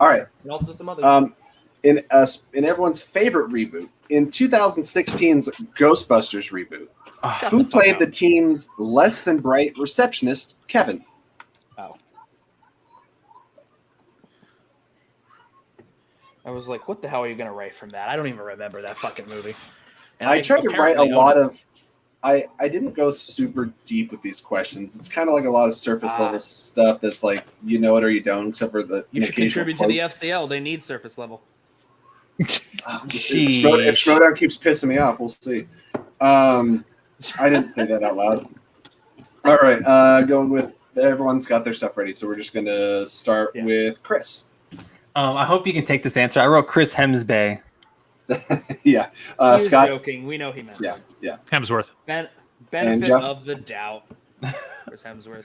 A: All right.
C: And also some others.
A: In everyone's favorite reboot, in 2016's Ghostbusters reboot, who played the team's less than bright receptionist, Kevin?
C: Oh. I was like, what the hell are you going to write from that? I don't even remember that fucking movie. And
A: I tried to write a lot of... I didn't go super deep with these questions. It's kind of like a lot of surface level stuff that's like, you know it or you don't, except for the
C: You should contribute to the FCL. They need surface level.
A: If Schmodown keeps pissing me off, we'll see. I didn't say that out loud. All right, going with everyone's got their stuff ready, so we're just going to start with Chris.
D: I hope you can take this answer. I wrote Chris Hemsbay.
A: Yeah.
C: He was
A: Scott.
C: joking. We know he meant
A: Yeah.
B: Hemsworth.
C: Benefit of the doubt. Chris Hemsworth.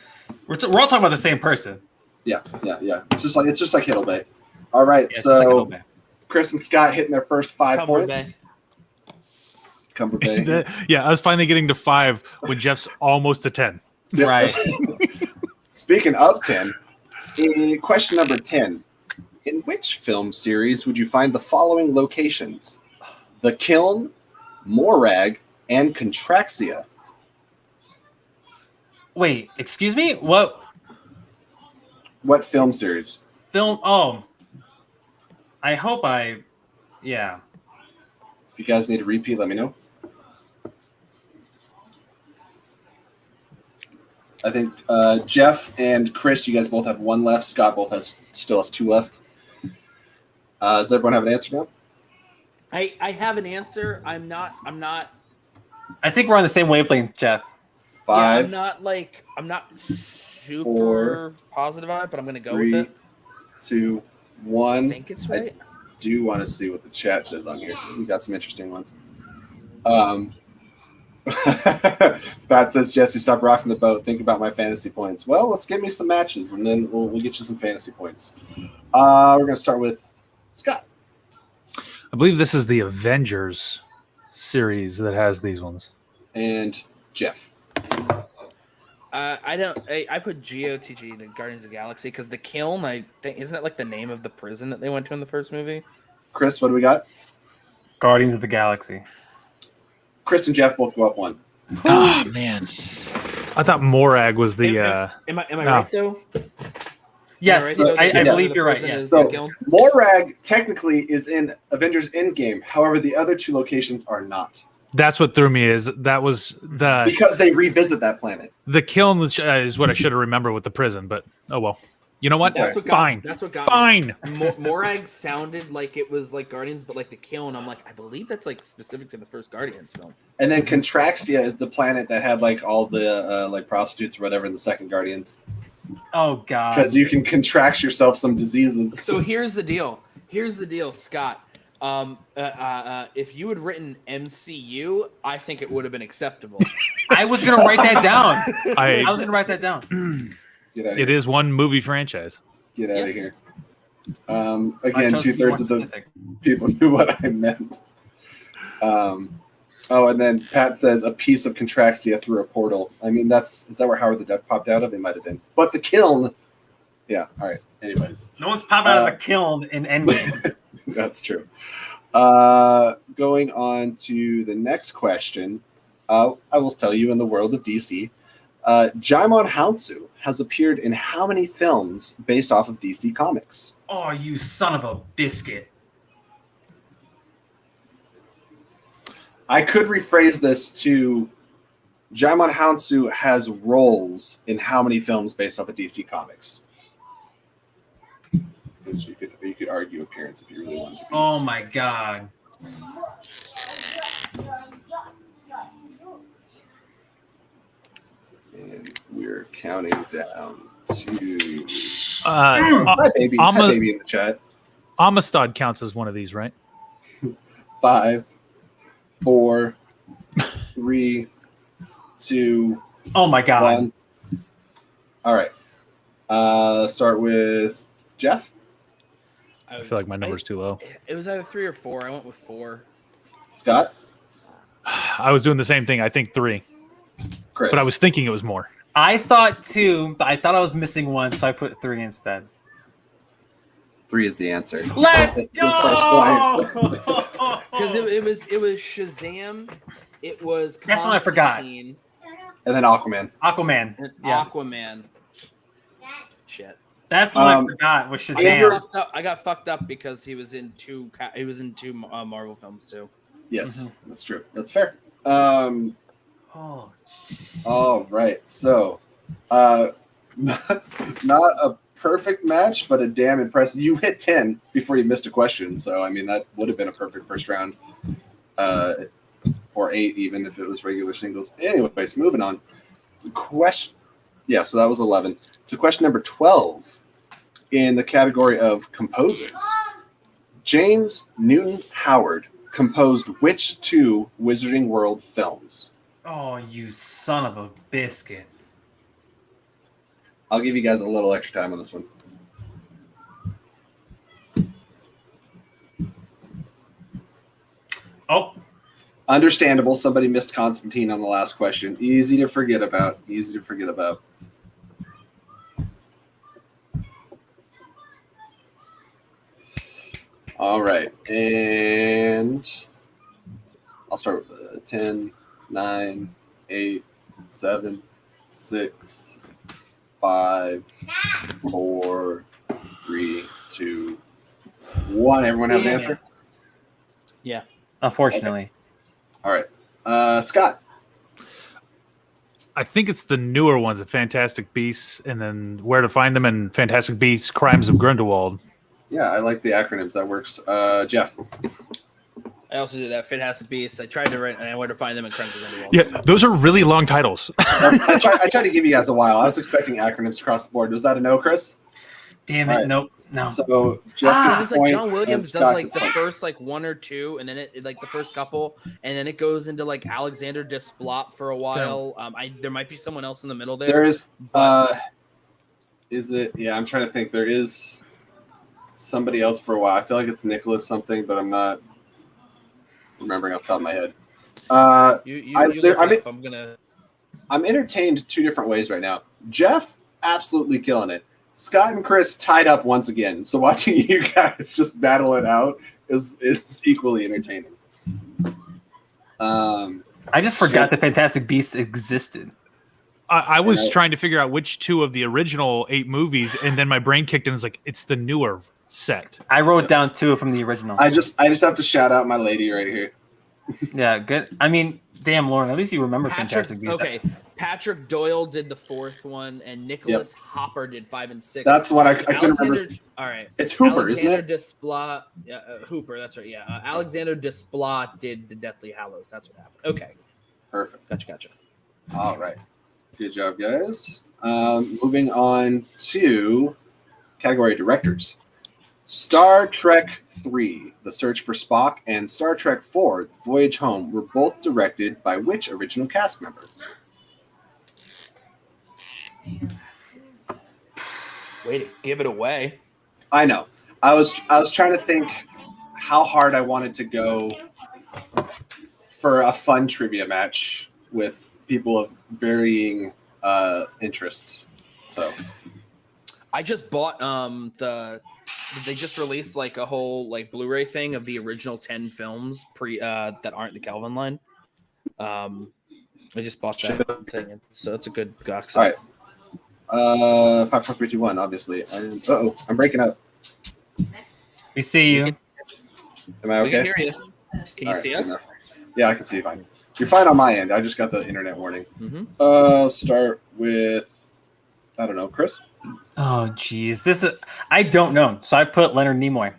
D: We're all talking about the same person.
A: Yeah. It's just like Hiddlebay. All right, so Chris and Scott hitting their first 5 points. Cumber Bay.
B: Yeah, I was finally getting to 5 when Jeff's almost to 10.
A: Yep.
D: Right.
A: Speaking of 10, question number 10. In which film series would you find the following locations? The Kiln, Morag, and Contraxia.
D: Wait, excuse me? What
A: film series?
D: film? Oh, I hope yeah.
A: If you guys need a repeat, let me know. I think Jeff and Chris, you guys both have 1 left. Scott still has 2 left. Does everyone have an answer now?
C: I have an answer. I'm not.
D: I think we're on the same wavelength, Jeff.
A: 5.
C: Yeah, I'm not super positive on it, but I'm gonna go
A: 3,
C: with it.
A: 2, 1.
C: I think it's right.
A: I do want to see what the chat says on here. We got some interesting ones. Pat says, Jesse, stop rocking the boat. Think about my fantasy points. Well, let's get me some matches, and then we'll get you some fantasy points. We're going to start with Scott.
B: I believe this is the Avengers series that has these ones.
A: And Jeff.
C: I put GOTG to Guardians of the Galaxy because the Kiln, I think, isn't it like the name of the prison that they went to in the first movie?
A: Chris, what do we got?
D: Guardians of the Galaxy.
A: Chris and Jeff both go up 1.
B: Oh, man. I thought Morag was the...
C: Am I right, though?
D: Yes, I believe you're right. Yes.
A: So, Morag technically is in Avengers Endgame. However, the other 2 locations are not.
B: That's what threw me. Because
A: they revisit that planet.
B: The Kiln is what I should have remembered with the prison, but oh well. You know what?
C: That's what got
B: Fine.
C: Morag sounded like it was like Guardians, but like the Kiln, I'm like, I believe that's like specific to the first Guardians film.
A: And then Contraxia is the planet that had like all the like prostitutes or whatever in the second Guardians.
D: Oh God!
A: Because you can contract yourself some diseases.
C: So here's the deal, Scott. If you had written MCU, I think it would have been acceptable.
D: I was gonna write that down. I was gonna write that down.
B: It is one movie franchise.
A: Get out of here. Again, 2/3 of the people knew what I meant. And then Pat says a piece of Contraxia through a portal. I mean, is that where Howard the Duck popped out of? It might have been. But the Kiln. Yeah, all right. Anyways.
D: No one's popped out of the Kiln in Endgame.
A: That's true. Going on to the next question. I will tell you, in the world of DC, Jaimon Hounsou has appeared in how many films based off of DC Comics?
D: Oh, you son of a biscuit.
A: I could rephrase this to Jaimon Hounsou has roles in how many films based off of DC Comics? Because you could argue appearance if you really wanted to.
D: Oh my god.
A: And we're counting down to
B: Hi,
A: baby. Hi, baby in the chat.
B: Amistad counts as one of these, right?
A: 5, 4, 3, 2.
D: Oh my god.
A: 1. All right. Start with Geoff.
B: I feel like my number's too low.
C: It was either 3 or 4. I went with 4.
A: Scott.
B: I was doing the same thing. I think 3,
A: Chris.
B: but I was thinking it was more.
D: I thought 2, but I thought I was missing 1, so I put 3 instead.
A: 3 is the answer.
D: Let's go!
C: Because it was Shazam. It was
D: That's what I forgot.
C: Constantine,
A: And then Aquaman.
D: Aquaman.
C: and
D: Yeah.
C: Aquaman. Shit.
D: That's the one I forgot was
C: I
D: Shazam.
C: got fucked up because he was in two Marvel films too.
A: Yes, that's true. That's fair. All right. So, not a perfect match, but a damn impressive. You hit 10 before you missed a question. So, I mean, that would have been a perfect first round. Or 8 even if it was regular singles. Anyways, moving on. The question. Yeah, so that was 11. So question number 12 in the category of composers. James Newton Howard composed which 2 Wizarding World films?
D: Oh, you son of a biscuit.
A: I'll give you guys a little extra time on this one.
D: Oh.
A: Understandable. Somebody missed Constantine on the last question. Easy to forget about. Easy to forget about. All right. And I'll start with 10, 9, 8, 7, 6, 5, 4, 3, 2, 1. Everyone have an answer?
C: Yeah.
D: Unfortunately.
A: All right. Scott.
B: I think it's the newer ones, the Fantastic Beasts, and then Where to Find Them, and Fantastic Beasts: Crimes of Grindelwald.
A: Yeah, I like the acronyms. That works. Geoff.
C: I also did that. Fantastic Beasts. I tried to write, and I wanted to find them in Crimes of Grindelwald.
B: Yeah, those are really long titles.
A: I tried to give you guys a while. I was expecting acronyms across the board. Was that a no, Chris?
D: Damn it!
A: Right.
D: Nope. No.
A: So Geoff
C: Because
A: gets
C: it's
A: a
C: like
A: point,
C: John
A: and
C: Williams does
A: Scott
C: like
A: gets
C: the
A: a point.
C: first like 1 or 2, and then it like the first couple, and then it goes into like Alexander Desplat for a while. There might be someone else in the middle there.
A: There is. Is it? Yeah, I'm trying to think. There is somebody else for a while. I feel like it's Nicholas something, but I'm not remembering off the top of my head. I'm entertained 2 different ways right now. Geoff, absolutely killing it. Scott and Chris tied up once again. So watching you guys just battle it out is equally entertaining.
D: I just forgot the Fantastic Beasts existed.
B: I was trying to figure out which 2 of the original 8 movies, and then my brain kicked in. And was like, it's the newer set.
D: I wrote down 2 from the original.
A: I just have to shout out my lady right here.
D: Yeah, good. I mean, damn, Lauren, at least you remember Fantastic Beasts.
C: Okay, Patrick Doyle did the 4th one, and Nicholas Hopper did 5 and 6.
A: That's what I couldn't remember.
C: All right,
A: It's Hooper,
C: Alexander
A: isn't it?
C: Desplat, Hooper. That's right. Yeah, Alexander Desplat did the Deathly Hallows. That's what happened. Okay,
A: Perfect.
C: gotcha.
A: All right. Good job, guys. Moving on to category directors. Star Trek 3, The Search for Spock, and Star Trek 4, The Voyage Home, were both directed by which original cast member?
C: Way to give it away.
A: I know. I was trying to think how hard I wanted to go for a fun trivia match with people of varying interests. So
C: I just bought they just released like a whole like Blu-ray thing of the original 10 films that aren't the Kelvin line. I just bought that thing, so it's a good box.
A: All right. 5, 4, 3, 2, 1. Obviously. I'm breaking up.
D: We see you.
A: Am I
C: We can
A: okay?
C: hear you. Can you
A: All
C: see
A: right,
C: us?
A: Yeah, I can see you fine. You're fine on my end. I just got the internet warning. Start with, I don't know, Chris?
D: Oh, geez. I don't know. So I put Leonard Nimoy.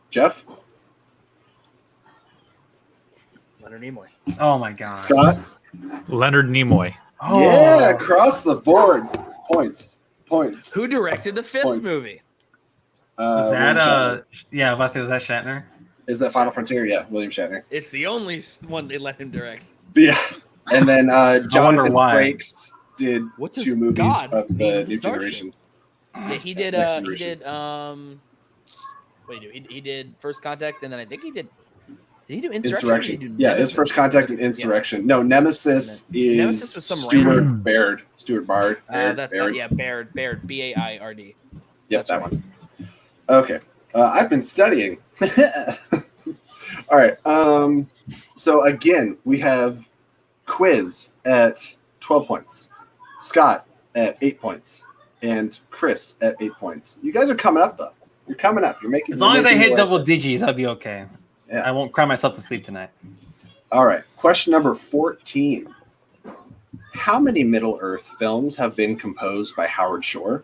A: Jeff?
C: Leonard Nimoy.
D: Oh, my God.
A: Scott?
B: Leonard Nimoy.
D: Oh.
A: Yeah, across the board. Points.
C: Who directed the fifth
A: Points.
C: movie?
D: Is
A: William
D: that,
A: Shatner.
D: yeah, was that Shatner?
A: Is that Final Frontier? Yeah, William Shatner.
C: It's the only one they let him direct.
A: Yeah. And then Jonathan
D: why.
A: Frakes did
C: What's
A: 2
C: his
A: movies
C: God
A: of the
C: named
A: New
C: Starship?
A: Generation.
C: Yeah, he did.
A: Next
C: He
A: Generation.
C: did. Wait, he did First Contact, and then I think he did. Did he do Insurrection?
A: Insurrection.
C: Or did he do
A: Yeah,
C: Nemesis?
A: his First Contact and Insurrection. No, Nemesis is
C: Nemesis was some
A: Stuart Baird. Stuart Bard. Baird.
C: Yeah, Baird. Baird.
A: Yep,
C: That's
A: that
C: right.
A: one. Okay. I've been studying. All right. So again, we have Quiz at 12 points, Scott at 8 points, and Chris at 8 points. You guys are coming up, though. You're coming up. You're making.
D: As long as I hit
A: your way
D: double
A: up.
D: digits, I'll be okay.
A: Yeah.
D: I won't cry myself to sleep tonight.
A: All right. Question number 14. How many Middle-earth films have been composed by Howard Shore?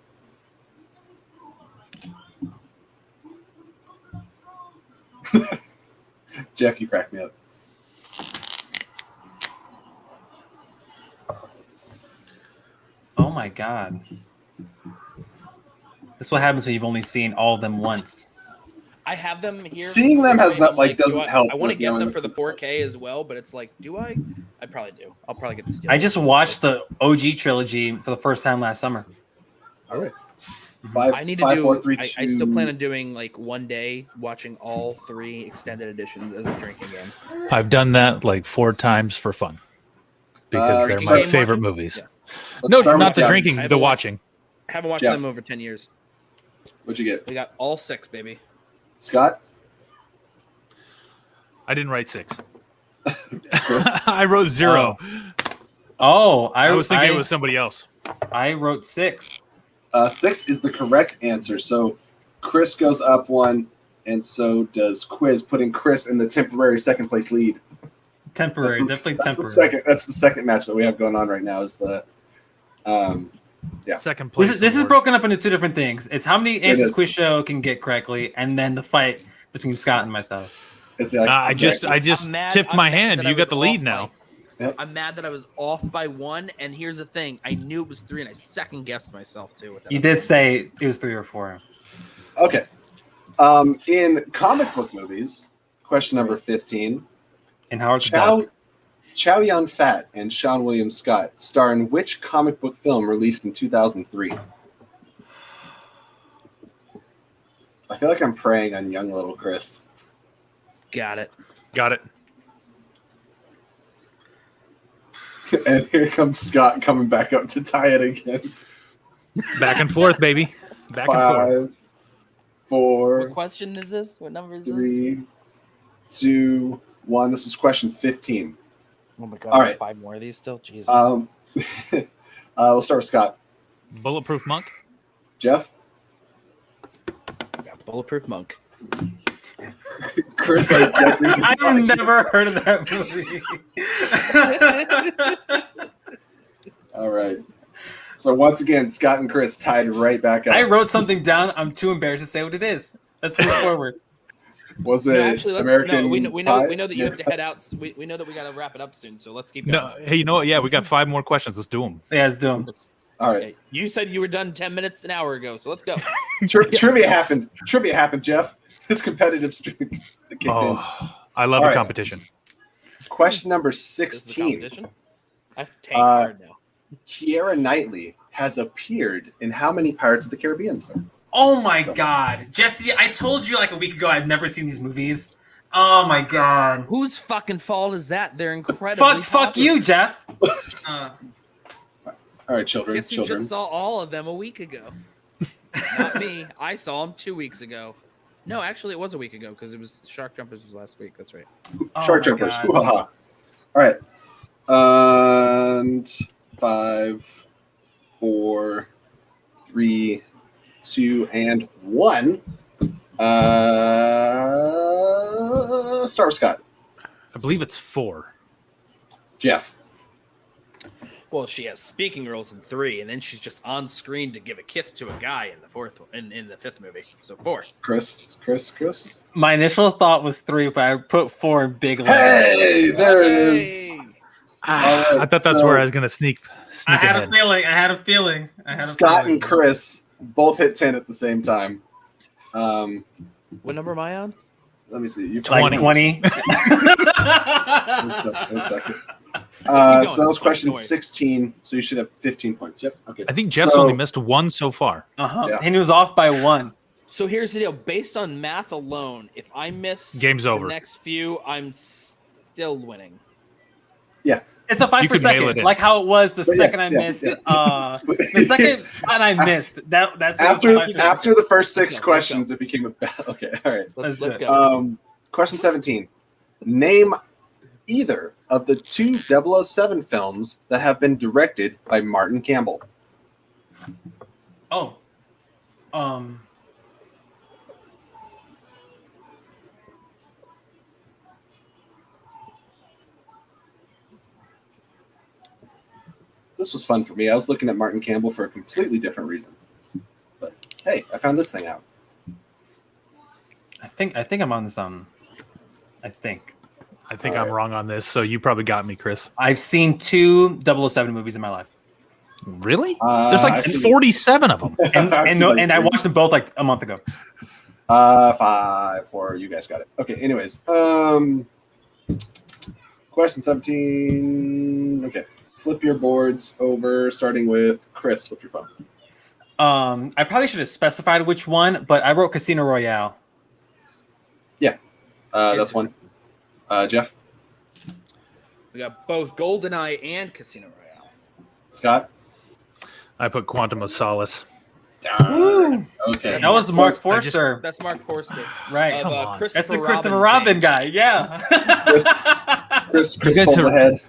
A: Jeff, you cracked me up.
D: Oh my God. This is what happens when you've only seen all of them once.
C: I have them here.
A: Seeing them has not
C: I'm
A: like doesn't
C: do
A: help
C: I want to
A: with
C: get
A: knowing
C: them
A: the
C: for the
A: composers.
C: 4K as well, but it's like, do I? I probably do. I'll probably get the Steel.
D: I just watched the OG trilogy for the first time last summer.
A: All right.
C: I need to
A: five,
C: do.
A: four, three,
C: I still
A: two.
C: plan on doing like one day watching all 3 extended editions as a drinking game.
B: I've done that like 4 times for fun because they're
A: start
B: my
C: game
B: favorite
C: watching?
B: movies.
C: Yeah.
A: Let's
B: No,
A: start
B: not
A: with
B: the
A: Jeff.
B: drinking,
C: I
B: the
C: haven't watched-
B: watching.
C: Haven't watched
A: Jeff.
C: them over 10 years.
A: What'd you get,
C: We got all 6, baby.
A: Scott?
B: I didn't write 6.
A: Chris?
B: I wrote 0.
D: Oh,
B: I was thinking it was somebody else.
D: I wrote 6.
A: 6 is the correct answer. So Chris goes up 1, and so does Quiz, putting Chris in the temporary second place lead.
D: Temporary, definitely
A: That's
D: temporary.
A: that's the second match that we have going on right now. Is the Yeah.
B: Second place.
D: This is
B: award.
D: broken up into 2 different things. It's how many answers
A: is.
D: quiz show can get correctly, and then the fight between Scott and myself.
A: it's
B: I just
C: I'm mad-
B: tipped
C: I'm
B: my
C: mad
B: hand.
C: that I
B: You got
C: was
B: the lead
C: off
B: now.
C: I'm mad that I was off by 1, and here's the thing: I knew it was 3, and I second guessed myself too. With that.
D: You did say it was 3 or 4.
A: Okay. In comic book movies, question number 15.
D: And Howard's dog.
A: Chow Yun-fat and Sean William Scott star in which comic book film released in 2003? I feel like I'm preying on young little Chris.
C: Got it.
B: Got it.
A: And here comes Scott coming back up to tie it again.
B: Back and forth, baby. Back and forth.
A: 5, 4,
C: What question is this? What number is this?
A: 3, 2, 1. This is question 15.
C: Oh my god!
A: All right.
C: 5 more of these still. Jesus.
A: We'll start with Scott.
B: Bulletproof Monk.
A: Jeff?
C: Yeah, Bulletproof Monk.
A: Chris?
D: I've never heard of that movie.
A: All right. So once again, Scott and Chris tied right back up.
D: I wrote something down. I'm too embarrassed to say what it is. Let's move forward.
A: Was it
C: No, actually, let's.
A: American
C: No, we know
A: Pie?
C: that you have to head out. We know that we got to wrap it up soon. So let's keep going.
B: No, hey, you know what? Yeah, we got 5 more questions. Let's do them.
D: Yeah, let's do them.
A: All right.
C: Okay, you said you were done 10 minutes an hour ago, so let's go.
A: Trivia happened. Trivia happened, Jeff. His competitive streak kicked in.
B: Oh, I love
A: All
B: the
A: right.
B: competition.
A: Question number
C: This is the
A: 16.
C: competition. I have to tank hard now.
A: Keira Knightley has appeared in how many Pirates of the Caribbean films?
D: Oh my god. Jesse, I told you like a week ago I've never seen these movies. Oh my god.
C: Whose fucking fault is that? They're incredible.
D: Fuck you, Jeff.
A: All right, children.
C: Guess you just saw all of them a week ago. Not me. I saw them 2 weeks ago. No, actually, it was a week ago because it was Shark Jumpers was last week. That's right.
A: Shark
D: my
A: Jumpers.
D: God.
A: Hoo-ha-ha. All right. And 5, 4, 3, 2, and 1. Start with Scott.
B: I believe it's 4.
A: Jeff.
C: Well, she has speaking roles in 3, and then she's just on screen to give a kiss to a guy in the 4th in the 5th movie. So 4.
A: Chris.
D: My initial thought was 3, but I put 4 in big letters.
A: Hey, there it is.
C: Hey!
A: All right,
B: I thought that's where I was going to sneak
D: I had
B: ahead.
D: a feeling.
A: Scott and Chris both hit 10 at the same time.
C: What number am I on?
A: Let me see. You
B: 20.
D: 20.
A: One second. So that was question 16. So you should have 15 points. Yep. Okay.
B: I think Jeff's
A: So-
B: only missed 1 so far.
A: Yeah.
D: And he was off by 1.
C: So here's the deal. Based on math alone, if I miss
B: Game's over.
C: the next few, I'm still winning.
D: It's a fight
B: You
D: for
B: could nail it
D: second,
B: in.
D: like how it was the
A: But
D: second I missed. The second spot I missed. That's
A: after
D: after
A: the first 6
C: Let's go.
A: questions, it became a okay. All right.
C: Let's
D: do it.
C: go.
A: Question 17. Name either of the 2 007 films that have been directed by Martin Campbell.
D: Oh.
A: This was fun for me. I was looking at Martin Campbell for a completely different reason. But hey, I found this thing out.
D: I think I'm on some. I think
B: I'm wrong on this, so you probably got me, Chris.
D: I've seen 2 007 movies in my life,
B: Really? There's like
A: I've seen-
B: 47 of them.
D: and
A: I've seen like
D: I
A: 3.
D: watched them both like a month ago.
A: 5, 4. You guys got it. Okay. Anyways, question 17. Okay. Flip your boards over, starting with Chris. Flip your phone.
D: I probably should have specified which one, but I wrote Casino Royale.
A: That's one. Jeff,
C: We got both GoldenEye and Casino Royale.
A: Scott.
B: I put Quantum of Solace.
A: Darn. Okay.
D: That was Mark Forster,
C: That's Mark Forster.
D: right?
B: Come on.
D: That's the Christopher Robin guy, yeah.
A: Chris
B: You guys
A: pulls
B: have-
A: ahead.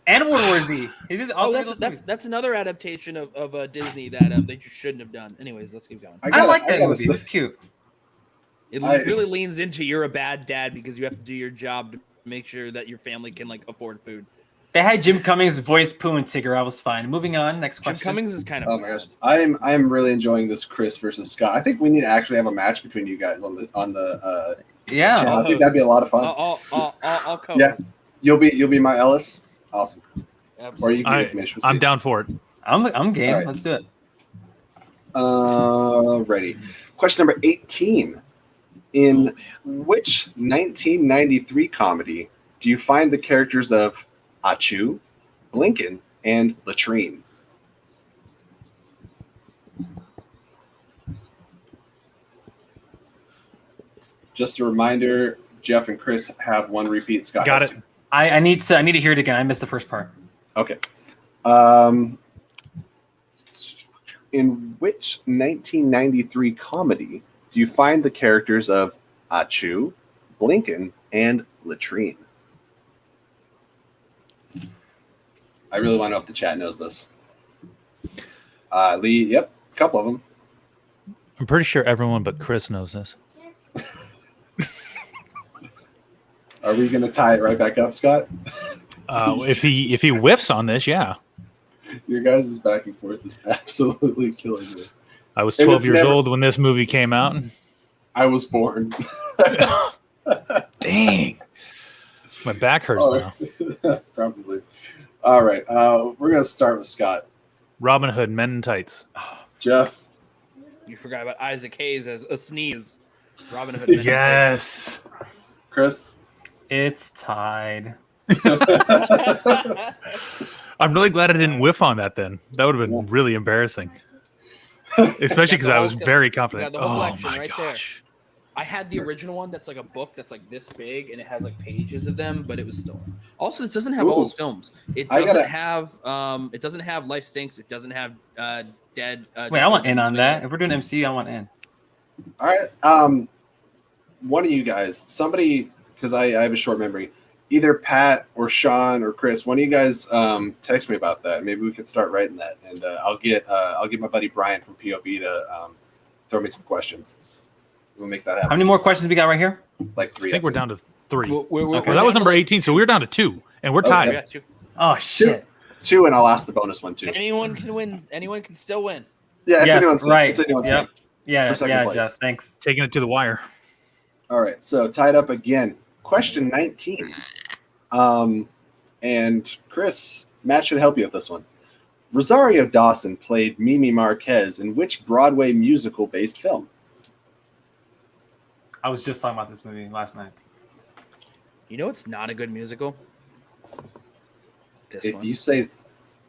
D: And World War Z. He did all
C: Oh,
D: those
C: that's another adaptation of Disney that they just shouldn't have done. Anyways, let's keep going.
D: I like that movie. It's cute.
C: It
A: I-
C: really leans into you're a bad dad because you have to do your job to make sure that your family can like afford food.
D: They had Jim Cummings voice Pooh and Tigger. I was fine. Moving on. Next
C: Jim
D: question.
C: Cummings is kind of
A: Oh my gosh, I'm really enjoying this Chris versus Scott. I think we need to actually have a match between you guys on the
D: Yeah.
A: channel. I think that'd be a lot of fun.
C: I'll co-host.
A: Yeah. You'll be my Ellis. Awesome. Or
C: Absolutely.
A: you can be Commissioner.
B: I'm down for it.
D: I'm game.
A: All right.
D: Let's do it.
A: Ready. Question number 18. In which 1993 comedy do you find the characters of Achu, Blinken, and Latrine? Just a reminder, Jeff and Chris have 1 repeat. Scott
B: Got
A: has
B: it.
A: 2.
D: I need to hear it again. I missed the first part.
A: Okay. In which 1993 comedy do you find the characters of Achu, Blinken, and Latrine? I really want to know if the chat knows this. Lee, yep, a couple of them.
B: I'm pretty sure everyone but Chris knows this.
A: Are we going to tie it right back up, Scott?
B: If he whiffs on this, yeah.
A: Your guys' back and forth is absolutely killing me.
B: I was
A: And
B: 12
A: it's
B: years
A: never-
B: old when this movie came out.
A: I was born.
B: Dang. My back hurts
A: Oh,
B: now.
A: probably. All right, we're going to start with Scott.
B: Robin Hood, Men in Tights.
A: Jeff.
C: You forgot about Isaac Hayes as a sneeze. Robin Hood.
B: Yes.
A: Chris.
D: It's tied.
B: I'm really glad I didn't whiff on that then. That would have been really embarrassing. Especially because I was very confident.
C: the whole
B: Oh
C: collection
B: my
C: right
B: gosh.
C: I had the original one that's like a book that's like this big and it has like pages of them, but it was stolen. Also, this doesn't have all
A: Ooh.
C: his films. It
A: I
C: doesn't have Life Stinks. It doesn't have Dead.
D: Wait, I want in on that. If we're doing MCU, I want in.
A: All right. One of you guys, somebody, because I have a short memory, either Pat or Sean or Chris, one of you guys text me about that. Maybe we could start writing that, and I'll get my buddy Brian from POV to throw me some questions. We'll make that happen.
D: How many more questions we got right here?
A: Like 3.
B: I think we're down to 3.
C: We're
B: Okay, that was number 18, so we were down to 2, and we're
A: Okay.
B: tied.
C: We got 2.
D: Oh shit.
A: 2, and I'll ask the bonus one too.
C: Anyone can win. Anyone can still win.
A: Yeah, it's
D: Yes,
A: anyone's game.
D: right.
A: It's anyone's
D: Yep.
A: game.
D: Yeah,
A: For second
D: yeah,
A: place.
D: Jeff. Thanks.
B: Taking it to the wire.
A: All right, so tied up again. Question 19. And Chris, Matt should help you with this one. Rosario Dawson played Mimi Marquez in which Broadway musical-based film?
D: I was just talking about this movie last night.
C: You know it's not a good musical? This
A: If
C: one.
A: you say,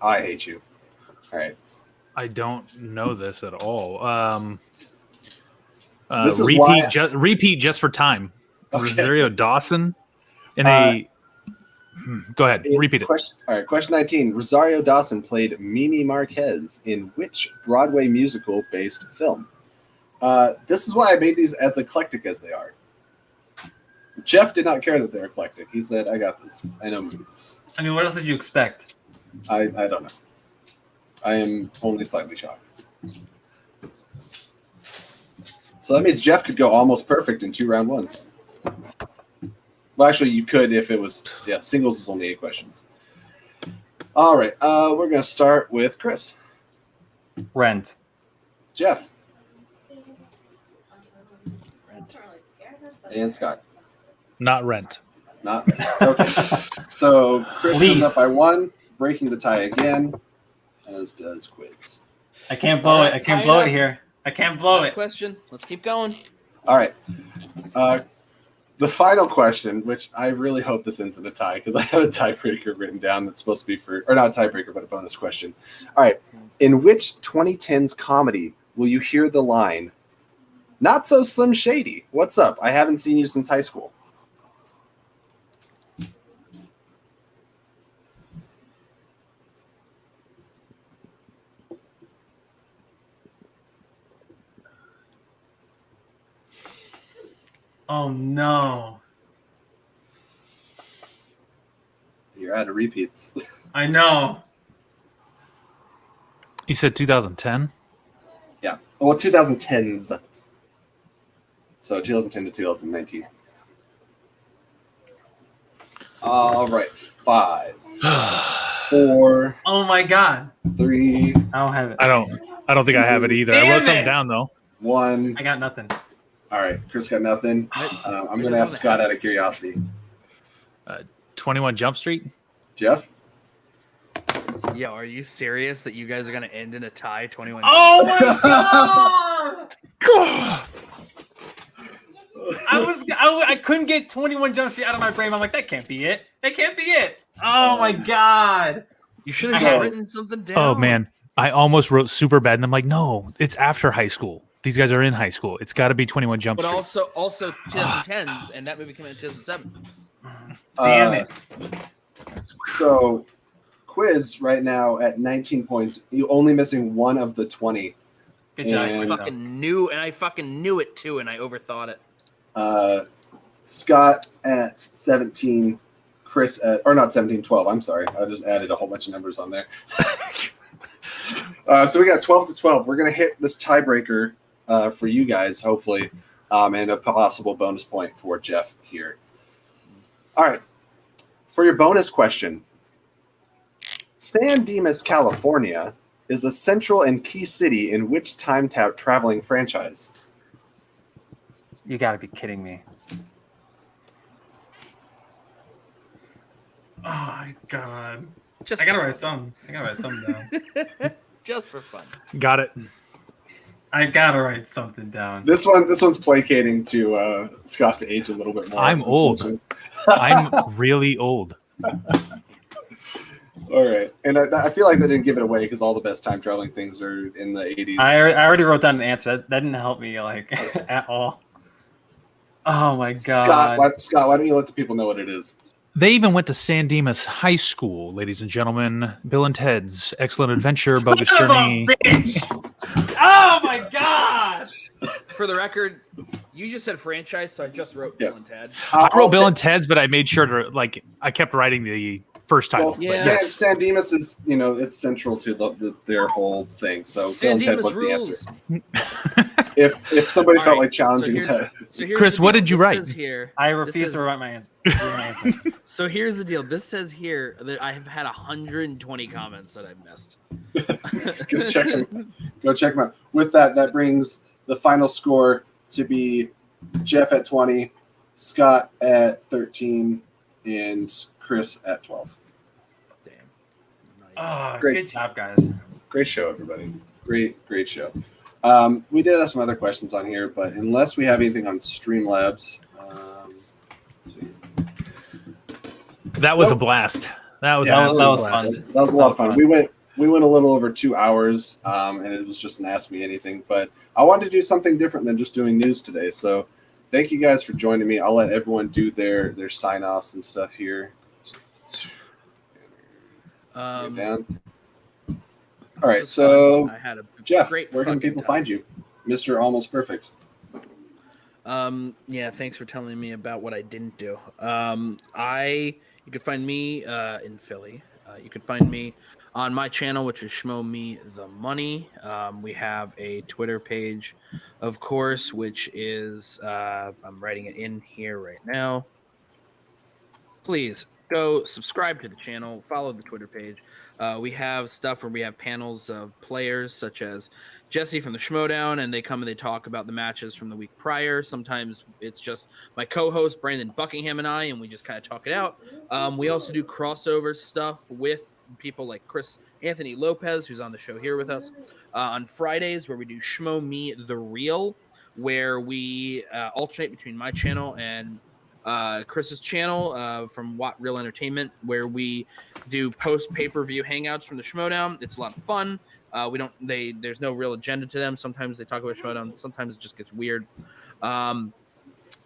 A: I hate you. All right.
B: I don't know this at all.
A: This is why-
B: repeat just for time.
A: Okay.
B: Rosario Dawson in go ahead, repeat it.
A: Question 19. Rosario Dawson played Mimi Marquez in which Broadway musical-based film? This is why I made these as eclectic as they are. Jeff did not care that they're eclectic. He said, I got this. I know movies.
D: I mean, what else did you expect?
A: I don't know. I am only slightly shocked. So that means Jeff could go almost perfect in 2 round ones. Well, actually, you could if it was, singles is only 8 questions. All right, we're going to start with Chris.
D: Rent.
A: Jeff. And Scott.
B: Not Rent.
A: Not okay. So Chris goes
D: Least.
A: up by 1, breaking the tie again, as does Quiz.
D: I can't blow it. I can't blow it here. I can't blow
C: Last
D: it.
C: question. Let's keep going.
A: All right. The final question, which I really hope this ends in a tie because I have a tiebreaker written down that's supposed to be or not a tiebreaker, but a bonus question. All right. In which 2010s comedy will you hear the line, "Not so Slim Shady, what's up? I haven't seen you since high school"?
D: Oh no.
A: You're out of repeats.
D: I know.
B: You said 2010?
A: Yeah. Well, 2010s. So 2010 to 2019. All right. 5, 4,
D: Oh my god.
A: 3,
D: I don't have it.
B: I don't think I have it either. I
D: Damn
B: wrote something
D: it!
B: down though.
A: 1.
D: I got nothing.
A: All right. Chris got nothing. I'm going to ask Scott out of curiosity.
B: 21 Jump Street?
A: Jeff?
C: Yo, are you serious that you guys are gonna end in a tie? 21.
D: Oh my god! I couldn't get 21 Jump Street out of my brain. I'm like, that can't be it. That can't be it. Oh my god.
C: You should have
A: So-
C: written something down.
B: Oh man, I almost wrote super bad, and I'm like, no, it's after high school. These guys are in high school. It's got to be 21 Jump
C: But
B: Street.
C: also 2010s, and that movie came out in 2007.
D: Damn it.
A: So, Quiz right now at 19 points. You only missing 1 of the 20.
D: Good job.
A: And-
C: I fucking knew it too, and I overthought it.
A: Scott at 17. Chris at, or not 17, 12. I'm sorry. I just added a whole bunch of numbers on there. So we got 12 to 12. We're going to hit this tiebreaker for you guys, hopefully, and a possible bonus point for Jeff here. All right. For your bonus question, San Dimas, California is a central and key city in which time traveling franchise?
D: You gotta be kidding me. Oh my god.
C: Just
D: I gotta write something. Down.
C: just for fun.
B: Got it.
D: I gotta write something down.
A: This one's placating to Scott's age a little bit more.
B: I'm old. I'm really old.
A: All right, and I feel like they didn't give it away because all the best time traveling things are in the 80s.
D: I already wrote down an answer. That didn't help me like at all. Oh my god.
A: Scott, why don't you let the people know what it is?
B: They even went to San Dimas High School, ladies and gentlemen. Bill and Ted's Excellent Adventure, Bogus
D: Son of a
B: Journey.
D: bitch! Oh my gosh!
C: For the record, you just said franchise, so I just wrote
A: Yeah.
C: Bill and Ted.
B: I wrote Bill and Ted's, but I made sure to I kept writing the first title.
A: Well,
C: Yeah.
A: San Dimas is, it's central to their whole thing. So Bill and Ted
C: Sandimas
A: was the
C: rules.
A: answer. If somebody
C: All
A: felt
C: right,
A: like challenging
C: here's
A: that,
B: Chris,
C: the
B: what
C: deal.
B: did you
C: This
B: write?
C: says here,
D: I
C: this
D: refuse
C: is-
D: to write my answer.
C: So here's the deal. This says here that I have had 120 comments that I've missed.
A: go check them. Go check them out. With that brings the final score to be Geoff at 20, Scott at 13, and Chris at 12.
C: Damn. Nice.
D: Oh,
A: Great.
D: good job, guys.
A: Great show, everybody. Great show. We did have some other questions on here, but unless we have anything on Streamlabs, let's see.
B: That was
A: Nope.
B: a blast. That was
D: Yeah,
B: an
D: that was
B: absolute
D: fun.
B: blast.
A: That was a lot of fun. We went a little over 2 hours, and it was just an Ask Me Anything. But I wanted to do something different than just doing news today. So thank you guys for joining me. I'll let everyone do their sign offs and stuff here. Down. All right,
C: this was
A: so
C: fun. I had a
A: Geoff,
C: great
A: where can
C: fucking
A: people
C: time.
A: find you, Mr. Almost Perfect?
C: Yeah, thanks for telling me about what I didn't do. You could find me in Philly. You could find me on my channel, which is Schmo Me the Money. We have a Twitter page, of course, which is I'm writing it in here right now. Please go subscribe to the channel, follow the Twitter page. We have stuff where we have panels of players such as Jesse from the Schmodown, and they come and they talk about the matches from the week prior. Sometimes it's just my co-host Brandon Buckingham and I, and we just kind of talk it out. We also do crossover stuff with people like Anthony Lopez, who's on the show here with us, on Fridays, where we do Schmo Me the Real, where we alternate between my channel and Chris's channel from Watt Real Entertainment, where we do post pay-per-view hangouts from the Schmodown. It's a lot of fun. There's no real agenda to them. Sometimes they talk about Schmodown. Sometimes it just gets weird.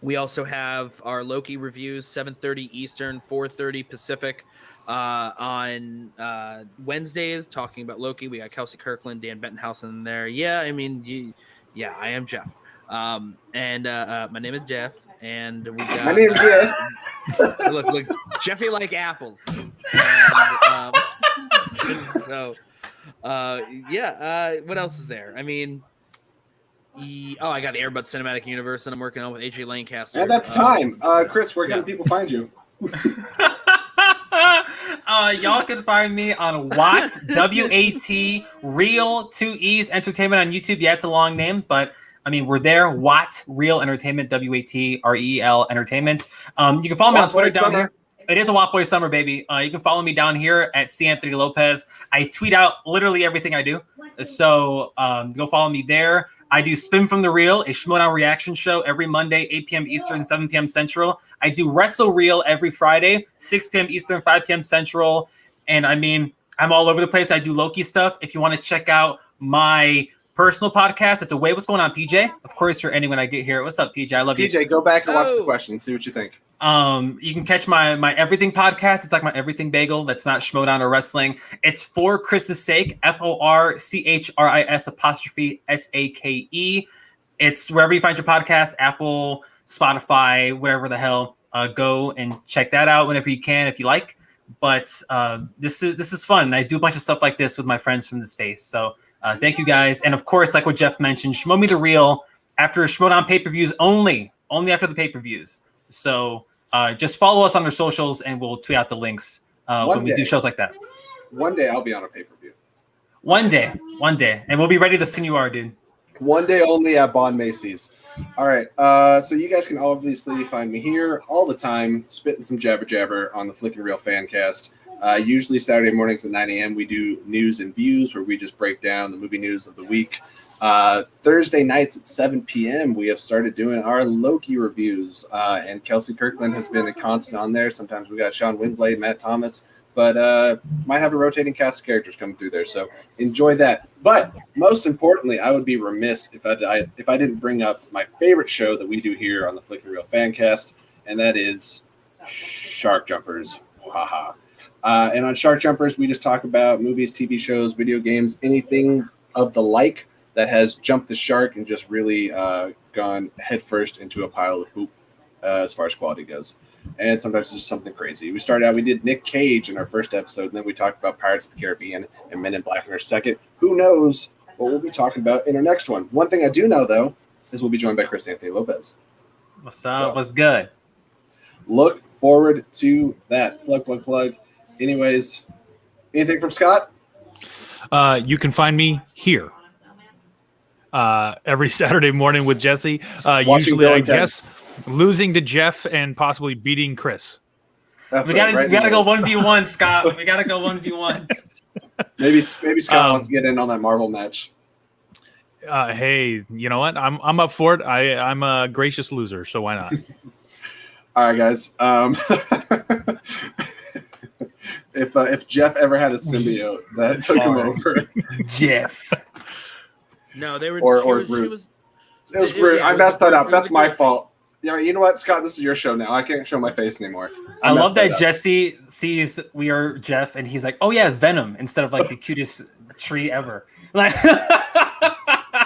C: We also have our Loki reviews, 7:30 Eastern, 4:30 Pacific, on Wednesdays, talking about Loki. We got Kelsey Kirkland, Dan Bettenhausen in there. Yeah, I mean, I am Geoff. And my name is Geoff, and we got
A: My name is Geoff.
C: look, Jeffy like apples. And, what else is there? I mean, I got the Airbud Cinematic Universe that I'm working on with AJ Lancaster.
A: And that's time. Chris, where can people find you?
D: Y'all can find me on Watt, W-A-T, Real, 2 E's, Entertainment on YouTube. Yeah, it's a long name, but I mean, we're there. Watt, Real Entertainment, W-A-T-R-E-L Entertainment. You can follow me on Twitter down here. It is a Watt Boy Summer, baby. You can follow me down here at C. Anthony Lopez. I tweet out literally everything I do. So go follow me there. I do Spin from the Reel, a Schmodown reaction show every Monday, 8 p.m. Eastern, 7 p.m. Central. I do Wrestle Reel every Friday, 6 p.m. Eastern, 5 p.m. Central. And I mean, I'm all over the place. I do Loki stuff. If you want to check out my personal podcast, it's Away. What's going on, PJ? Of course, you're ending when I get here. What's up, PJ? I love you.
A: PJ, go back and watch the questions. See what you think.
D: You can catch my Everything podcast. It's like my Everything Bagel. That's not Schmodown or wrestling. It's For Chris's Sake, FORCHRIS_SAKE. It's wherever you find your podcast, Apple, Spotify, whatever the hell. Go and check that out whenever you can, if you like. But this is fun. I do a bunch of stuff like this with my friends from the space. So thank you guys. And of course, like what Geoff mentioned, Schmo Me the Real after Schmodown pay-per-views only after the pay-per-views. So just follow us on our socials, and we'll tweet out the links when we do shows like that.
A: One day I'll be on a pay-per-view.
D: One day, and we'll be ready the second you are, dude.
A: One day only at Bon Macy's. All right, so you guys can obviously find me here all the time, spitting some jabber on the Flick and Reel Fancast. Usually Saturday mornings at 9 a.m. we do news and views, where we just break down the movie news of the week. Thursday nights at 7 p.m. we have started doing our Loki reviews, and Kelsey Kirkland has been a constant on there. Sometimes we got Sean Windblade, Matt Thomas, but might have a rotating cast of characters coming through there, so enjoy that. But most importantly, I would be remiss if I didn't bring up my favorite show that we do here on the Flick and Reel Fancast, and that is Shark Jumpers. Haha. And on Shark Jumpers, we just talk about movies, TV shows, video games, anything of the like that has jumped the shark and just really gone headfirst into a pile of poop as far as quality goes. and sometimes it's just something crazy. We started out, we did Nick Cage in our first episode, and then we talked about Pirates of the Caribbean and Men in Black in our second. Who knows what we'll be talking about in our next one? One thing I do know, though, is we'll be joined by Chris Anthony Lopez.
D: What's up? What's good?
A: Look forward to that. Plug. Anyways, anything from Scott?
B: You can find me here every Saturday morning with Jesse. Usually,
A: Bill
B: I
A: and Ted.
B: guess, losing to Jeff and possibly beating Chris.
A: That's
D: We
A: right,
D: gotta
A: right
D: we gotta
A: in the
D: go 1v1, Scott. We gotta go 1v1.
A: Maybe Scott wants to get in on that Marvel match.
B: Hey, you know what? I'm up for it. I'm a gracious loser, so why not?
A: All right, guys. If Jeff ever had a symbiote that took him over,
D: Jeff.
C: No, they were.
A: Or
C: she
A: Groot.
C: was,
A: it was
C: Yeah,
A: rude. I
C: it was
A: messed
C: a
A: that
C: Groot-
A: up.
C: it was
A: That's
C: a
A: my
C: Groot
A: fault. You know what, Scott? This is your show now. I can't show my face anymore.
D: I love
A: messed
D: that
A: up.
D: Jesse sees we are Jeff and he's like, oh yeah, Venom instead of like the cutest tree ever. Like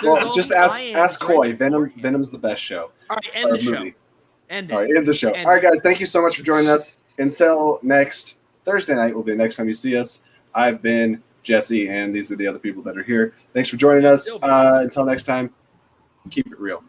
A: Well,
C: all
A: just
C: the
A: ask
C: tie-ins
A: Coy.
C: right
A: Venom's the best show.
C: All right, end
A: Or
C: the show.
A: movie.
C: End
A: All right,
C: it.
A: end the show.
C: End
A: All right,
C: it.
A: guys. Thank you so much for joining us. Until next Thursday night will be the next time you see us. I've been Jesse, and these are the other people that are here. Thanks for joining us. Until next time, keep it real.